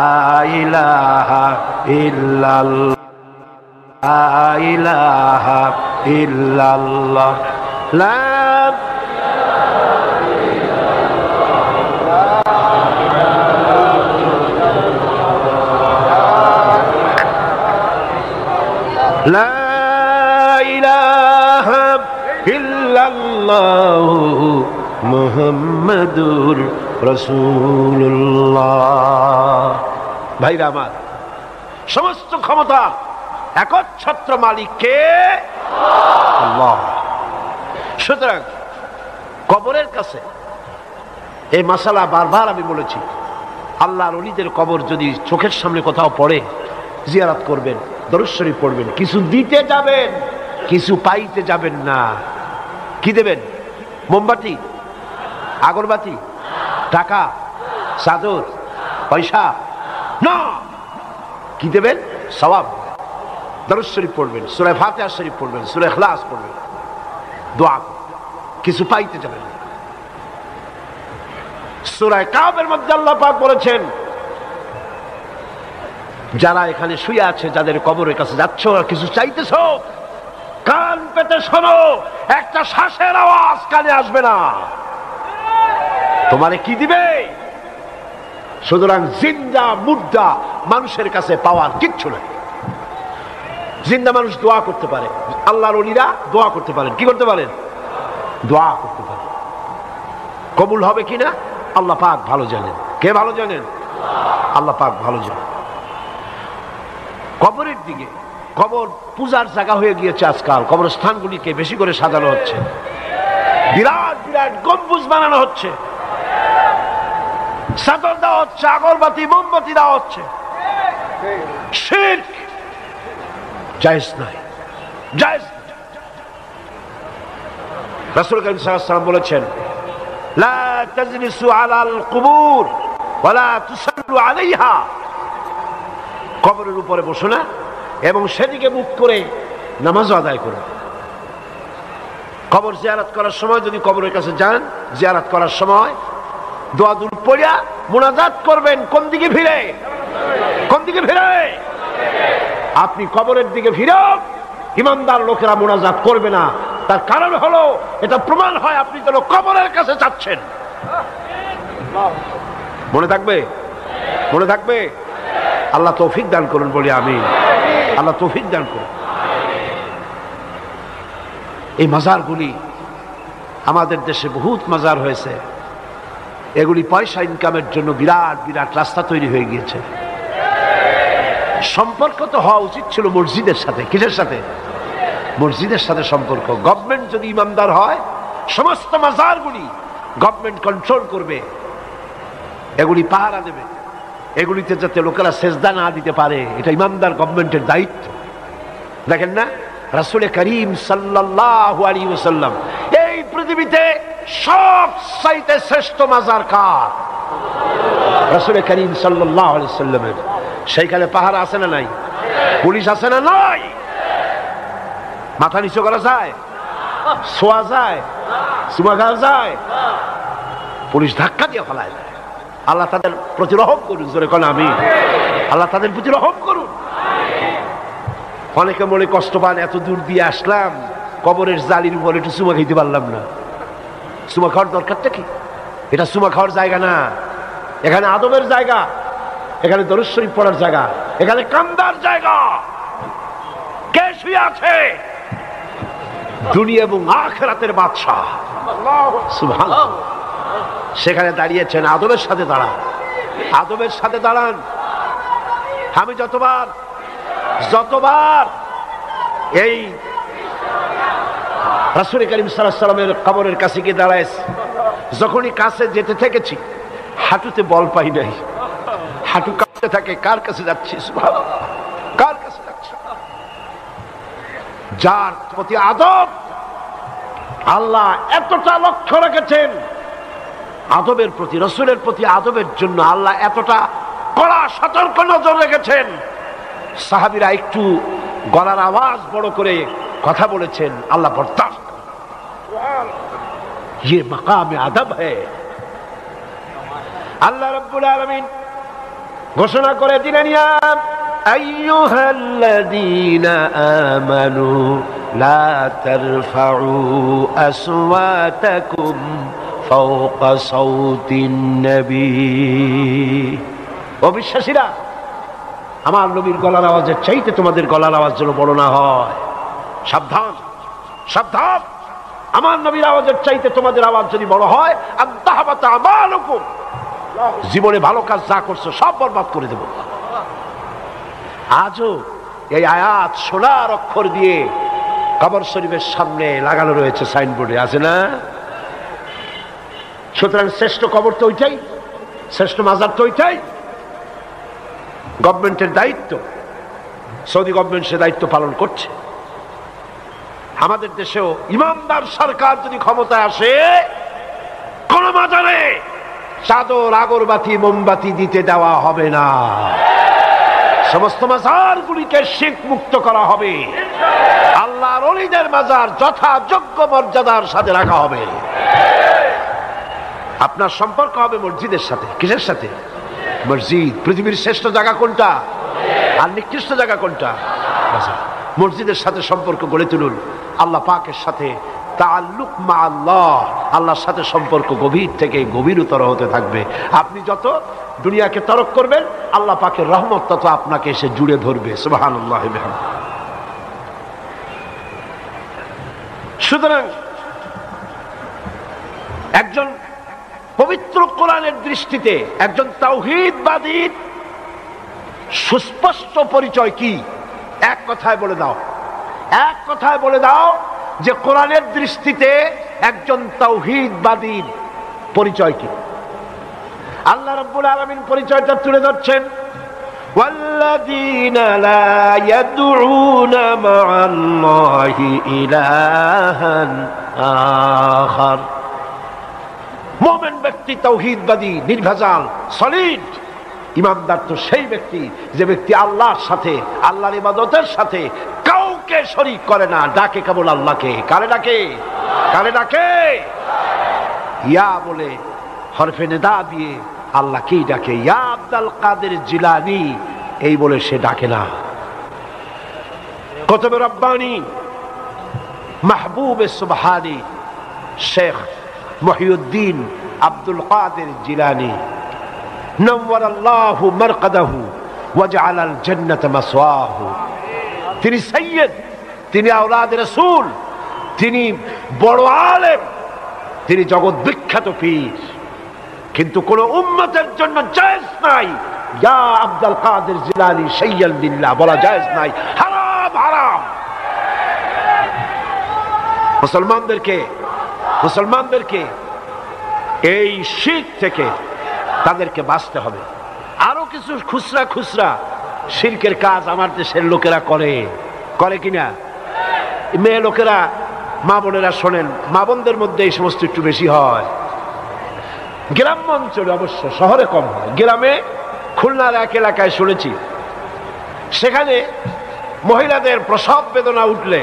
A: ইলাহা ইল্লাল্লাহ, লা ইলাহা ইল্লাল্লাহ, লা মুহাম্মাদুর রাসূলুল্লাহ। ভাইরা আমার, সমস্ত ক্ষমতা একচ্ছত্র মালিক কে? আল্লাহ। সুতরাং কবরের কাছে এই মাসালা বারবার আমি বলেছি, আল্লাহর ওলিদের কবর যদি চোখের সামনে কোথাও পড়ে, জিয়ারত করবেন, দরুদ শরীফ পড়বেন। কিছু দিতে যাবেন, কিছু পাইতে যাবেন না। কি দেবেন? মোমবাতি, আগরবাতি, টাকা, চাদর, পয়সা না। কি দেবেন? সওয়াব। দরুদ শরীফ পড়বেন, সূরা ফাতিহা শরীফ পড়বেন, সূরা ইখলাস পড়বেন, দোয়া। কিছু পাইতে যাবেন না। সূরা কাফের মধ্যে আল্লাহ পাক বলেছেন, যারা এখানে শুয়ে আছে, যাদের কবরের কাছে যাচ্ছ, কিছু চাইতেছ, কান পেতে শোনো, একটা শ্বাসের আওয়াজ কানে আসবে না। তোমারে কি দিবে? সুতরাং জিন্দা মুর্দা মানুষের কাছে পাওয়ার কিচ্ছু নাই। জিন্দা মানুষ দোয়া করতে পারে, আল্লাহর ওলিরা দোয়া করতে পারেন। কি করতে পারেন? দোয়া করতে পারেন। কবুল হবে কিনা আল্লাহ পাক ভালো জানেন। কে ভালো জানেন? আল্লাহ পাক ভালো জানে। কবরের দিকে, কবর পূজার জায়গা হয়ে গিয়েছে আজকাল। কবরস্থানগুলিকে বেশি করে সাজানো হচ্ছে, বিরাট বিরাট গম্বুজ বানানো হচ্ছে, চাদর দেওয়া হচ্ছে, আগরবাতি মোমবাতি দেওয়া হচ্ছে। শিরক জায়েজ নাই, জায়েজ। রাসূল করিম সাল্লাল্লাহু আলাইহি ওয়াসাল্লাম বলেছেন, লা তাজলিসু আলাল কুবুর ওয়া লা তুসাল্লু আলাইহা। কবরের উপরে বসো না এবং সেদিকে মুখ করে নামাজ আদায় করো। কবর জিয়ারত করার সময় যদি কবরের কাছে যান, জিয়ারত করার সময় দোয়া দুরূদ পড়িয়া মুনাজাত করবেন। কোন দিকে ফিরে? কোন দিকে ফিরে? আপনি কবরের দিকে ফিরেও ইমানদার লোকেরা মুনাজাত করবে না। তার কারণ হলো, এটা প্রমাণ হয় আপনি যেন কবরের কাছে যাচ্ছেন। মনে থাকবে? মনে থাকবে? আল্লাহ তৌফিক দান করুন বলি আমিন। আল্লাহ তৌফিক দান করুন। এই মাজারগুলি আমাদের দেশে বহুত মাজার হয়েছে। এগুলি পয়সা ইনকামের জন্য বিরাট বিরাট রাস্তা তৈরি হয়ে গিয়েছে। সম্পর্ক তো হওয়া উচিত ছিল মসজিদের সাথে। কিসের সাথে? মসজিদের সাথে সম্পর্ক। গভর্নমেন্ট যদি ইমানদার হয়, সমস্ত মাজারগুলি গভর্নমেন্ট কন্ট্রোল করবে, এগুলি পাহারা দেবে, এগুলিতে যাতে লোকেরা সেজদা না দিতে পারে, এটা ইমানদার গভর্নমেন্টের দায়িত্ব। দেখেন না, রাসূল করিম সাল্লাল্লাহু আলাইহি ওয়াসাল্লাম, এই পৃথিবীতে সবচাইতে শ্রেষ্ঠ মাজার কার? রাসূল করিম সাল্লাল্লাহু আলাইহি ওয়াসাল্লামের। সেইখানে পাহারা আছে না নাই? পুলিশ আছে না নাই? মাথা নিচু করা যায়? শোয়া যায়? চুমা খাওয়া যায়? পুলিশ ধাক্কা দিয়ে ফেলায়। আল্লাহ তাদের প্রতি রহম করুন। জোরে কোন আমিন। আল্লাহ তাদের প্রতি রহম করুন। অনেকে মনে কষ্ট পান, এত দূর দিয়ে আসলাম, কবরের জালির উপর একটু চুমা খাইতে পারলাম না। চুমা খাওয়ার দরকারটা কি? এটা চুমা খাওয়ার জায়গা না, এখানে আদবের জায়গা, এখানে দরুদ শরীফ পড়ার জায়গা, এখানে কান্দার জায়গা। কে শুয়ে আছে? দুনিয়া এবং আখিরাতের বাদশাহ সুবহানাল্লাহ। সেখানে দাঁড়িয়েছেন, আদবের সাথে দাঁড়ান, আদবের সাথে দাঁড়ান। আমি যতবার এই রাসূল করিম সাল্লাল্লাহু আলাইহি ওয়াসাল্লামের কবরের কাছে গিয়ে দাঁড়াইছি, যখনই কাছে যেতে থেকেছি হাঁটুতে বল পাই নাই, হাঁটু কাঁপতে থাকে। কার কাছে যাচ্ছি? সুবহানাল্লাহ, কার কাছে যাচ্ছি? যার প্রতি আদব আল্লাহ এতটা লক্ষ্য রেখেছেন, আদবের প্রতি, রাসূলের প্রতি আদবের জন্য আল্লাহ এতটা কড়া সতর্ক নজর রেখেছেন। সাহাবীরা একটু গলার আওয়াজ বড় করে কথা বলেছেন, আল্লাহ বরদাস্ত। ये मकाम अदब है। আল্লাহ রাব্বুল আলামিন ঘোষণা করে দিলেন, ইয়া আইয়ুহাল্লাযীনা আমানু লা তারফাউ আসওয়াতাকুম ফাওকা সাউতিন নবী। ও বিশ্বাসীরা, আমার নবীর গলার আওয়াজের চাইতে তোমাদের গলার আওয়াজ যেন বড় না হয়। সাবধান, সাবধান। আমার নবীর আওয়াজের চাইতে তোমাদের আওয়াজ যদি বড় হয়, আদাহাবাত আমালুকুম, জীবনে ভালো কাজ যা করছো সব বরবাদ করে দেব। আজও এই আয়াত সোনার অক্ষর দিয়ে কবর শরীফের সামনে লাগানো রয়েছে, সাইনবোর্ডে আছে না? সুতরাং শ্রেষ্ঠ কবর তো ওইটাই, শ্রেষ্ঠ মাজার তো ওইটাই। গভর্নমেন্টের দায়িত্ব, সৌদি গভর্নমেন্ট সে দায়িত্ব পালন করছে। আমাদের দেশেও ইমানদার সরকার যদি ক্ষমতায় আসে, কোন মাজারে চাদর, আগরবাতি, মোমবাতি দিতে দেওয়া হবে না। সমস্ত মাজারগুলিকে শিরক মুক্ত করা হবে। আল্লাহর ওলিদের মাজার যথাযোগ্য মর্যাদার সাথে রাখা হবে। আপনার সম্পর্ক হবে মসজিদের সাথে। কিসের সাথে? মসজিদ। পৃথিবীর শ্রেষ্ঠ জায়গা কোনটা আর নিকৃষ্ট জায়গা কোনটা? মসজিদের সাথে সম্পর্ক গড়ে তুলুন। আল্লাহ পাকের সাথে তাআল্লুক মা আল্লাহ, আল্লাহর সাথে সম্পর্ক গভীর থেকে গভীরতর হতে থাকবে। আপনি যত দুনিয়াকে তরক করবেন, আল্লাহ পাকের রহমত তত আপনাকে এসে জুড়ে ধরবে। সুবহানাল্লাহ। সুতরাং একজন পবিত্র কোরআনের দৃষ্টিতে একজন তাওহীদবাদীর সুস্পষ্ট পরিচয় কি? এক কথায় বলে দাও, এক কথায় বলে দাও যে কোরআনের দৃষ্টিতে একজন তাওহীদবাদীর পরিচয় কি? আল্লাহ রাব্বুল আলামিন পরিচয়টা তুলে ধরছেন, ওয়াল্লাযীনা লা ইয়াদউনা মা'আল্লাহি ইলাহান আখার। মুমিন ব্যক্তি তাওহীদবাদী, নির্ভেজাল, সলিড ইমানদার তো সেই ব্যক্তি যে ব্যক্তি আল্লাহর সাথে, আল্লাহর ইবাদতের সাথে কাউকে শরীক করে না, ডাকে কেবল আল্লাহকে। কারে ডাকে? কারে ডাকে? ইয়া বলে হরফে নিদা দিয়ে আল্লাহকেই ডাকে। ইয়া আব্দুল কাদের জিলানী এই বলে সে ডাকে না। কুতুব রব্বানী মাহবুব সুবহানী শেখ মুহিউদ্দিন আব্দুল কাদের জিলানী নওয়ারাল্লাহু মারকাদাহু ওয়াজআলাল জান্নাতা মাসওয়াহু। তিনি সাইয়্যিদ, তিনি আওলাদ রাসূল, তিনি বড় আলেম, তিনি জগৎ বিখ্যাত পীর, কিন্তু কোন উম্মতের জন্য জায়েজ নাই ইয়া আব্দুল কাদের জিলানী শাইয়াল বিল্লাহ বলা জায়েজ নাই। হারাম, হারাম। মুসলমানদেরকে এই শিরক থেকে তাদেরকে বাঁচতে হবে। আরো কিছু খুচরা খুচরা শিরকের কাজ আমার দেশের লোকেরা করে কিনা? মেয়ে লোকেরা, মা বোনেরা শোনেন, মা বোনদের মধ্যে এই সমস্ত একটু বেশি হয়। গ্রাম্য অঞ্চলে অবশ্য, শহরে কম হয়। গ্রামে খুলনার এক এলাকায় শুনেছি, সেখানে মহিলাদের প্রসব বেদনা উঠলে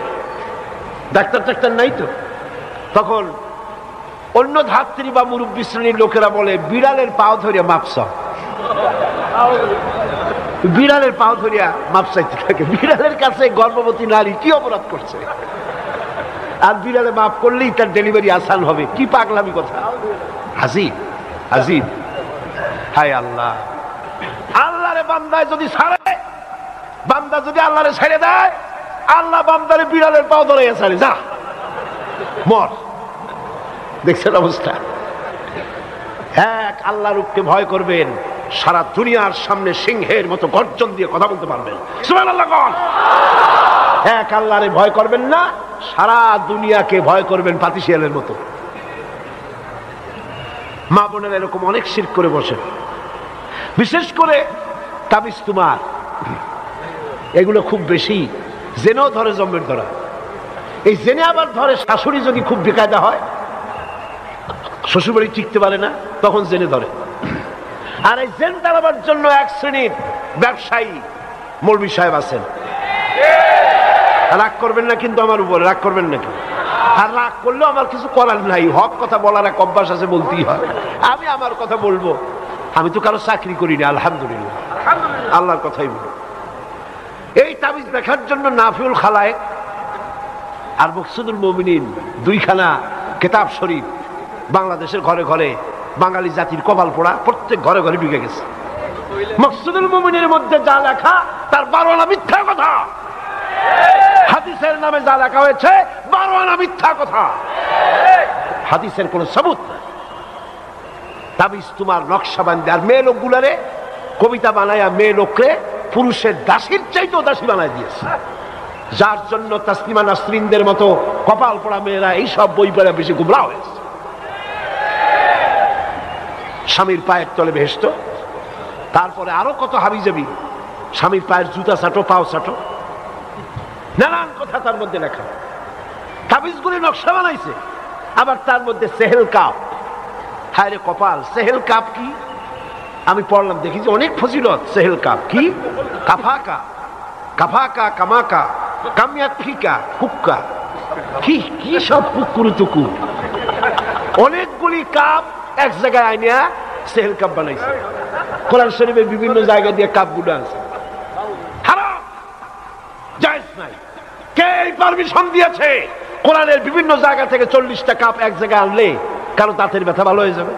A: ডাক্তার নাই তো, তখন অন্য ধাত্রী বা মুরব্বী শ্রেণীর লোকেরা বলে বিড়ালের পাও ধরিয়া মাপসা। বিড়ালের পাও ধরিয়া মাপসাইতে থাকে। বিড়ালের কাছে গর্ভবতী নারী কি অপরাধ করছে? আর বিড়ালে মাপ করলেই তার ডেলিভারি আসান হবে। কি পাগলামি কথা! আজিব, আজিব। হায় আল্লাহ! আল্লাহরে বান্দায় যদি ছাড়ে, বান্দা যদি আল্লাহরে ছেড়ে দেয়, আল্লাহ বান্দারে বিড়ালের পাও ধরাইয়া ছাড়ে, যা মর। দেখছেন অবস্থা? এক আল্লাহর রূপকে ভয় করবেন, সারা দুনিয়ার সামনে সিংহের মতো গর্জন দিয়ে কথা বলতে পারবেন। সুবহানাল্লাহ। এক আল্লাহরে ভয় করবেন না, সারা দুনিয়াকে ভয় করবেন পাতিশিয়ালের মতো। মা বোনেরা এরকম অনেক শিরক করে বসেন, বিশেষ করে তাবিজ তোমার, এগুলো খুব বেশি। জেনেও ধরে জম্মের ধরা। এই জেনে আবার ধরে শাশুড়ি যদি খুব বেকায়দা হয়, শ্বশুরবাড়ি টিকতে পারে না, তখন জেনে ধরে। আর এই জেন তাড়াবার জন্য এক শ্রেণীর ব্যবসায়ী মৌলবী সাহেব আছেন। রাগ করবেন না কিন্তু আমার উপরে, রাগ করবেন নাকি? আর রাগ করলেও আমার কিছু করার নাই, হক কথা বলার এক অভ্যাস আছে, বলতেই হয়। আমি আমার কথা বলবো, আমি তো কারো চাকরি করি না, আলহামদুলিল্লাহ, আল্লাহর কথাই বলবো। এই তাবিজ দেখার জন্য নাফিউল খালায়েক আর মকসুদুল মুমিনিন দুইখানা কিতাব শরীফ বাংলাদেশের ঘরে ঘরে, বাঙালি জাতির কপাল পোড়া, প্রত্যেক ঘরে ঘরে ঢুকে গেছে। মকসুদুল মুমিনের মধ্যে যা লেখা তার 12 আনা মিথ্যা কথা। হাদিসের নামে যা লেখা হয়েছে 12 আনা মিথ্যা কথা। হাদিসের কোন সবুত নাই। তাবিজ তোমার নকশা বান্ধে, আর মেয়ে লোকগুলারে কবিতা বানায়া মেয়ে লোকরে পুরুষের দাসীর চাইতেও দাসী বানায় দিয়েছে, যার জন্য তাসলিমা নাসরিনদের মতো কপাল পোড়া মেয়েরা এইসব বই পড়া বেশি গুমরা হয়েছে। স্বামীর পায়ের তলে বেহেশত, তারপরে আরো কত হাবি যাবি, স্বামীর পায়ের জুতা চাটো, পাও চাটো, নানান কথা তার মধ্যে লেখা। তাবিজগুলি নকশা বানাইছে। আবার তার মধ্যে সেহেল কাপ। হায় রে কপাল! সেহেল কাপ কি? আমি পড়লাম, দেখি যে অনেক ফজিলত। সেহেল কাপ কি? কাফাকা, কাফাকা, কামাকা, কামিয়াকা, হুক্কা, কি কি সব কুকুরুতুকু। অনেকগুলি কাপ এক জায়গায় আইনিয়া সেহেল কাপ বানাইছে। কোরআন শরীফের বিভিন্ন জায়গা দিয়ে কাপ গুলো আছে। হারাম, জায়েজ নাই। কে এই পারমিশন দিয়েছে? কোরআনের বিভিন্ন জায়গা থেকে 40টা কাপ এক জায়গায় আনলে কারো দাঁতের ব্যথা ভালো হয়ে যাবে,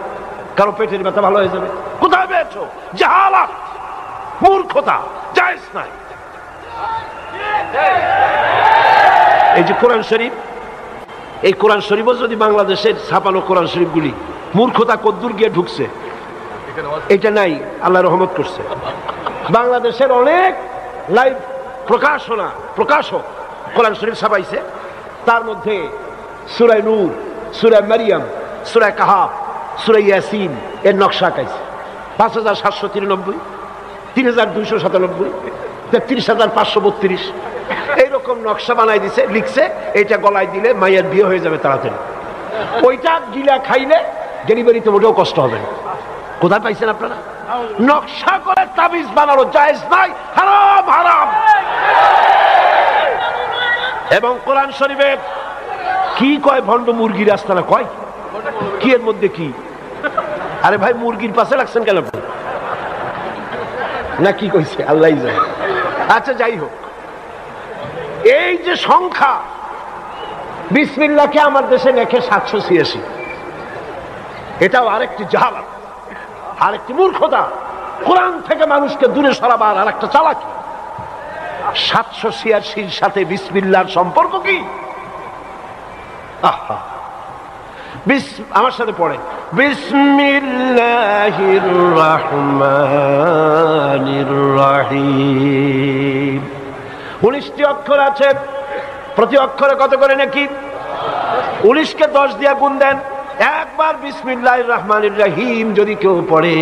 A: কারো পেটের ব্যথা ভালো হয়ে যাবে। কোথায় পেয়েছো? জাহালাত, মূর্খতা, জায়েজ নাই। এই যে কোরআন শরীফ, এই কোরআন শরীফও যদি বাংলাদেশের ছাপানো কোরআন শরীফগুলি মূর্খতা কদ্দুর গিয়ে ঢুকছে এটা নাই, আল্লাহ রহমত করছে। বাংলাদেশের অনেক লাইভ প্রকাশক কোরআন শরীফ ছাপাইছে, তার মধ্যে সূরা নূর, সূরা মারিয়াম, সূরা কাহাফ, সূরা ইয়াসিন এর নকশা আঁকাইছে। 5793, 3297, 33532 এইরকম নকশা বানাই দিছে, লিখছে এইটা গলায় দিলে মায়ের বিয়ে হয়ে যাবে তাড়াতাড়ি, ওইটা গিলা খাইলে ডেলিভারিতে মোটেও কষ্ট হবে না। কোথায় পাইছেন আপনারা? নকশা করে তাবিজ বানানো জায়েজ নাই, হারাম হারাম। এবং কোরআন শরীফে কি কয় ভণ্ড মুরগির আস্তানা কয়, কি এর মধ্যে কি? আরে ভাই মুরগির পাশে লাগছেন কেন না, কি কইছে আল্লাহ জানে। আচ্ছা যাই হোক, এই যে সংখ্যা বিসমিল্লাহকে আমার দেশে লেখে 786, এটাও আরেকটি জাহালাত, আরেকটি মূর্খতা, কোরআন থেকে মানুষকে দূরে সরাবার আরেকটা চালাকি। 786 সাথে বিসমিল্লাহর সম্পর্ক কি? আমার সাথে পড়ে, বিসমিল্লাহির রহমানির রহিম। 19টি অক্ষর আছে, প্রতি অক্ষরে কত করে নাকি? 19কে 10 দিয়ে গুণ দেন। একবার বিসমিল্লাহির রহমানির রহিম যদি কেউ পড়ে,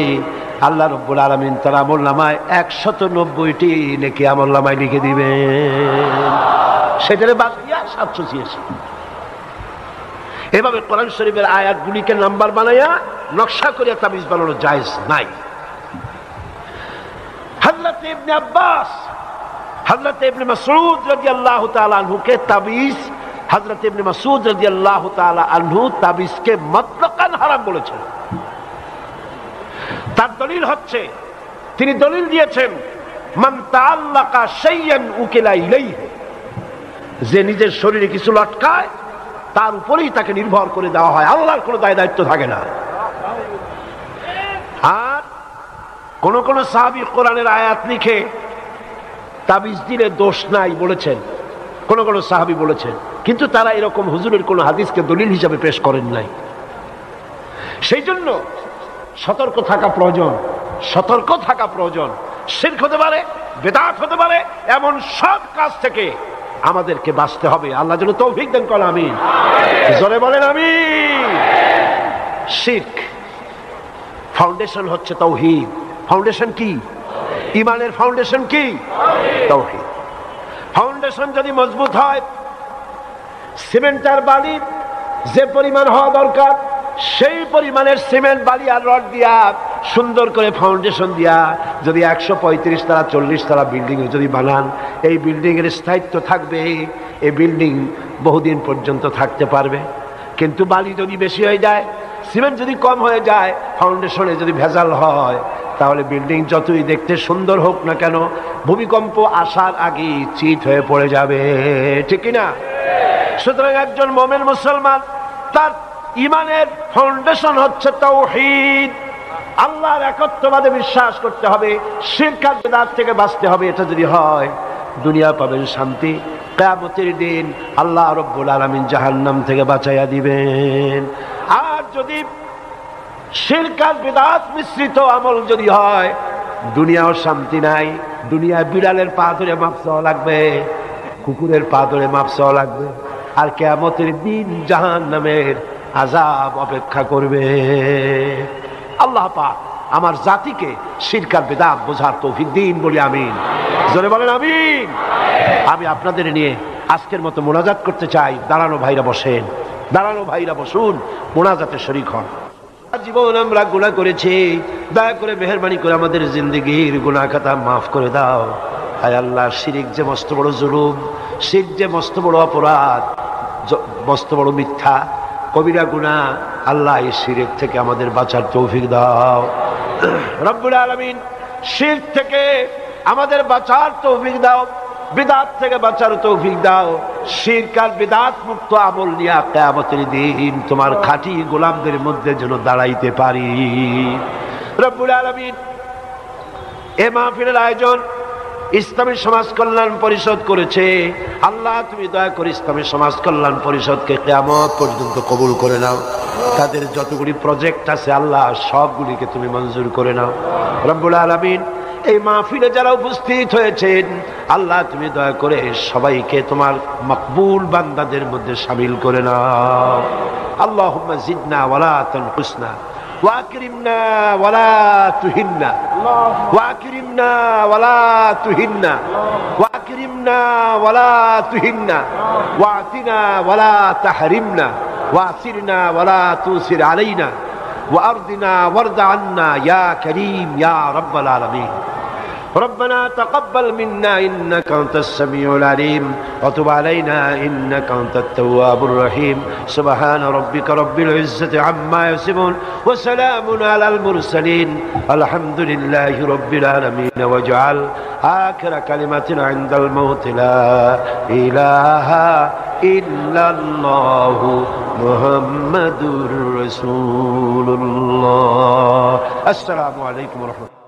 A: আল্লাহ রাব্বুল আলামিন তার আমলনামায় 190টি নেকি আমলনামায় লিখে দিবেন, সেটারে বাদ দিয়া 786। এভাবে কোরআন শরীফের আয়াতগুলিকে নাম্বার বানাইয়া নকশা করিয়া তাবিজ বানানো জায়েজ নাই। হযরত ইবনে আব্বাস, হযরত ইবনে মাসউদ রাদিয়াল্লাহু তাআলা আনহুকে তাবিজ, হযরত ইবনে মাসউদ রাদিয়াল্লাহু তাআলা আনহু তাবিজকে মুতলাকান হারাম বলেছেন। তার দলিল হচ্ছে, তিনি দলিল দিয়েছেন মান তাআল্লাকা শাইয়ান উকিলা ইলাইহি, যে নিজের শরীরে কিছু লটকায় তার উপরেই তাকে নির্ভর করে দেওয়া হয়, আল্লাহর কোনো দায় দায়িত্ব থাকে না। আর কোন কোন সাহাবী কোরআনের আয়াত লিখে তাবিজ দিলে দোষ নাই বলেছেন, কোন কোন সাহাবী বলেছেন, কিন্তু তারা এরকম হুজুরের কোন হাদিসকে দলিল হিসাবে পেশ করেন নাই। সেই জন্য সতর্ক থাকা প্রয়োজন, সতর্ক থাকা প্রয়োজন। শিরক হতে পারে, বিদআত হতে পারে, এমন সব কাজ থেকে আমাদেরকে বাঁচতে হবে। আল্লাহ যেন তৌফিক দেন, করেন আমিন, জোরে বলেন আমিন। শিরক ফাউন্ডেশন হচ্ছে তাওহীদ। ফাউন্ডেশন কি? ঈমানের ফাউন্ডেশন কি? তাওহীদ। ফাউন্ডেশন যদি মজবুত হয়, সিমেন্ট আর বালি যে পরিমাণ হওয়া দরকার সেই পরিমাণের সিমেন্ট বালি আর রড দিয়া সুন্দর করে ফাউন্ডেশন দিয়া যদি 135 তলা 40 তলা বিল্ডিং যদি বানান, এই বিল্ডিং এর স্থায়িত্ব থাকবে, এই বিল্ডিং বহুদিন পর্যন্ত থাকতে পারবে। কিন্তু বালি যদি বেশি হয়ে যায়, সিমেন্ট যদি কম হয়ে যায়, ফাউন্ডেশনে যদি ভেজাল হয়, তাহলে বিল্ডিং যতই দেখতে সুন্দর হোক না কেন, ভূমিকম্প আসার আগে চিত হয়ে পড়ে যাবে, ঠিক কিনা? সুতরাং একজন মুমিন মুসলমান, তার ঈমানের ফাউন্ডেশন হচ্ছে তাওহীদ, আল্লাহর একত্ববাদে বিশ্বাস করতে হবে, শিরক আর বিদআত থেকে বাঁচতে হবে। এটা যদি হয়, দুনিয়া পাবেন শান্তি, কিয়ামতের দিন আল্লাহ রাব্বুল আলামিন জাহান্নাম থেকে বাঁচাইয়া দিবেন। আর যদি শিরক আর বিদআত মিশ্রিত আমল যদি হয়, দুনিয়াও শান্তি নাই, দুনিয়া বিড়ালের পা ধরে মাপ চাওয়া লাগবে, কুকুরের পা ধরে মাপ চাওয়া লাগবে, আর কিয়ামতের দিন জাহান্নামের আযাব অপেক্ষা করবে। আল্লাহ পাক আমার জাতিকে শিরক আর বিদআত বোঝার তৌফিক দিন, বলি আমিন, জোরে বলেন আমিন। আমি আপনাদের নিয়ে আজকের মতো মোনাজাত করতে চাই। দাঁড়ানো ভাইরা বসেন, দাঁড়ানো ভাইরা বসুন, মোনাজাতে শরীক হন। জীবন আমরা গুনাহ করেছি, দয়া করে মেহেরবানি করে আমাদের জিন্দেগির গুনাহ খাতা মাফ করে দাও। হায় আল্লাহ, শিরক যে মস্ত বড় জুলুম, শিরক যে মস্ত বড় অপরাধ, মস্ত বড় মিথ্যা, কবিরা গুনাহ। আল্লাহ এই শিরক থেকে আমাদের বাঁচার তৌফিক দাও রব্বুল আলামিন। শিরক থেকে আমাদের বাঁচার তৌফিক দাও, বিদআত থেকে বাঁচার তৌফিক দাও। শিরক আর বিদআত মুক্ত আমল নিয়ে কিয়ামতের দিন তোমার খাঁটি গোলামদের মধ্যে যেন দাঁড়াইতে পারি রব্বুল আলামিন। এই মাহফিলের আয়োজন ইসলামী সমাজ কল্যাণ পরিষদ করেছে। আল্লাহ তুমি দয়া করে ইসলামী সমাজ কল্যাণ পরিষদকে কিয়ামত পর্যন্ত কবুল করে নাও। তাদের যতগুলি প্রজেক্ট আছে আল্লাহ সবগুলিকে তুমি মঞ্জুর করে নাও রব্বুল আলামিন। এই মাহফিলে যারা উপস্থিত হয়েছেন আল্লাহ তুমি দয়া করে সবাইকে তোমার মকবুল বান্দাদের মধ্যে শামিল করে নাও। আল্লাহুম্মা জিদনা ওয়ালা তানকুসনা ওয়াকরিমনা ওয়ালা তুহিন্না ওয়াকরিমনা ওয়ালা তুহিন্না ওয়াকরিমনা ওয়ালা তুহিন্না ওয়াতিনা ওয়ালা তাহরিমনা ওয়াসিরনা ওয়ালা তুসির আলাইনা وأرضنا وارض عنا يا كريم يا رب العالمين. ربنا تقبل منا إنك أنت السميع العليم وتب علينا إنك أنت التواب الرحيم. سبحان ربك رب العزة عما يصفون وسلام على المرسلين الحمد لله رب العالمين. واجعل آخر كلمة عند الموت لا إله إلا الله محمد رسول الله. السلام عليكم ورحمة الله.